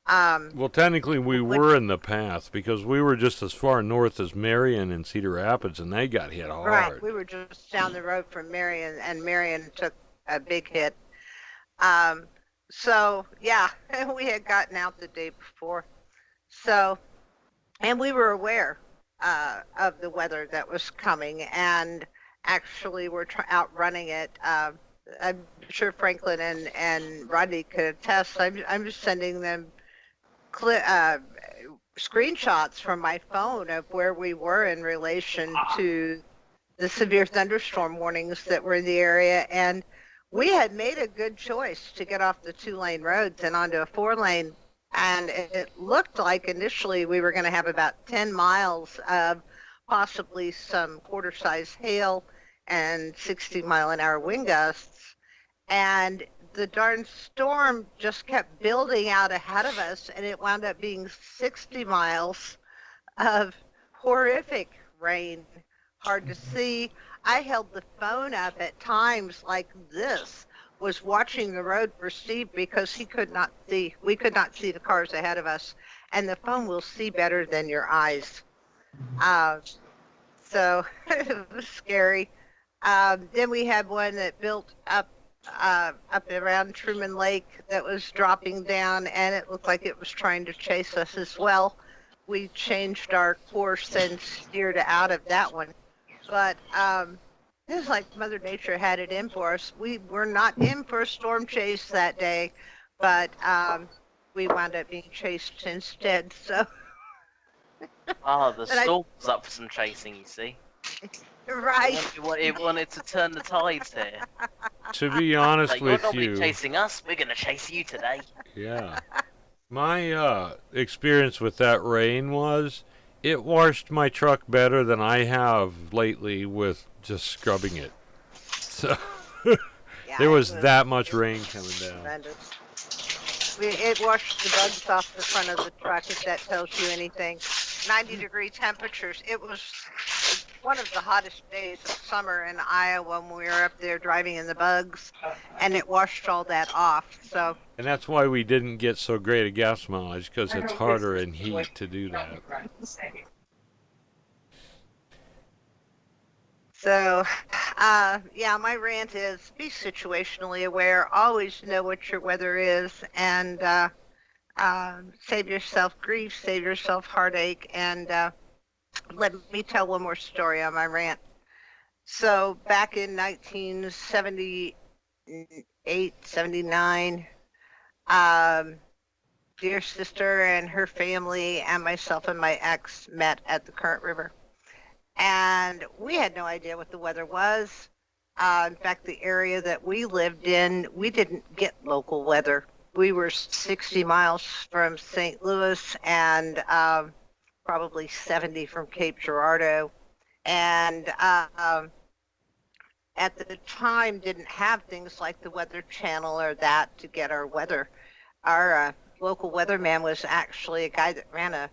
Well, technically we were in the path because we were just as far north as Marion and Cedar Rapids, and they got hit hard. Right, we were just down the road from Marion, and Marion took a big hit. So yeah, we had gotten out the day before, so, and we were aware of the weather that was coming, and actually we're out running it. I'm sure Franklin and Rodney could attest. I'm just sending them screenshots from my phone of where we were in relation to the severe thunderstorm warnings that were in the area, and we had made a good choice to get off the 2-lane roads and onto a 4-lane. And it looked like initially we were going to have about 10 miles of possibly some quarter-size hail and 60-mile-an-hour wind gusts. And the darn storm just kept building out ahead of us, and it wound up being 60 miles of horrific rain, hard to see. I held the phone up at times like this, was watching the road for Steve because he could not see. We could not see the cars ahead of us, and the phone will see better than your eyes. So it was scary. Then we had one that built up around Truman Lake that was dropping down, and it looked like it was trying to chase us as well. We changed our course and steered out of that one. But it was like Mother Nature had it in for us. We were not in for a storm chase that day, but we wound up being chased instead. So. The storm was up for some chasing, you see. Right. It wanted to turn the tides here. To be honest Like, you're with normally you, chasing us, we're gonna chase you today. yeah. My experience with that rain was it washed my truck better than I have lately with just scrubbing it. So Yeah, there it was that much rain coming down. tremendous. It washed the bugs off the front of the truck, if that tells you anything. 90-degree temperatures. It was one of the hottest days of summer in Iowa when we were up there driving in the bugs, and it washed all that off. So, And that's why we didn't get so great a gas mileage, because it's harder in heat to do that. so, yeah, my rant is be situationally aware. Always know what your weather is, and save yourself grief, save yourself heartache, and let me tell one more story on my rant. So back in 1978, 79, dear sister and her family and myself and my ex met at the Current River. And we had no idea what the weather was. In fact, the area that we lived in, we didn't get local weather. We were 60 miles from St. Louis and probably 70 from Cape Girardeau. And at the time didn't have things like the Weather Channel or that to get our weather. Our local weatherman was actually a guy that ran a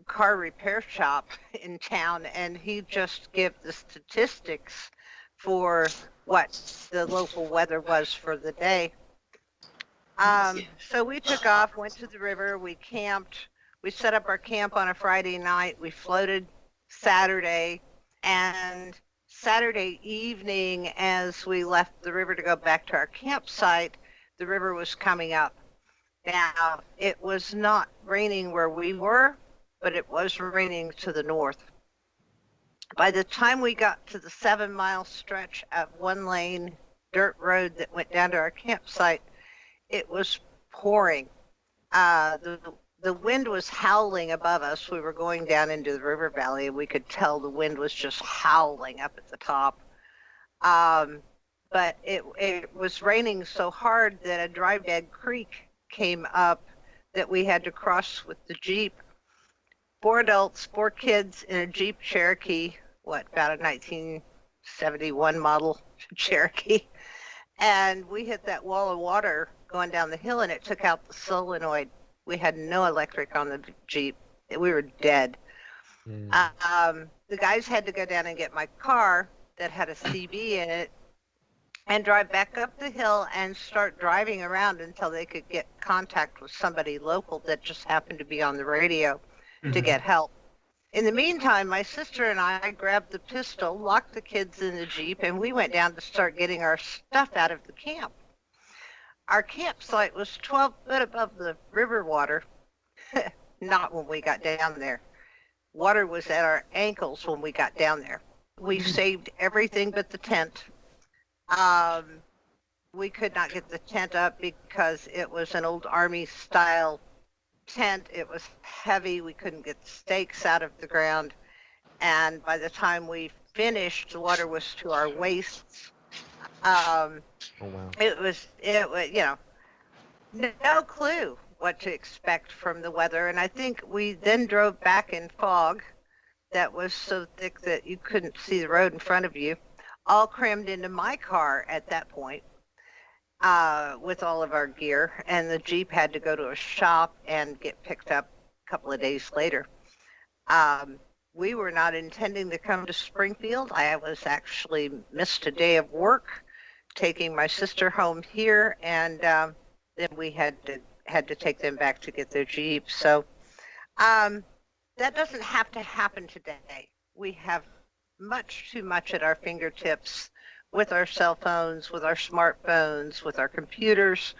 car repair shop in town, and he just gave the statistics for what the local weather was for the day. So we took off, went to the river, we camped, we set up our camp on a Friday night, we floated Saturday, and Saturday evening as we left the river to go back to our campsite, the river was coming up. Now, it was not raining where we were, but it was raining to the north. By the time we got to the 7-mile stretch of one-lane dirt road that went down to our campsite, it was pouring. The wind was howling above us. We were going down into the river valley, and we could tell the wind was just howling up at the top. But it was raining so hard that a dry bed creek came up that we had to cross with the Jeep. 4 adults, 4 kids in a Jeep Cherokee, about a 1971 model Cherokee. And we hit that wall of water going down the hill, and it took out the solenoid. We had no electric on the Jeep. We were dead. The guys had to go down and get my car that had a CB in it and drive back up the hill and start driving around until they could get contact with somebody local that just happened to be on the radio to get help. In the meantime, my sister and I grabbed the pistol, locked the kids in the Jeep, and we went down to start getting our stuff out of the camp. Our campsite was 12 foot above the river water. Not when we got down there. Water was at our ankles when we got down there. We saved everything but the tent. We could not get the tent up because it was an old Army style tent. It was heavy. We couldn't get the stakes out of the ground. And by the time we finished, the water was to our waists. Oh wow. It was, no clue what to expect from the weather. And I think we then drove back in fog that was so thick that you couldn't see the road in front of you, all crammed into my car at that point with all of our gear. And the Jeep had to go to a shop and get picked up a couple of days later. We were not intending to come to Springfield. I was actually missed a day of work, taking my sister home here, and then we had to take them back to get their Jeep. So that doesn't have to happen today. We have much too much at our fingertips with our cell phones, with our smartphones, with our computers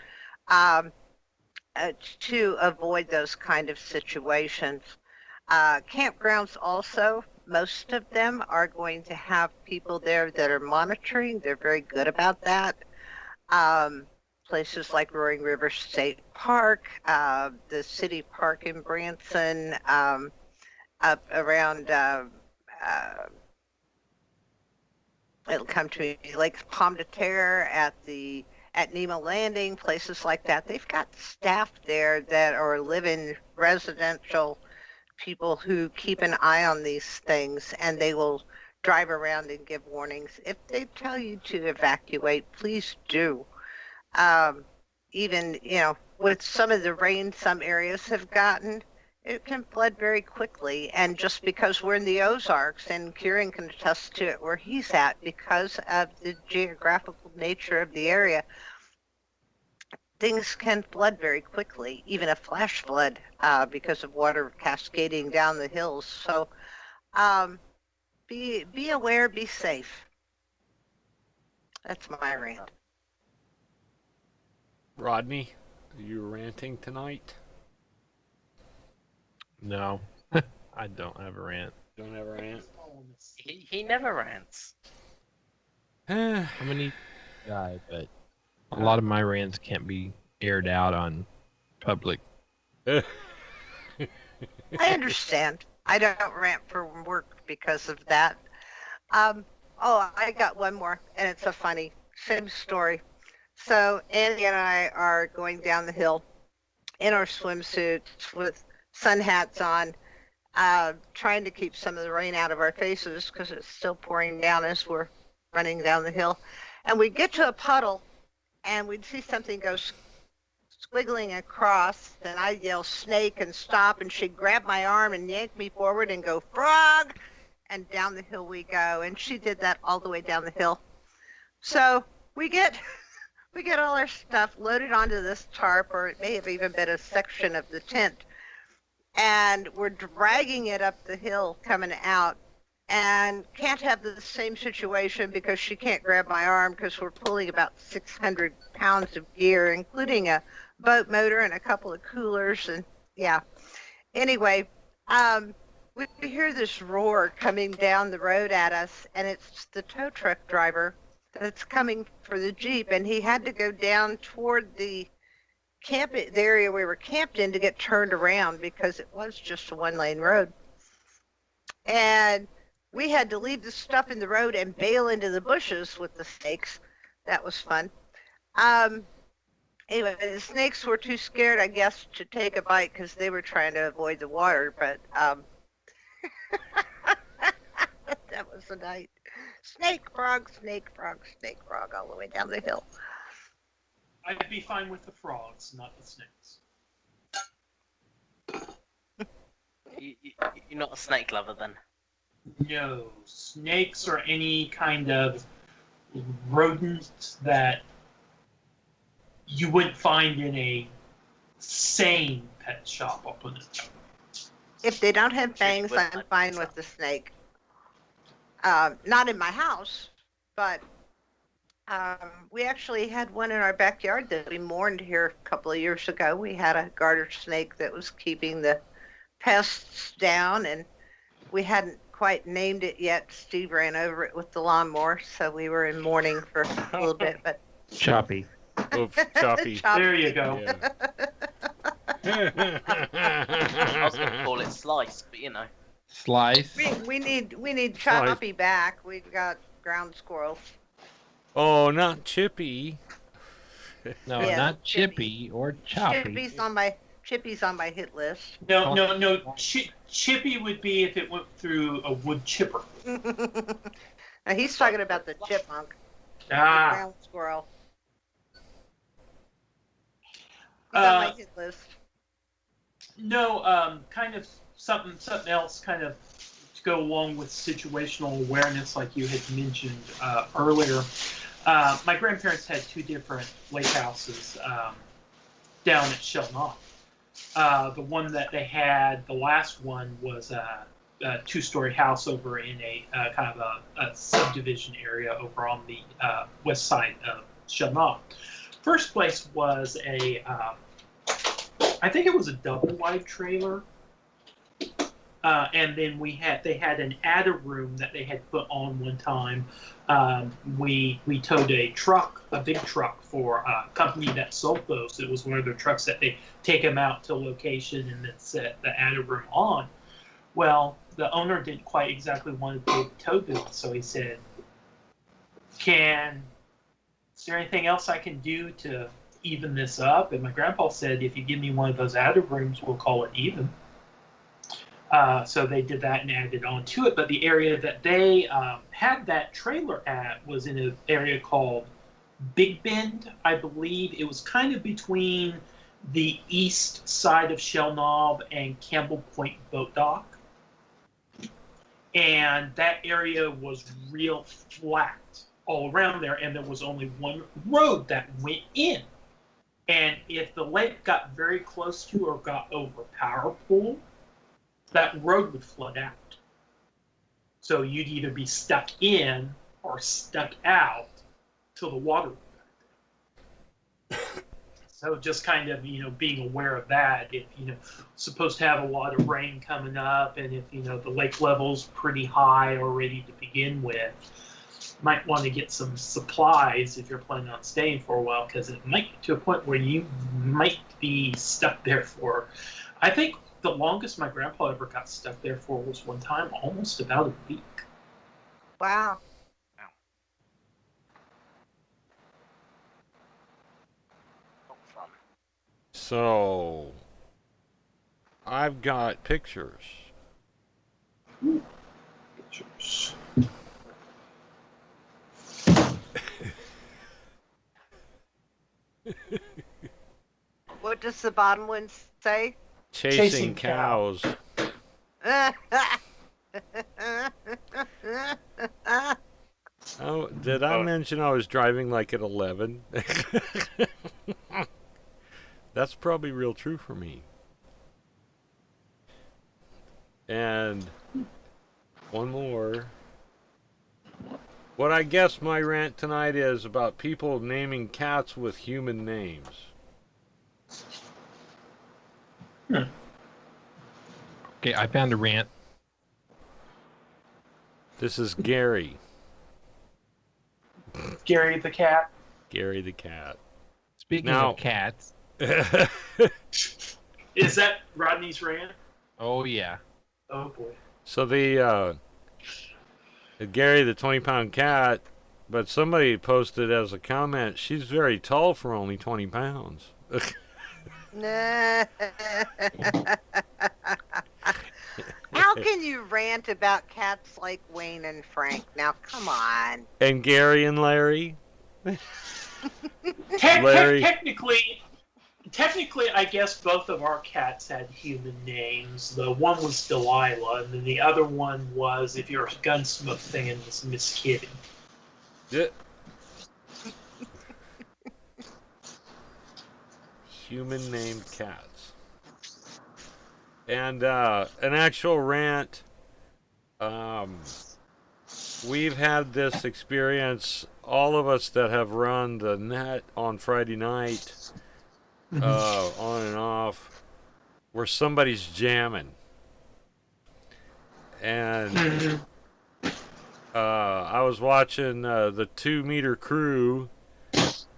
to avoid those kind of situations. Campgrounds also, most of them are going to have people there that are monitoring. They're very good about that. Places like Roaring River State Park, the city park in Branson, up around It'll come to Lake Pomme de Terre at Nemo Landing, places like that. They've got staff there that are living residential people who keep an eye on these things, and they will drive around and give warnings. If they tell you to evacuate, please do. Even, with some of the rain some areas have gotten, it can flood very quickly. And just because we're in the Ozarks, and Kieran can attest to it where he's at, because of the geographical nature of the area, things can flood very quickly, even a flash flood, because of water cascading down the hills. So be aware, be safe. That's my rant. Rodney, are you ranting tonight? No, I don't have a rant. Don't have a rant? He never rants. I'm gonna need a guy, but a lot of my rants can't be aired out on public. I understand. I don't rant for work because of that. I got one more, and it's a funny, same story. So Andy and I are going down the hill in our swimsuits with sun hats on, trying to keep some of the rain out of our faces because it's still pouring down as we're running down the hill. And we get to a puddle, and we'd see something go squiggling across, and I'd yell snake and stop, and she'd grab my arm and yank me forward and go frog, and down the hill we go. And she did that all the way down the hill. So we get all our stuff loaded onto this tarp, or it may have even been a section of the tent, and we're dragging it up the hill coming out, and can't have the same situation because she can't grab my arm because we're pulling about 600 pounds of gear, including a boat motor and a couple of coolers. And yeah, anyway, we hear this roar coming down the road at us, and it's the tow truck driver that's coming for the Jeep, and he had to go down toward the area we were camped in to get turned around because it was just a one-lane road. And we had to leave the stuff in the road and bail into the bushes with the snakes. That was fun. Anyway, the snakes were too scared, I guess, to take a bite because they were trying to avoid the water, but that was the night. Snake, frog, all the way down the hill. I'd be fine with the frogs, not the snakes. You're not a snake lover then? No, snakes or any kind of rodent that you wouldn't find in a sane pet shop, I'll put it. If they don't have fangs, I'm fine with the snake. Not in my house, but we actually had one in our backyard that we mourned here a couple of years ago. We had a garter snake that was keeping the pests down, and we hadn't quite named it yet. Steve ran over it with the lawnmower, so we were in mourning for a little bit. But Choppy. Oops, choppy. There you go. Yeah. I was going to call it slice, but you know. Slice. we need Choppy back. We've got ground squirrels. Oh, not Chippy. No, Yeah, not Chippy or Choppy. Chippy's on my hit list. No. Chippy would be if it went through a wood chipper. Now he's talking about the chipmunk, the Ah, ground squirrel. He's on my hit list. no, kind of something else, kind of to go along with situational awareness, like you had mentioned earlier. My grandparents had two different lake houses down at Shell Knob. The one that they had, the last one, was a two-story house over in a kind of a subdivision area over on the west side of Shell Knob. First place was I think it was a double-wide trailer. And then they had an adder room that they had put on one time. We towed a big truck for a company that sold those. It was one of their trucks that they take them out to location and then set the adder room on. Well, the owner didn't quite exactly want to pay the tow bill, so he said, Is there anything else I can do to even this up? And my grandpa said, if you give me one of those added rooms, we'll call it even. So they did that and added on to it. But the area that they had that trailer at was in an area called Big Bend, I believe. It was kind of between the east side of Shell Knob and Campbell Point Boat Dock. And that area was real flat all around there, and there was only one road that went in. And if the lake got very close to or got over a power pole, that road would flood out. So you'd either be stuck in or stuck out till the water would back down. So just kind of, being aware of that. If, supposed to have a lot of rain coming up, and if, the lake level's pretty high already to begin with, might want to get some supplies if you're planning on staying for a while, because it might get to a point where you might be stuck there for, I think the longest my grandpa ever got stuck there for was one time almost about a week. Wow. So, I've got pictures. Pictures. What does the bottom one say? Chasing cows. Oh, did I mention I was driving like at 11? That's probably real true for me. And one more. What I guess my rant tonight is about people naming cats with human names. Okay, I found a rant. This is Gary. Gary the cat. Gary the cat. Speaking Now- of cats, Is that Rodney's rant? oh yeah. Oh boy. So the Gary the 20-pound cat, but somebody posted as a comment, she's very tall for only 20 pounds. How can you rant about cats like Wayne and Frank? Now, come on. And Gary and Larry. Te- Larry. Technically, I guess both of our cats had human names. The one was Delilah, and then the other one was, if you're a Gunsmoke fan, was Miss Kitty. Yeah. Human named cats. And an actual rant. We've had this experience, all of us that have run the net on Friday night, on and off, where somebody's jamming. And I was watching the 2 Meter Crew,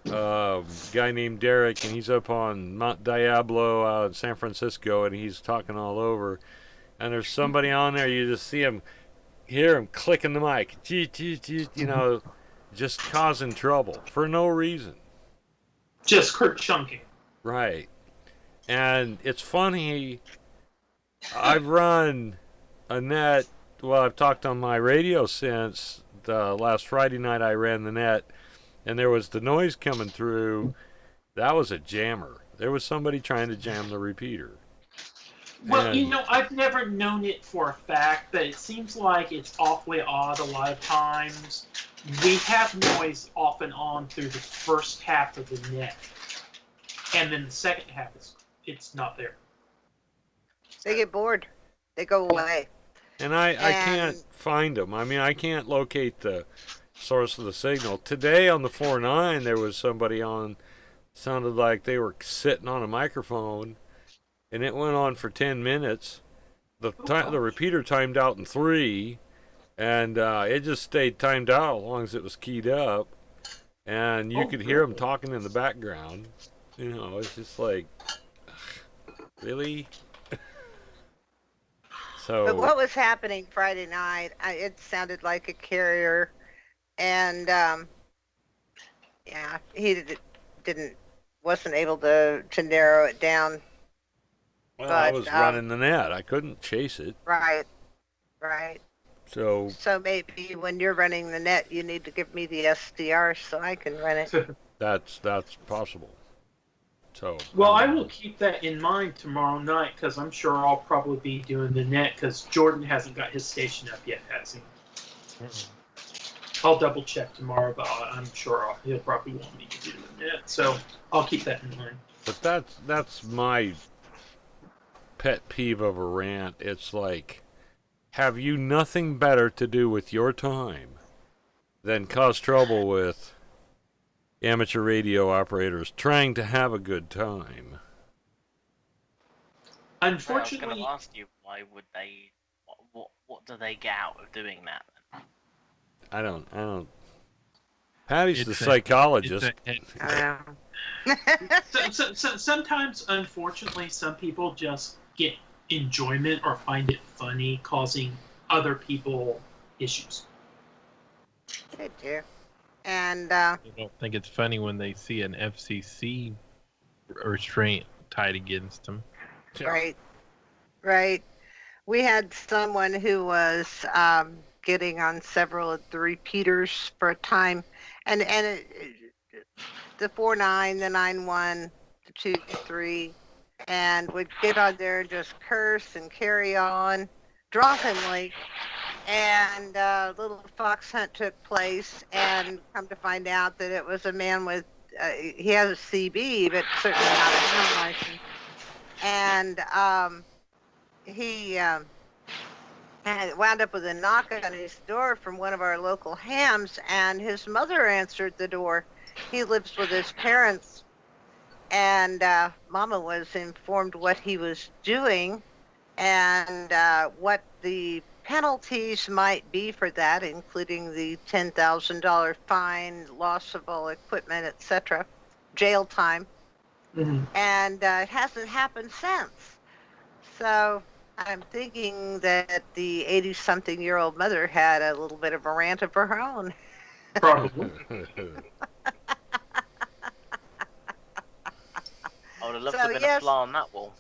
guy named Derek, and he's up on Mount Diablo out in San Francisco, and he's talking all over. And there's somebody on there, you just see him, hear him clicking the mic, just causing trouble for no reason. Just Kurt chunking. Right. And it's funny, I've run a net, well, I've talked on my radio since the last Friday night I ran the net, and there was the noise coming through. That was a jammer. There was somebody trying to jam the repeater. Well, And- I've never known it for a fact, but it seems like it's awfully odd a lot of times. We have noise off and on through the first half of the net, and then the second half it's not there. They get bored. They go away. And I can't And- find them. I mean, I can't locate the source of the signal. Today on the 4-9, there was somebody on, sounded like they were sitting on a microphone, and it went on for 10 minutes. The repeater timed out in 3, and it just stayed timed out as long as it was keyed up, and you could hear them talking in the background. It's just like, really? So But what was happening Friday night, it sounded like a carrier and yeah, he wasn't able to narrow it down. Well, I But, was running the net. I couldn't chase it. Right. So So maybe when you're running the net, you need to give me the SDR so I can run it. that's possible. So Well, I will keep that in mind tomorrow night because I'm sure I'll probably be doing the net because Jordan hasn't got his station up yet, has he? I'll double check tomorrow, but I'm sure he'll probably want me to do the net, so I'll keep that in mind. But that's my pet peeve of a rant. It's like, have you nothing better to do with your time than cause trouble with amateur radio operators trying to have a good time? I was Unfortunately, going to ask you, why would they? What do they get out of doing that? I don't. Patty's the It's psychologist. I know. sometimes, unfortunately, some people just get enjoyment or find it funny causing other people issues. They do. And I don't think it's funny when they see an FCC restraint tied against them. Right. We had someone who was getting on several of the repeaters for a time, and the 4.9, the 9.1, the 2.3, and would get on there and just curse and carry on drunkenly. And a little fox hunt took place, and come to find out that it was a man with he has a CB, but certainly not a ham license. And he had wound up with a knock on his door from one of our local hams, and his mother answered the door. He lives with his parents, and Mama was informed what he was doing and what the penalties might be for that, including the $10,000 fine, loss of all equipment, etc., jail time. Mm-hmm. And it hasn't happened since. So I'm thinking that the 80-something-year-old mother had a little bit of a rant of her own. Probably. I would have loved So, to have been yes. a fly on that wall.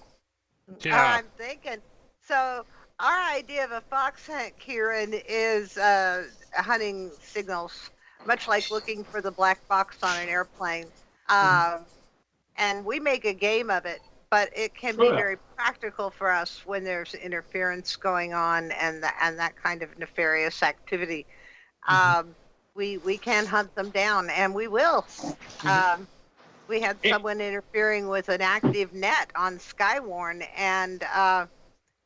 Yeah. I'm thinking. So our idea of a fox hunt, Kieran, is hunting signals, much like looking for the black box on an airplane. And we make a game of it, but it can be Oh, yeah. very practical for us when there's interference going on and that kind of nefarious activity. We can hunt them down, and we will. We had someone interfering with an active net on Skywarn, and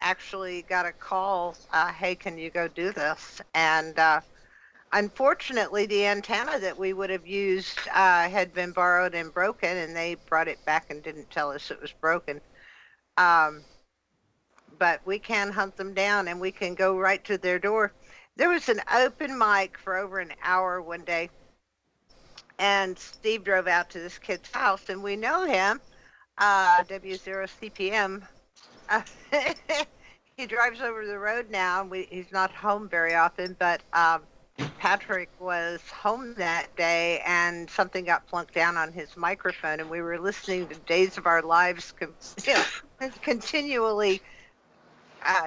actually got a call, hey, can you go do this? And unfortunately, the antenna that we would have used had been borrowed and broken, and they brought it back and didn't tell us it was broken. But we can hunt them down, and we can go right to their door. There was an open mic for over an hour one day, and Steve drove out to this kid's house, and we know him, W0CPM. He drives over the road now. He's not home very often, but Patrick was home that day, and something got plunked down on his microphone, and we were listening to Days of Our Lives continually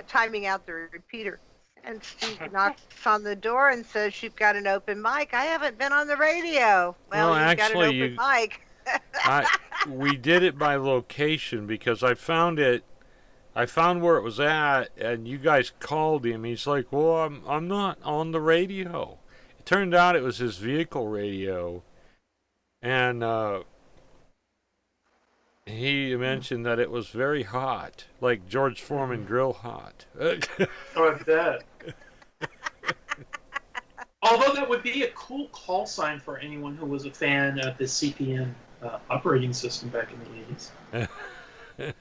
timing out the repeater. And Steve knocks on the door and says, "You've got an open mic." "I haven't been on the radio." "Well, Well, you've actually, got an open mic." We did it by location because I found where it was at, and you guys called him. He's like, "Well, I'm not on the radio." It turned out it was his vehicle radio, and he mentioned that it was very hot, like George Foreman grill hot. Oh, I bet. Although that would be a cool call sign for anyone who was a fan of the CPM operating system back in the 80s.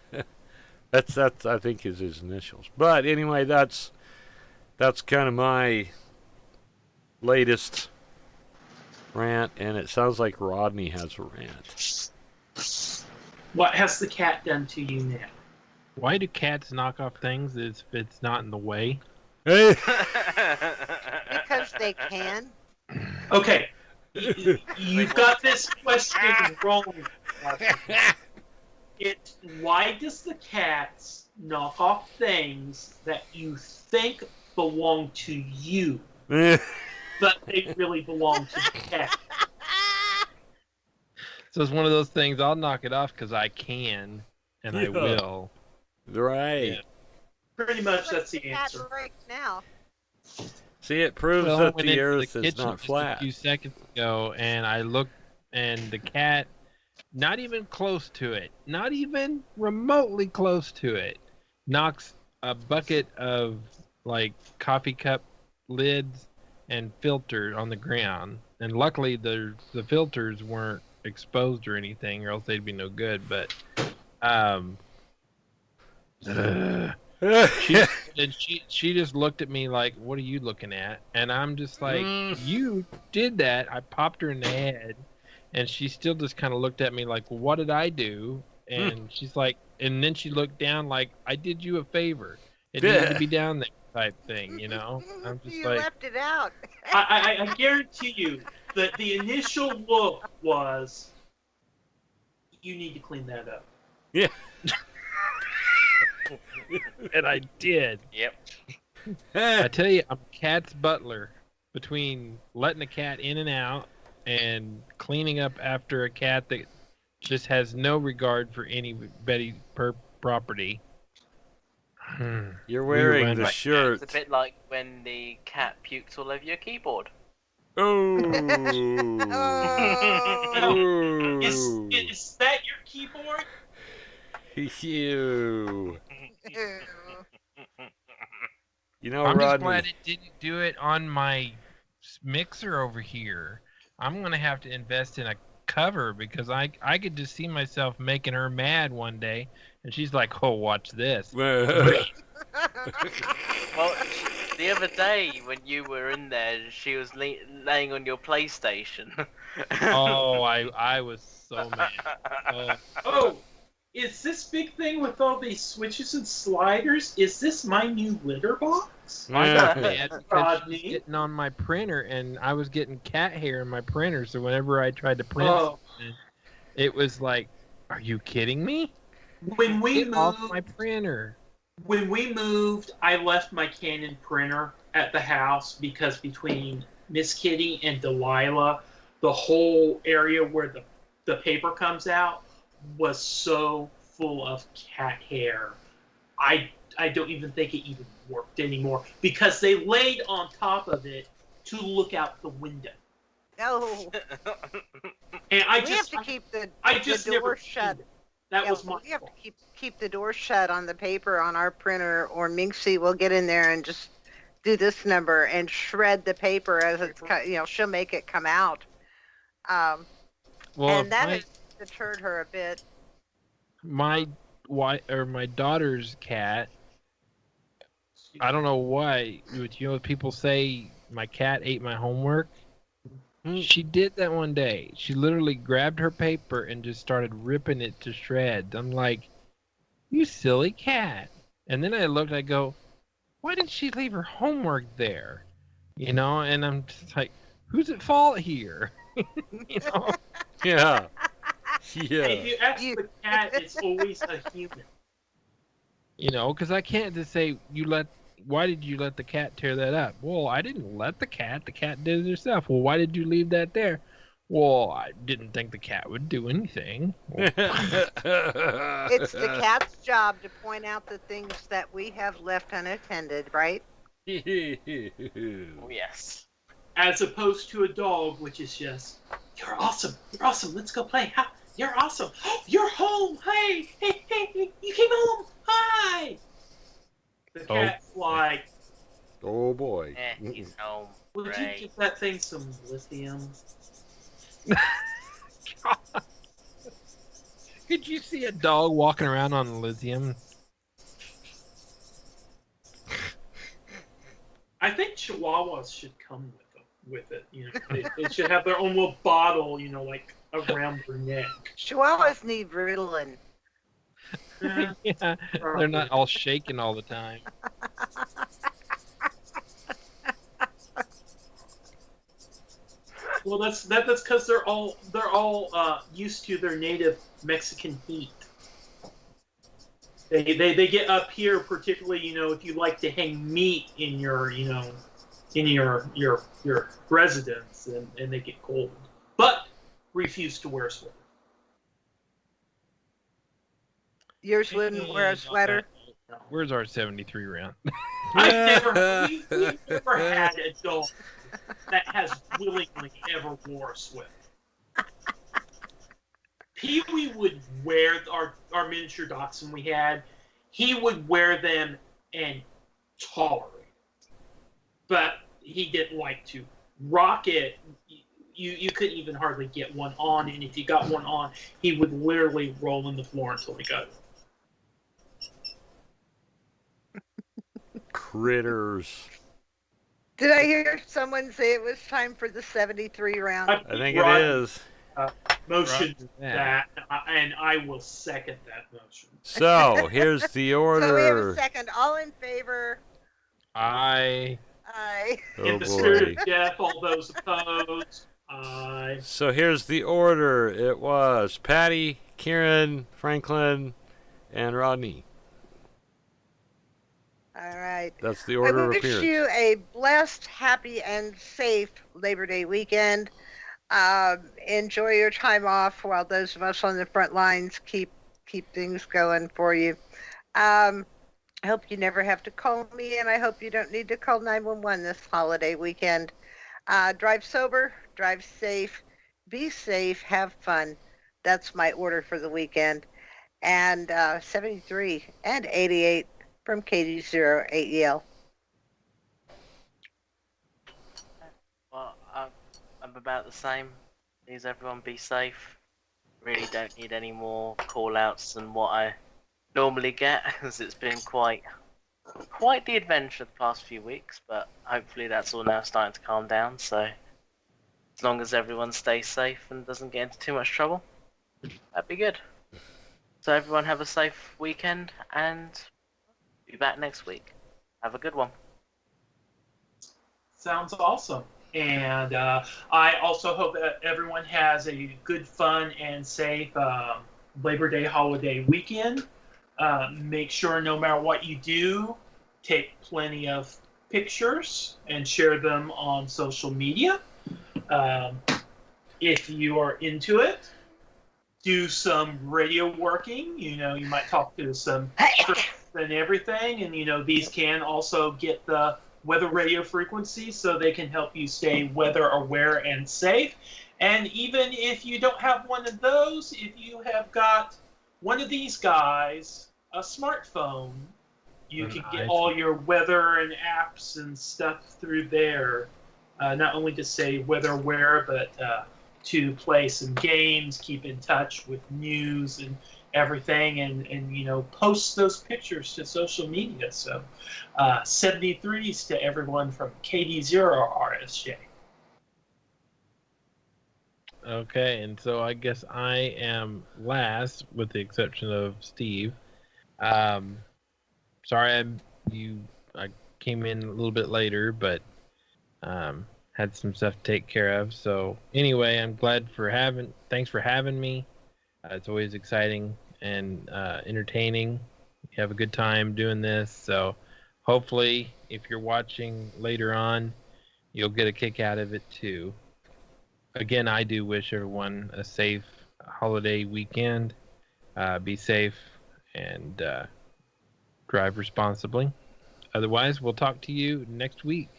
That's I think is his initials. But anyway, that's kind of my latest rant, and it sounds like Rodney has a rant. What has the cat done to you now? Why do cats knock off things if it's not in the way? Hey, Because they can. Okay, you've got this question wrong. Why does the cats knock off things that you think belong to you, but they really belong to the cat? So it's one of those things. I'll knock it off because I can, and I Yeah. will. Right. Yeah. Pretty much that's What's the cat answer. right now? See, it proves Well, I that went the into Earth is kitchen not just flat. a few seconds ago, and I looked, and the cat, not even close to it, not even remotely close to it, knocks a bucket of like coffee cup lids and filter on the ground. And luckily, the filters weren't exposed or anything, or else they'd be no good. But she just looked at me like, "What are you looking at?" And I'm just like, "You did that." I popped her in the head, and she still just kind of looked at me like, well, "What did I do?" And she's like, and then she looked down like, "I did you a favor. It needed to be down there," type thing, you know. I'm just You like, left it out. I guarantee you that the initial look was, you need to clean that up. Yeah. and I did. Yep. I tell you, I'm cat's butler. Between letting a cat in and out and cleaning up after a cat that just has no regard for anybody per property. You're We wearing ran the like shirt. It's a bit like when the cat pukes all over your keyboard. Oh. Oh. Is that your keyboard? You. You know, I'm just Rodney. glad it didn't do it on my mixer over here. I'm gonna have to invest in a cover because I could just see myself making her mad one day, and she's like, "Oh, watch this." Well, the other day when you were in there, she was laying on your PlayStation. Oh, I was so mad. Oh, Oh, is this big thing with all these switches and sliders? Is this my new litter box? I got mad because she was Rodney? getting on my printer, and I was getting cat hair in my printer. So whenever I tried to print, Oh, something, it was like, "Are you kidding me? when we Get off moved, my printer!" I left my Canon printer at the house because between Miss Kitty and Delilah, the whole area where the paper comes out was so full of cat hair. I don't even think it even worked anymore because they laid on top of it to look out the window. No. And We have to keep the never door seen shut. it. That Yeah, was my we have fault. to keep the door shut on the paper on our printer, or Minxie will get in there and just do this number and shred the paper as it's she'll make it come out. Well, And that my- has deterred her a bit. my daughter's cat, I don't know why, but people say my cat ate my homework. She did that one day. She literally grabbed her paper and just started ripping it to shreds. I'm like, "You silly cat." And then I go, "Why did she leave her homework there?" And I'm just like, "Who's at fault here?" Yeah. If Yeah. you ask the cat, it's always a human. Because I can't just say, "Why did you let the cat tear that up?" Well, I didn't let the cat did it herself. Well, why did you leave that there? Well, I didn't think the cat would do anything. Well, It's the cat's job to point out the things that we have left unattended, right? Oh, yes. As opposed to a dog, which is just, "You're awesome. You're awesome. Let's go play. Ha, you're awesome. You're home. Hey, you came home. Hi." The cat's like, Oh boy. He's home. "Would Right. you give that thing some lithium?" Could you see a dog walking around on lithium? I think Chihuahuas should come with it. They should have their own little bottle, like around their neck. Chihuahuas need Ritalin. Yeah, they're not all shaking all the time. Well, that's because they're all used to their native Mexican heat. They get up here, particularly if you like to hang meat in your residence, and they get cold, but refuse to wear a sweater. Yours wouldn't wear a sweater. Where's our 73 round? We've never had a dog that has willingly ever wore a sweater. Pee-wee would wear our miniature dachshund we had. He would wear them and tolerate it. But he didn't like to. Rocket, you couldn't even hardly get one on, and if you got one on, he would literally roll on the floor until he got it. Critters. Did I hear someone say it was time for the 73 round? I think it is. Motion Yeah. that, and I will second that motion. So, here's the order. So we have a second. All in favor? I Aye. Oh In the spirit boy. of death, all those opposed, aye. So here's the order. It was Patty, Kieran, Franklin, and Rodney. All right. That's the I order of wish appearance. you a blessed, happy, and safe Labor Day weekend. Enjoy your time off while those of us on the front lines keep things going for you. I hope you never have to call me, and I hope you don't need to call 911 this holiday weekend. Drive sober, drive safe, be safe, have fun. That's my order for the weekend. And 73 and 88 from KD08EL. Well, I'm about the same. Please, everyone, be safe. Really don't need any more call-outs than what I normally get, as it's been quite the adventure the past few weeks. But hopefully, that's all now starting to calm down. So, as long as everyone stays safe and doesn't get into too much trouble, that'd be good. So, everyone, have a safe weekend, and be back next week. Have a good one. Sounds awesome. And I also hope that everyone has a good, fun, and safe Labor Day holiday weekend. Make sure no matter what you do, take plenty of pictures and share them on social media. If you are into it, do some radio working. You might talk to some friends and everything. And, these can also get the weather radio frequencies so they can help you stay weather aware and safe. And even if you don't have one of those, if you have got one of these guys, a smartphone, you can get all your weather and apps and stuff through there. Not only to say weather aware, but to play some games, keep in touch with news and everything, and post those pictures to social media. So 73s to everyone from KD0RSJ. Okay, and so I guess I am last, with the exception of Steve. Sorry, I came in a little bit later, but had some stuff to take care of. So anyway, I'm glad thanks for having me. It's always exciting and entertaining. You have a good time doing this. So hopefully, if you're watching later on, you'll get a kick out of it too. Again, I do wish everyone a safe holiday weekend. Be safe and drive responsibly. Otherwise, we'll talk to you next week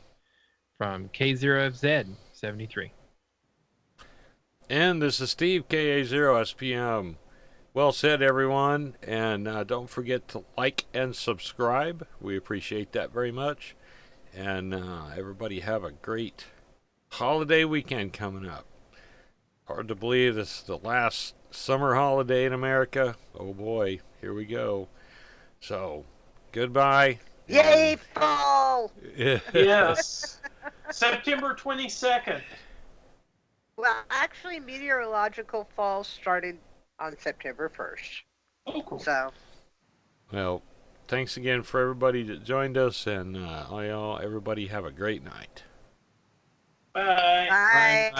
from K0FZ73. And this is Steve, KA0SPM. Well said, everyone. And don't forget to like and subscribe. We appreciate that very much. And everybody have a great holiday weekend coming up. Hard to believe this is the last summer holiday in America. Oh boy, here we go. So, goodbye. Yay, fall! Yes. September 22nd. Well, actually, meteorological fall started on September 1st. Oh, cool. So, Well, thanks again for everybody that joined us, and everybody have a great night. Bye. bye.